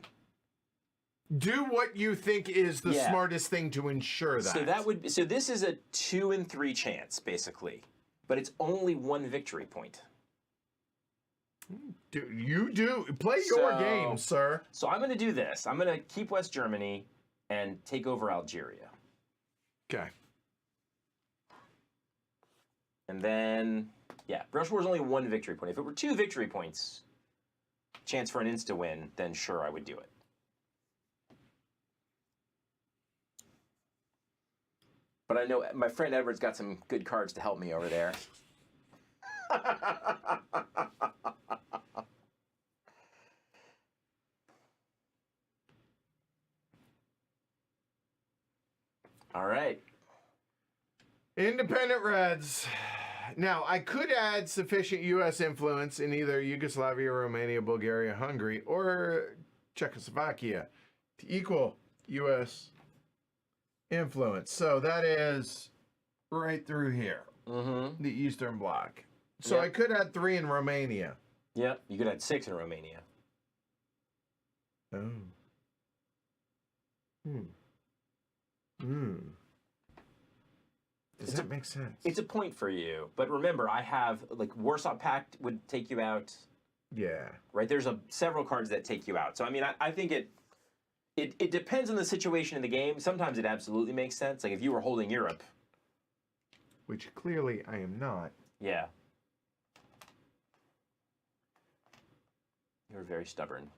Do what you think is the smartest thing to ensure that. So this is a 2 in 3 chance, basically. But it's only 1 victory point. Play your game, sir. So I'm going to do this. I'm going to keep West Germany and take over Algeria. Okay. And then, Brush War is only 1 victory point. If it were 2 victory points, chance for an insta-win, then sure, I would do it. But I know my friend Edward's got some good cards to help me over there. All right. Independent Reds. Now, I could add sufficient U.S. influence in either Yugoslavia, Romania, Bulgaria, Hungary, or Czechoslovakia to equal U.S. influence. So that is right through here, the Eastern Bloc. So I could add 3 in Romania. Yep, you could add 6 in Romania. Oh. Does that make sense? It's a point for you, but remember, I have Warsaw Pact would take you out. Yeah. Right. There's several cards that take you out. So I mean, I think it depends on the situation in the game. Sometimes it absolutely makes sense. Like if you were holding Europe, which clearly I am not. Yeah. You're very stubborn.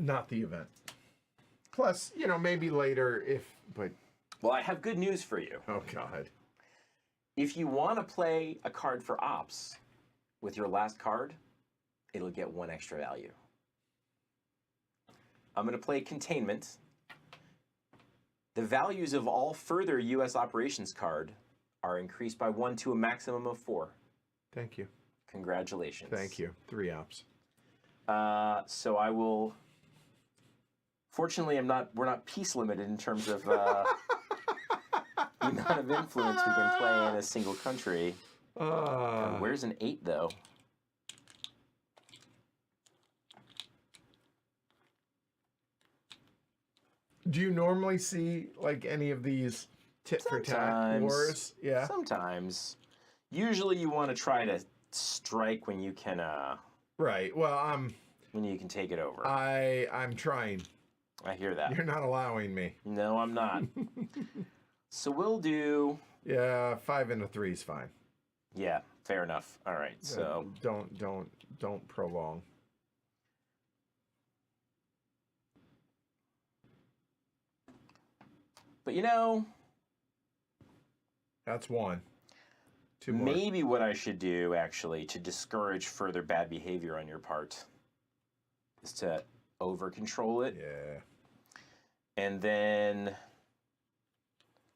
Not the event. Plus, maybe later but... Well, I have good news for you. Oh, God. If you want to play a card for ops with your last card, it'll get 1 extra value. I'm going to play Containment. The values of all further U.S. operations card are increased by 1 to a maximum of 4. Thank you. Congratulations. Thank you. 3 ops. So I will... Fortunately, we're not peace limited in terms of the amount of influence we can play in a single country. Where's an 8, though? Do you normally see, any of these tit-for-tat wars? Yeah. Sometimes. Usually you want to try to strike when you can... Right. Well, when you can take it over. I'm trying. I hear that. You're not allowing me. No, I'm not. So we'll do... Yeah, 5 and a 3 is fine. Yeah, fair enough. All right, so... Don't prolong. But that's 1. 2 more. Maybe what I should do, actually, to discourage further bad behavior on your part, is to over-control it. Yeah. And then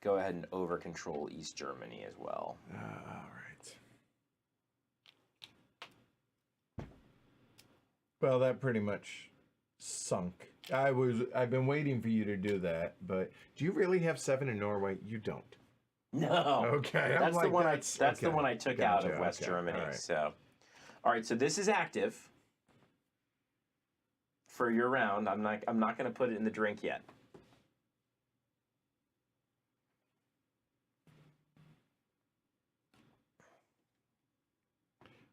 go ahead and over-control East Germany as well. All right. Well, that pretty much sunk. I've been waiting for you to do that, but do you really have 7 in Norway? You don't. No. Okay, That's the one. That's the okay. one I took out Gotcha, of West okay, Germany. all right. So, all right. So this is active for your round. I'm not going to put it in the drink yet.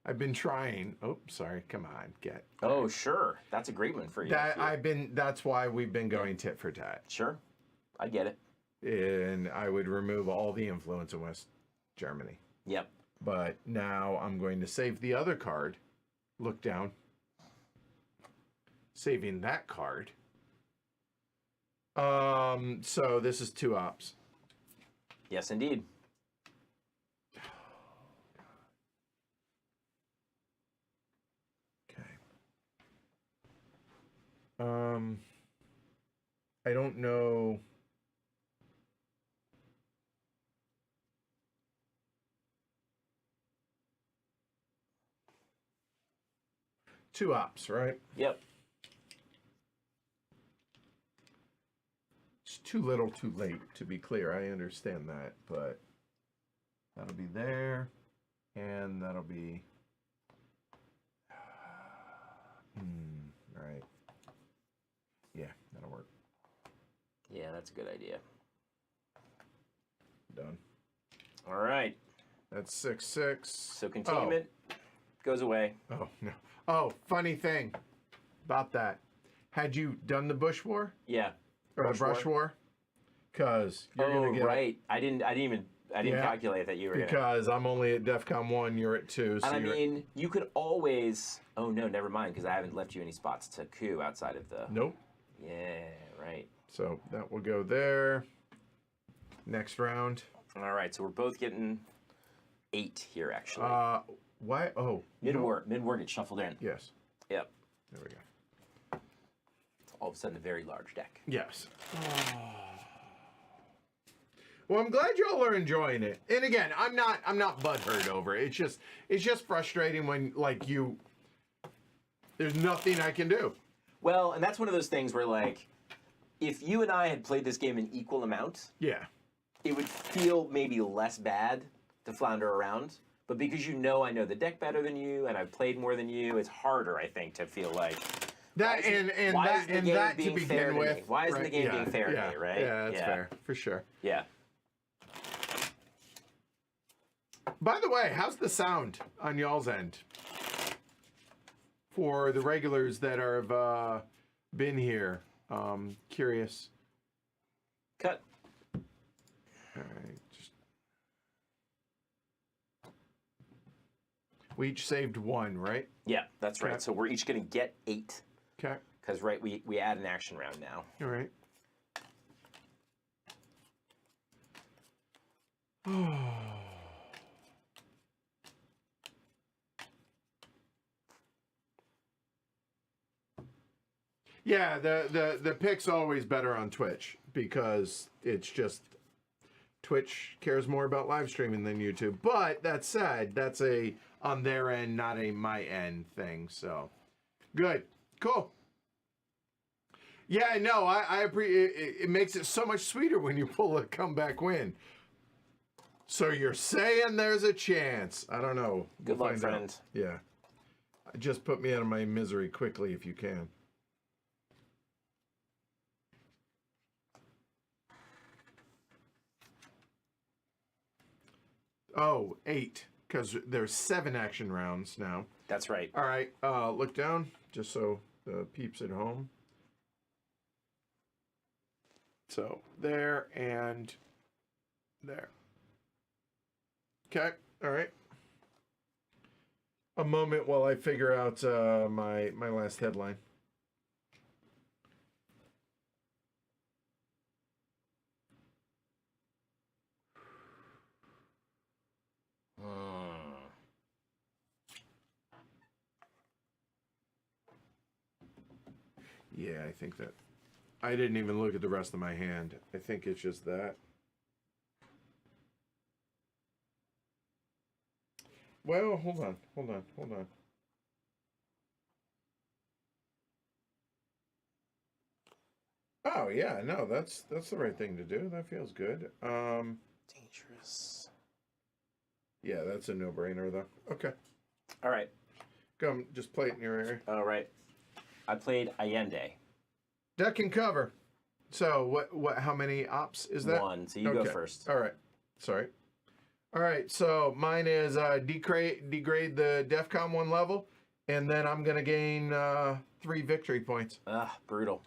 I've been trying. Oh, sorry. Come on, get. Oh, sure. That's a great one for you. That's why we've been going tit for tat. Sure, I get it. And I would remove all the influence in West Germany. Yep. But now I'm going to save the other card. Look down. Saving that card. So this is 2 ops. Yes, indeed. I don't know. Two ops, right? Yep. It's too little, too late, to be clear. I understand that, but that'll be there, and that'll be... right. Yeah, that'll work. Yeah, that's a good idea. Done. All right. That's 6/6. So containment goes away. Oh, no. Oh, funny thing about that. Had you done the Bush War? Yeah. Or the Brush War? Because you're going to get... right. I didn't calculate that you were because I'm only at DEFCON 1, you're at 2. So and I mean, you could always... Oh, no, never mind, because I haven't left you any spots to coup outside of the... Nope. Yeah, right. So that will go there. Next round. All right, so we're both getting 8 here, actually. Why? Oh. Mid-war gets shuffled in. Yes. Yep. There we go. All of a sudden, a very large deck. Yes. Well, I'm glad y'all are enjoying it. And again, I'm not butthurt over it. It's just frustrating when there's nothing I can do. Well, and that's one of those things where if you and I had played this game an equal amount, yeah, it would feel maybe less bad to flounder around. But because I know the deck better than you and I've played more than you, it's harder, I think, to feel like that to begin with. Why isn't the game being fair to me, right? Yeah, that's fair for sure. Yeah. By the way, how's the sound on y'all's end? For the regulars that have been here, curious. Cut. All right. We each saved 1, right? Yeah, that's right. So we're each going to get 8. Okay. Because, we add an action round now. All right. Yeah, the pick's always better on Twitch because it's just Twitch cares more about live streaming than YouTube. But that said, that's a on their end, not a my end thing. So good, cool. Yeah, no, I appreciate it. Makes it so much sweeter when you pull a comeback win. So you're saying there's a chance? I don't know. Good luck, friend. Yeah, just put me out of my misery quickly if you can. Oh, 8, because there's 7 action rounds now. That's right. All right, look down, just so the peeps at home. So, there and there. Okay, all right. A moment while I figure out my last headline. Yeah, I think that... I didn't even look at the rest of my hand. I think it's just that. Well, hold on. Oh yeah, no, that's the right thing to do. That feels good. Dangerous. Yeah, that's a no-brainer though. Okay, All right. come, just play it in your area. All right. I played Allende. Deck and cover. So what? How many ops is that? 1. So you go first. All right. Sorry. All right. So mine is degrade the DEFCON 1 level, and then I'm gonna gain 3 victory points. Brutal.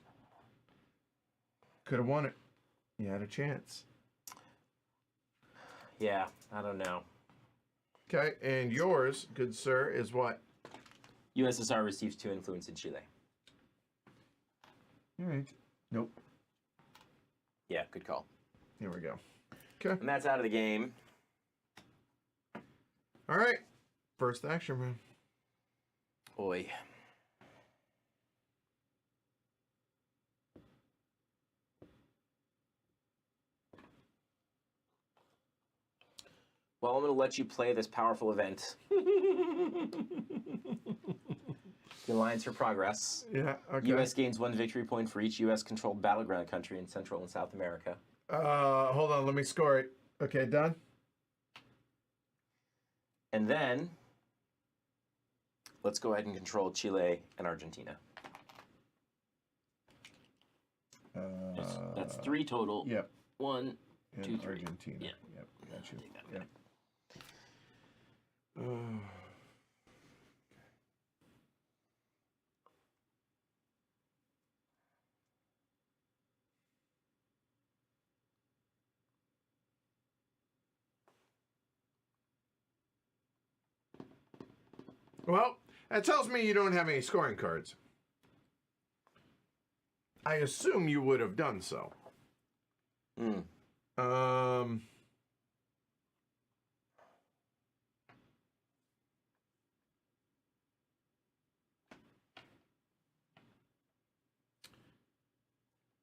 Could have won it. You had a chance. Yeah, I don't know. Okay, and yours, good sir, is what? USSR receives 2 influence in Chile. All right. Nope. Yeah, good call. Here we go. Okay. And that's out of the game. All right. First action round. Oi. Well, I'm going to let you play this powerful event. The Alliance for Progress. Yeah. Okay. U.S. gains 1 victory point for each U.S.-controlled battleground country in Central and South America. Hold on. Let me score it. Okay, done. And then, let's go ahead and control Chile and Argentina. That's 3 total. Yep. 1, And 2, 3. Argentina. Yeah. Yep. Got you. Take that. Yep. Well, that tells me you don't have any scoring cards. I assume you would have done so.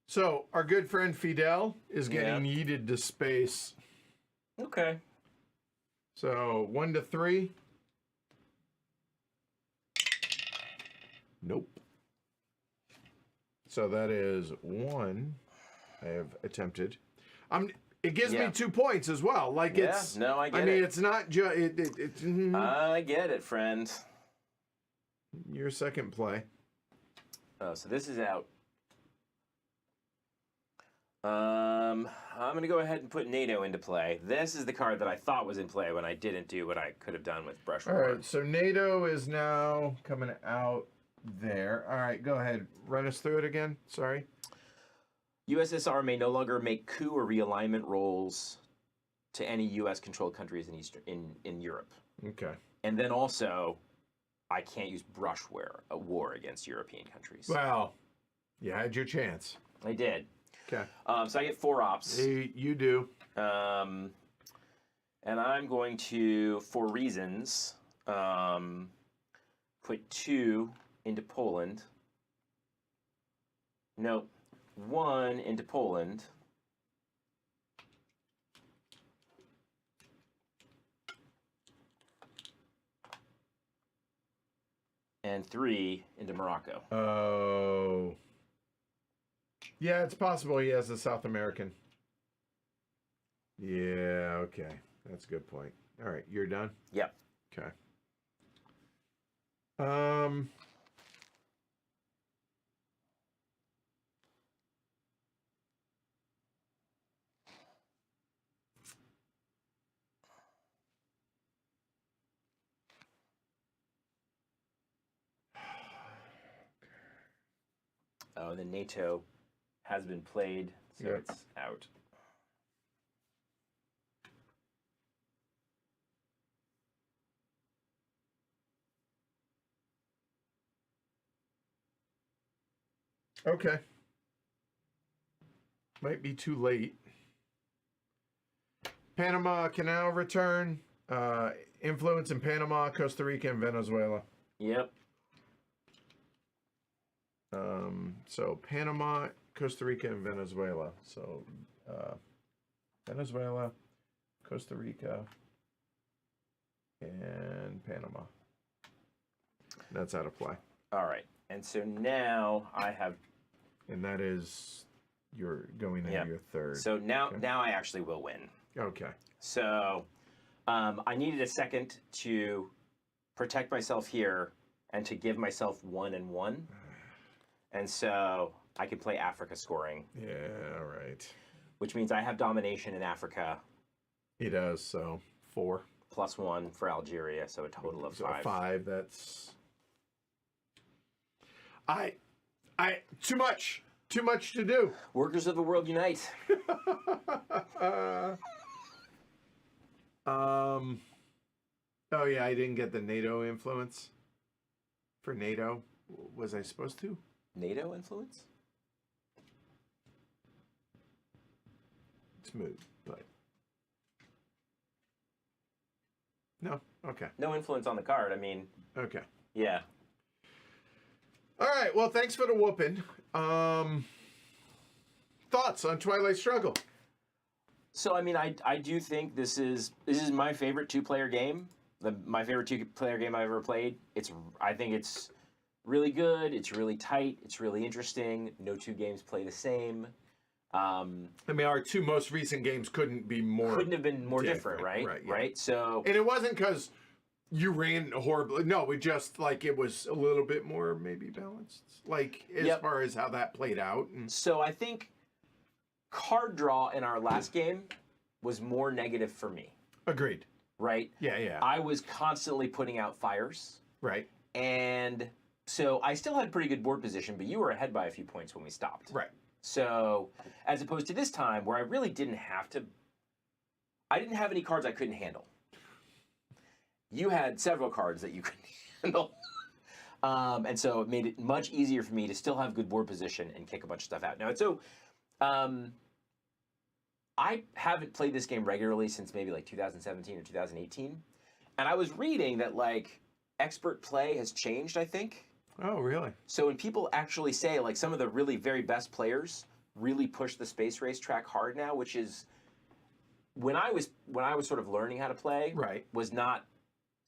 So our good friend Fidel is getting yeeted to space. Okay. So 1 to 3. Nope. So that is 1. I have attempted. It gives me 2 points as well. Like it's. No, I get I mean, it. it's not just. I get it, friend. Your second play. Oh, so this is out. I'm going to go ahead and put NATO into play. This is the card that I thought was in play when I didn't do what I could have done with Brush All War. right, so NATO is now coming out there. All right, go ahead. Run us through it again. Sorry. USSR may no longer make coup or realignment rolls to any U.S.-controlled countries in Europe. Okay. And then also, I can't use Brush War against European countries. Well, you had your chance. I did. Okay. So I get 4 ops. You do. And I'm going to, for reasons, put 2 into Poland. No, 1 into Poland. And 3 into Morocco. Oh. Yeah, it's possible he has a South American. Yeah, okay. That's a good point. All right, you're done? Yep. Okay. Oh, the NATO has been played, so it's out. Okay. Might be too late. Panama Canal return. Influence in Panama, Costa Rica, and Venezuela. Yep. So Panama, Costa Rica, and Venezuela. So Venezuela, Costa Rica, and Panama. That's out of play. All right. And so now I have... And that is you're going into your third. So now I actually will win. Okay. So I needed a second to protect myself here and to give myself 1 and 1. And so I could play Africa scoring. Yeah, all right. Which means I have domination in Africa. He does, so 4. +1 for Algeria, so a total of 5. 5, that's... Too much to do. Workers of the world unite. Oh yeah, I didn't get the NATO influence for NATO. Was I supposed to? NATO influence? It's moot, but no. Okay. No influence on the card. I mean. Okay. Yeah. All right. Well, thanks for the whooping. Thoughts on Twilight Struggle? So I mean, I do think this is my favorite 2-player game. My favorite 2-player game I've ever played. I think it's really good. It's really tight. It's really interesting. No 2 games play the same. I mean, our 2 most recent games couldn't have been more different, right? Right. Yeah. Right. So, and it wasn't because you ran horribly. No, it just it was a little bit more maybe balanced, as far as how that played out. So I think card draw in our last game was more negative for me. Agreed. Right? Yeah. I was constantly putting out fires. Right. And so I still had pretty good board position, but you were ahead by a few points when we stopped. Right. So as opposed to this time where I really didn't have to, I didn't have any cards I couldn't handle. You had several cards that you couldn't handle. And so it made it much easier for me to still have good board position and kick a bunch of stuff out. Now, so I haven't played this game regularly since maybe 2017 or 2018. And I was reading that expert play has changed, I think. Oh, really? So when people actually say some of the really very best players really push the space race track hard now, which is when I was sort of learning how to play, right, was not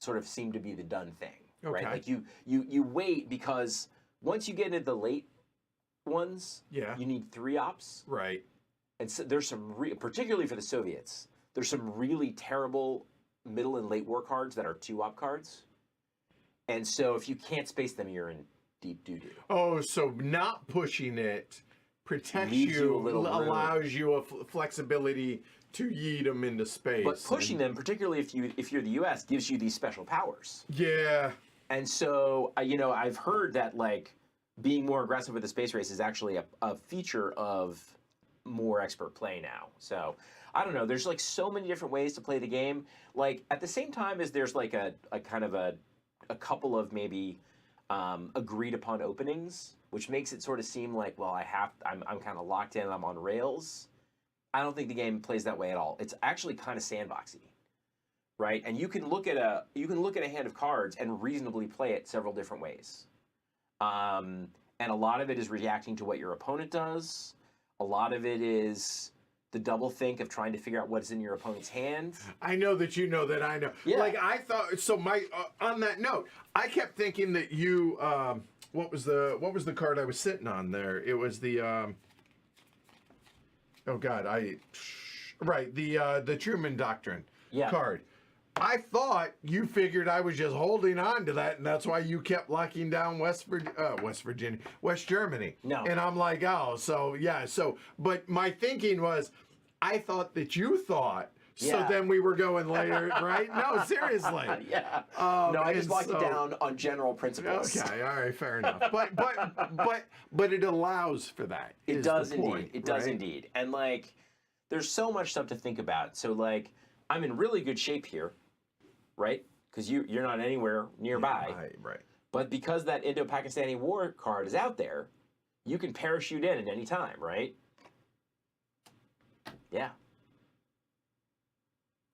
sort of seemed to be the done thing. Okay. Right? You wait because once you get into the late ones, you need 3 ops. Right. And so there's some, particularly for the Soviets, there's some really terrible middle and late war cards that are 2-op cards. And so if you can't space them, you're in deep doo-doo. Oh, so not pushing it protects Leaves you a little room. Allows you a flexibility to yeet them into space. But pushing them, particularly if you're the U.S., gives you these special powers. Yeah. And so, I've heard that, being more aggressive with the space race is actually a feature of more expert play now. So I don't know. There's so many different ways to play the game. At the same time as there's a kind of a couple of maybe agreed upon openings, which makes it sort of seem I'm kind of locked in and I'm on rails. I don't think the game plays that way at all. It's actually kind of sandboxy, right? And you can look at a hand of cards and reasonably play it several different ways. And a lot of it is reacting to what your opponent does. A lot of it is the double think of trying to figure out what's in your opponent's hand. I know that you know that I know. Yeah. I thought so. On that note, I kept thinking that you. What was the card I was sitting on there? It was the. Oh God, the Truman Doctrine card. I thought you figured I was just holding on to that, and that's why you kept locking down West Germany. No. And I'm like, oh, so yeah. So, but my thinking was, I thought that you thought. So then we were going later, right? No, seriously. Yeah. No, I just locked it down on general principles. Okay, all right, fair enough. But it allows for that. It does indeed. It does indeed. And there's so much stuff to think about. So I'm in really good shape here, right? Because you're not anywhere nearby. Right. But because that Indo-Pakistani war card is out there, you can parachute in at any time, right? Yeah.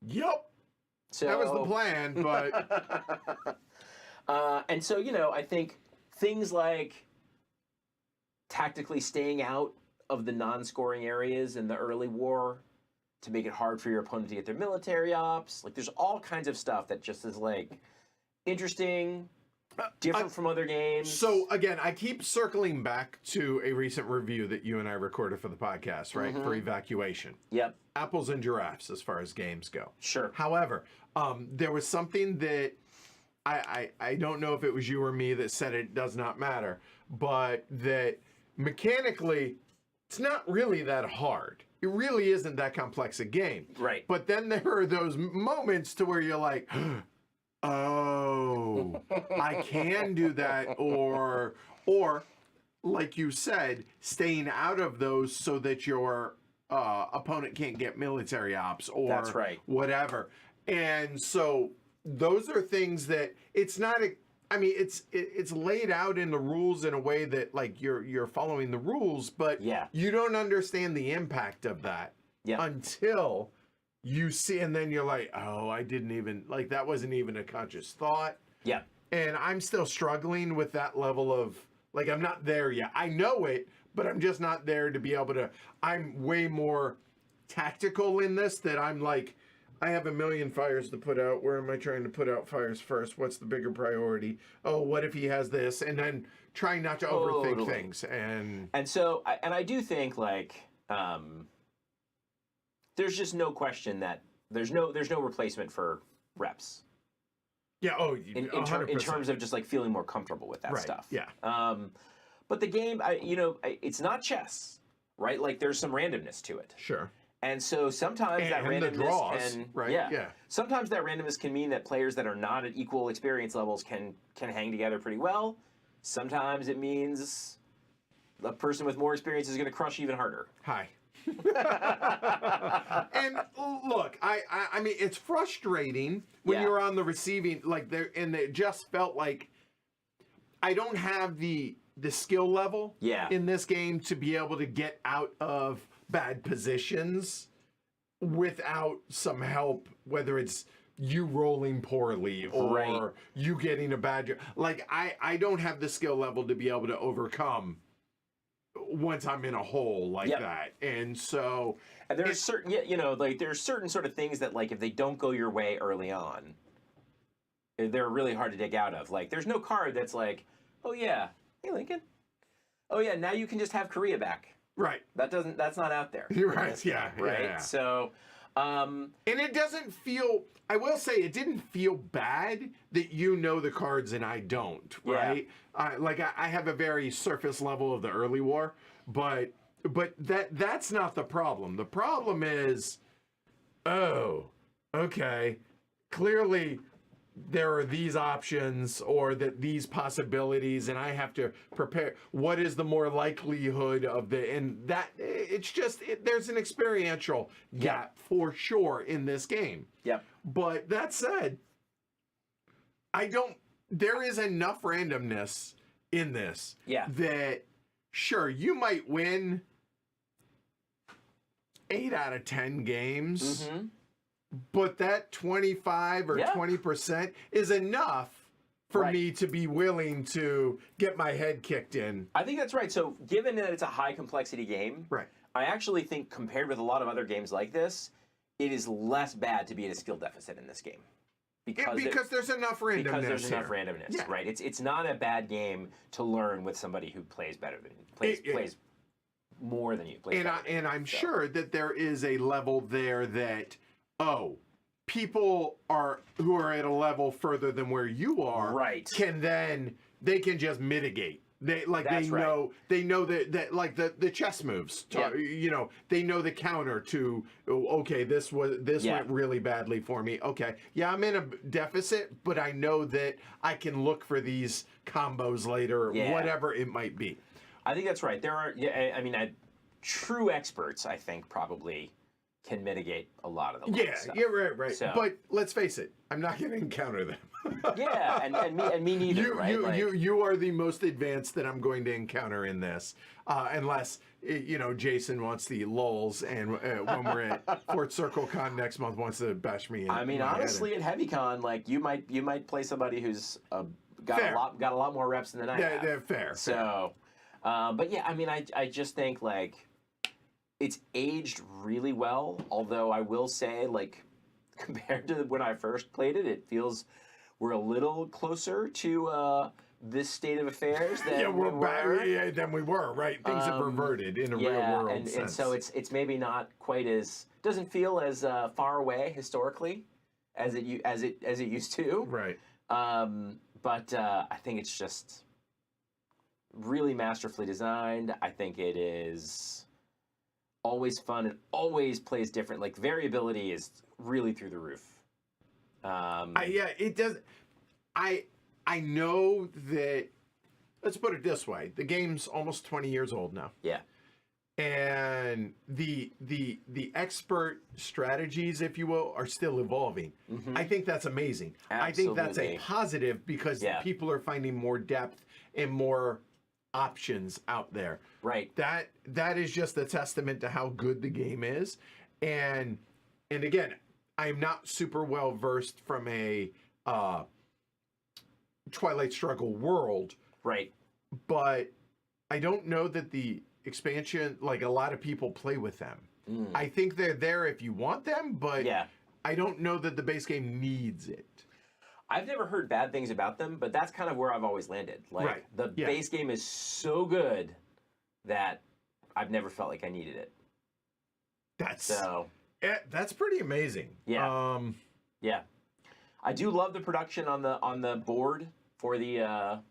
Yep. So that was the plan, but and so I think things like tactically staying out of the non-scoring areas in the early war to make it hard for your opponent to get their military ops. There's all kinds of stuff that just is interesting, different from other games. So again, I keep circling back to a recent review that you and I recorded for the podcast, right? For Evacuation. Yep. Apples and giraffes as far as games go. Sure. However, there was something that I don't know if it was you or me that said it does not matter, but that mechanically, it's not really that hard. It really isn't that complex a game. Right. But then there are those moments to where you're like, oh, I can do that, or like you said, staying out of those so that your opponent can't get military ops or That's right. whatever. And so those are things that it's not. I mean, it's laid out in the rules in a way that like you're following the rules, but you don't understand the impact of that until you see, and then you're like, oh, I didn't even like that wasn't even a conscious thought. Yeah. And I'm still struggling with that level of like I'm not there yet. I know it, but I'm just not there to be able to. I'm way more tactical in this that I'm like, I have a million fires to put out. Where am I trying to put out fires first? What's the bigger priority? Oh, what if he has this? And then trying not to overthink things. And so I do think like there's just no question that there's no replacement for reps. Yeah. Oh, in terms of just like feeling more comfortable with that stuff. Yeah. But the game, it's not chess, right? Like there's some randomness to it. Sure. And so sometimes that randomness draws, can, right? Sometimes that randomness can mean that players that are not at equal experience levels can hang together pretty well. Sometimes it means a person with more experience is going to crush even harder. Hi. And look, I mean, it's frustrating when you're on the receiving, like there, and it just felt like I don't have the skill level in this game to be able to get out of bad positions without some help, whether it's you rolling poorly or you getting a bad, like I don't have the skill level to be able to overcome once I'm in a hole like that. And so and there's certain like there's certain sort of things that like if they don't go your way early on, they're really hard to dig out of. Like there's no card that's like, oh yeah, hey Lincoln, oh yeah, now you can just have Korea back. Right. That's not out there. You're right. Yeah. Right. Yeah. So, and it doesn't feel, I will say it didn't feel bad that you know the cards and I don't, right? Like I have a very surface level of the early war, but that's not the problem. The problem is, oh, okay, clearly there are these options or that these possibilities and I have to prepare. What is the more likelihood of and that it's just, there's an experiential gap for sure in this game. Yep. But that said, there is enough randomness in this that sure, you might win 8 out of 10 games. Mm-hmm. But that 25 or 20% is enough for me to be willing to get my head kicked in. I think that's right. So given that it's a high complexity game, I actually think compared with a lot of other games like this, it is less bad to be at a skill deficit in this game. Because there's enough randomness. Because there's enough randomness, right? It's not a bad game to learn with somebody who plays better than you, plays more than you. And I'm sure that there is a level there that people who are at a level further than where you are they can just mitigate. They know that like the chess moves. They know the counter to this went really badly for me. Okay, I'm in a deficit, but I know that I can look for these combos later, whatever it might be. I think that's right. There are true experts, I think, probably can mitigate a lot of the stuff. Yeah, right. So, but let's face it, I'm not going to encounter them. and me neither. You are the most advanced that I'm going to encounter in this, unless Jason wants the lulls, and when we're at Fort Circle Con next month, wants to bash me in. I mean, honestly, at HeavyCon, like you might play somebody who's got a lot more reps than I have. Yeah, fair. So, but yeah, I mean, I just think like. It's aged really well, although I will say, like, compared to when I first played it, it feels we're a little closer to this state of affairs than Yeah, we're we back were. than we were, right? Things have reverted in a real world sense. And so it's maybe not quite as doesn't feel as far away historically as it used to. Right. But I think it's just really masterfully designed. I think it is always fun and always plays different. Like variability is really through the roof. Yeah, it does. I know that. Let's put it this way: the game's almost 20 years old now. Yeah. And the expert strategies, if you will, are still evolving. I think that's amazing. Absolutely. I think that's a positive because people are finding more depth and more options out there. Right. That is just a testament to how good the game is. And again, I'm not super well versed from a Twilight Struggle world. Right. But I don't know that the expansion, like a lot of people play with them. I think they're there if you want them, but I don't know that the base game needs it. I've never heard bad things about them, but that's kind of where I've always landed. Like the base game is so good that I've never felt like I needed it. That's pretty amazing. Yeah. Yeah. I do love the production on the board for the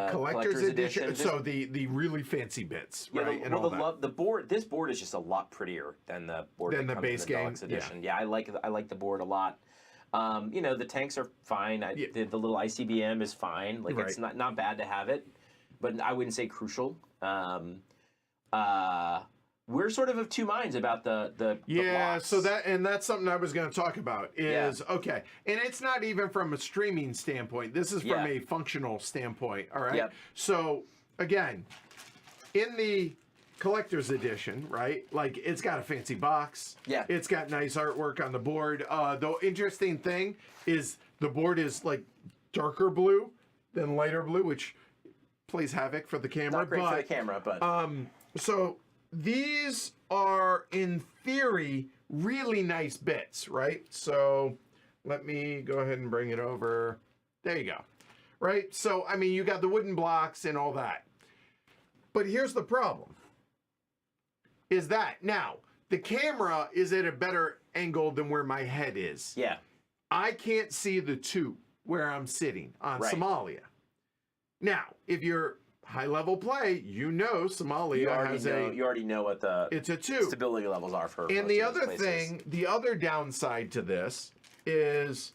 collector's edition. So the really fancy bits, right? And the board. This board is just a lot prettier than the board that comes base in the game deluxe edition. Yeah, I like the board a lot. The tanks are fine. The little ICBM is fine. Like it's not bad to have it, but I wouldn't say crucial. We're sort of two minds about the blocks. So that's something I was going to talk about is okay, and it's not even from a streaming standpoint. This is from a functional standpoint. All right. Yep. So again, in the collector's edition, right? Like it's got a fancy box. Yeah. It's got nice artwork on the board. The interesting thing is the board is like darker blue than lighter blue, which plays havoc for the camera. Not great for the camera, but so. These are, in theory, really nice bits, right? So let me go ahead and bring it over. There you go. Right? So, I mean, you got the wooden blocks and all that. But here's the problem. Is that, now, the camera is at a better angle than where my head is. Yeah. I can't see the two where I'm sitting on Somalia. Now, if you're high-level play, Somalia you already know what the it's a 2 stability levels are for. And the other thing, the other downside to this is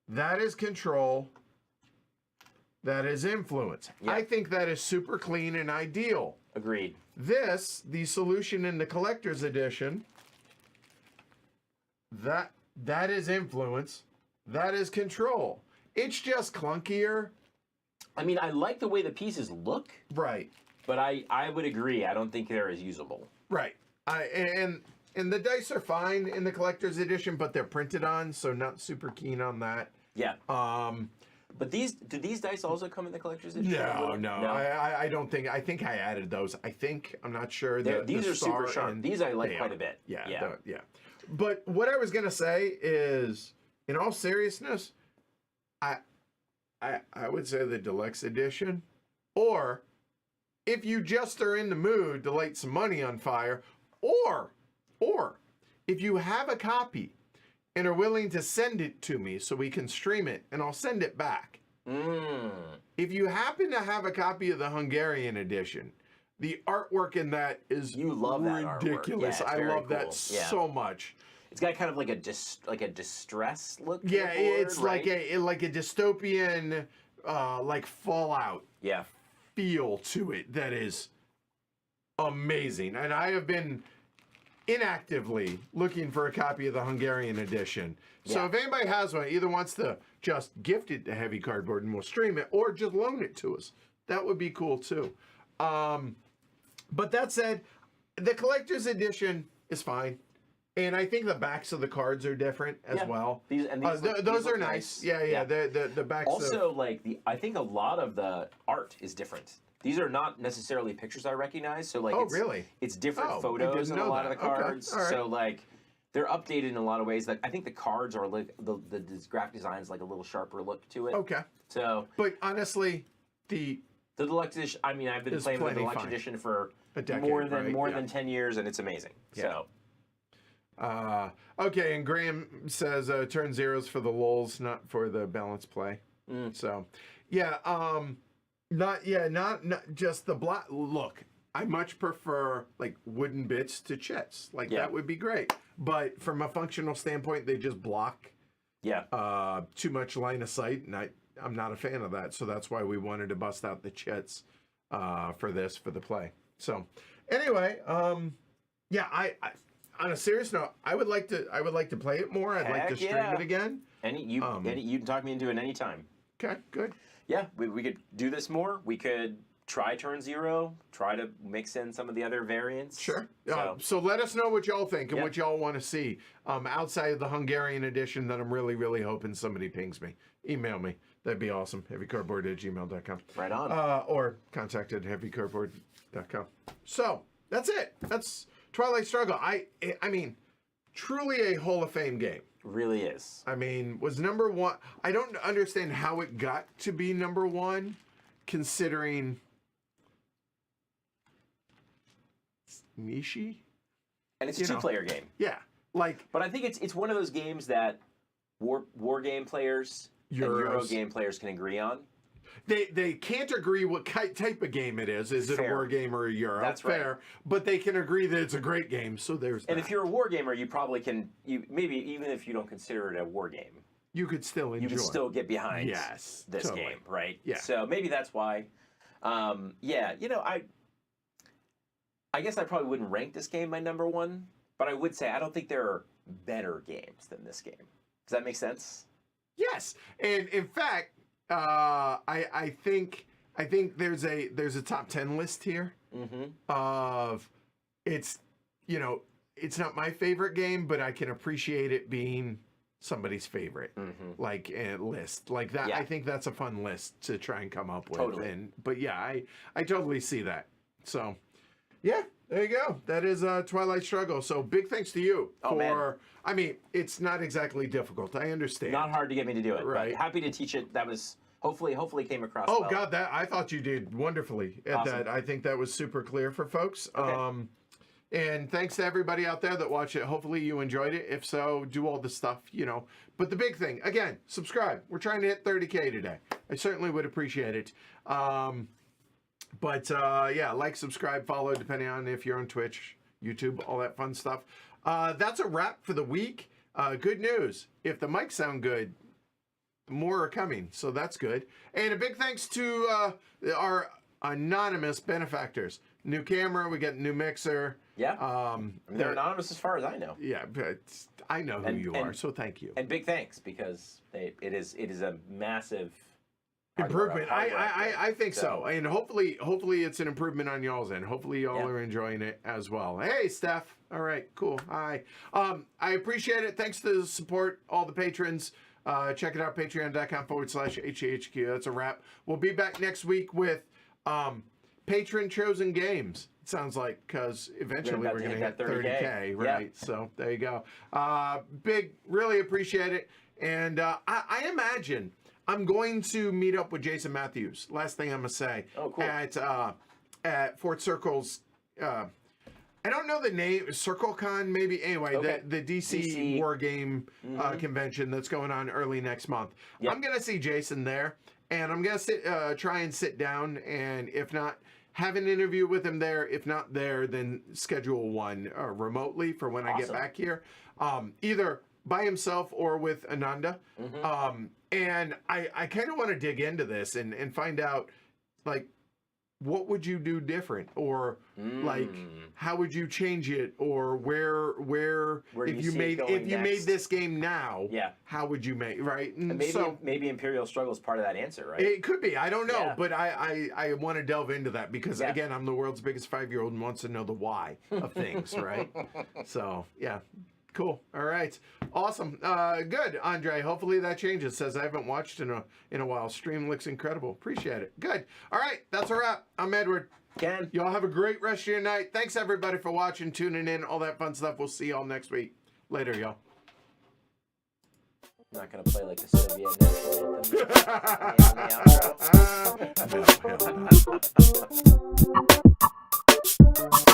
that is control, that is influence. I think that is super clean and ideal. Agreed. The solution in the collector's edition, that is influence, that is control. It's just clunkier. I mean, I like the way the pieces look. Right. But I would agree. I don't think they're as usable. Right. And the dice are fine in the collector's edition, but they're printed on, so not super keen on that. Yeah. But do these dice also come in the collector's edition? No. I don't think. I think I added those. I'm not sure. These are super sharp. These I like quite a bit. Yeah. But what I was gonna say is, in all seriousness, I would say the deluxe edition, or if you just are in the mood to light some money on fire, or if you have a copy and are willing to send it to me so we can stream it and I'll send it back. If you happen to have a copy of the Hungarian edition, the artwork in that is ridiculous. Yeah, I love that so much. It's got kind of like a distress look. To yeah, the board, it's right? like a dystopian, like Fallout feel to it that is amazing. And I have been inactively looking for a copy of the Hungarian edition. So if anybody has one, either wants to just gift it to Heavy Cardboard and we'll stream it, or just loan it to us, that would be cool too. But that said, the collector's edition is fine. And I think the backs of the cards are different as well. These those are nice. Yeah. The backs. Also, I think a lot of the art is different. These are not necessarily pictures I recognize. So really? It's different photos in a lot of the cards. Okay. Right. So they're updated in a lot of ways. Like I think the cards are like the graphic design is like a little sharper look to it. Okay. So, but honestly, the deluxe edition. I mean, I've been playing the deluxe edition for a decade, more than right? 10 years, and it's amazing. Yeah. So. Okay, and Graham says turn zeros for the lulz, not for the balance play. So, yeah, not just the block. Look, I much prefer like wooden bits to chits. Like that would be great. But from a functional standpoint, they just block. Yeah. Too much line of sight, and I'm not a fan of that. So that's why we wanted to bust out the chits for the play. So anyway, yeah, I on a serious note, I would like to play it more. I'd like to stream it again. You can talk me into it anytime. Okay, good. Yeah, we could do this more. We could try turn zero, try to mix in some of the other variants. Sure. So let us know what y'all think and what y'all want to see outside of the Hungarian edition that I'm really, really hoping somebody pings me. Email me. That'd be awesome. heavycardboard@gmail.com. Right on. Or contact at heavycardboard.com. So that's it. That's Twilight Struggle. I mean, truly a Hall of Fame game. Really is. I mean, was number one. I don't understand how it got to be number one, considering Nishi. And it's a two-player game. Yeah, like. But I think it's one of those games that war game players and Euro game players can agree on. They can't agree what type of game it is. Is it a war game or a Euro? That's fair. Right. But they can agree that it's a great game. So there's. And if you're a war gamer, you probably can. Maybe even if you don't consider it a war game, you could still enjoy. You can still get behind. This totally. game, right? Yeah. So maybe that's why. Yeah. You know, I guess I probably wouldn't rank this game my number one, but I would say I don't think there are better games than this game. Does that make sense? Yes, and in fact. I think there's a top 10 list here of it's not my favorite game, but I can appreciate it being somebody's favorite like list like that. I think that's a fun list to try and come up with. Totally. But yeah, I totally see that. So yeah, there you go. That is Twilight Struggle. So big thanks to you for. Man. I mean, it's not exactly difficult. I understand. Not hard to get me to do it. Right. But happy to teach it. That was hopefully came across. Oh well. God, that I thought you did wonderfully at Awesome. that. I think that was super clear for folks. Okay. And thanks to everybody out there that watched it. Hopefully you enjoyed it. If so, do all the stuff, But the big thing, again, subscribe. We're trying to hit 30K today. I certainly would appreciate it. But yeah, like, subscribe, follow, depending on if you're on Twitch, YouTube, all that fun stuff. That's a wrap for the week. Good news. If the mics sound good, more are coming, so that's good. And a big thanks to our anonymous benefactors. New camera, we got a new mixer. Yeah. They're anonymous as far as I know. Yeah, but I know who you are, so thank you. And big thanks, because it is a massive improvement. I think so. And hopefully it's an improvement on y'all's end. Hopefully y'all are enjoying it as well. Hey, Steph. All right, cool. Hi. I appreciate it. Thanks to the support, all the patrons. Check it out, patreon.com/HHQ. That's a wrap. We'll be back next week with patron chosen games. It sounds like, because eventually we're going to hit 30K, right? Yep. So there you go. Really appreciate it. And I imagine I'm going to meet up with Jason Matthews. Last thing I'm going to say. Oh, cool. At Fort Circle's. I don't know the name, CircleCon maybe. Anyway, okay. the DC War Game convention that's going on early next month. Yep. I'm going to see Jason there, and I'm going to try and sit down, and if not, have an interview with him there. If not there, then schedule one remotely for when I get back here, either by himself or with Ananda. And I kind of want to dig into this and find out, like, what would you do different, or like how would you change it, or where if you made this game now, how would you make and maybe Imperial Struggle is part of that answer, right? It could be. I don't know, but I want to delve into that because again, I'm the world's biggest 5-year-old and wants to know the why of things, right? So yeah. Cool. All right. Awesome. Good, Andre. Hopefully that changes. Says I haven't watched in a while. Stream looks incredible. Appreciate it. Good. All right. That's a wrap. I'm Edward. Ken. Y'all have a great rest of your night. Thanks everybody for watching, tuning in, all that fun stuff. We'll see y'all next week. Later, y'all. I'm not gonna play like the Soviet national anthem. No, hell no.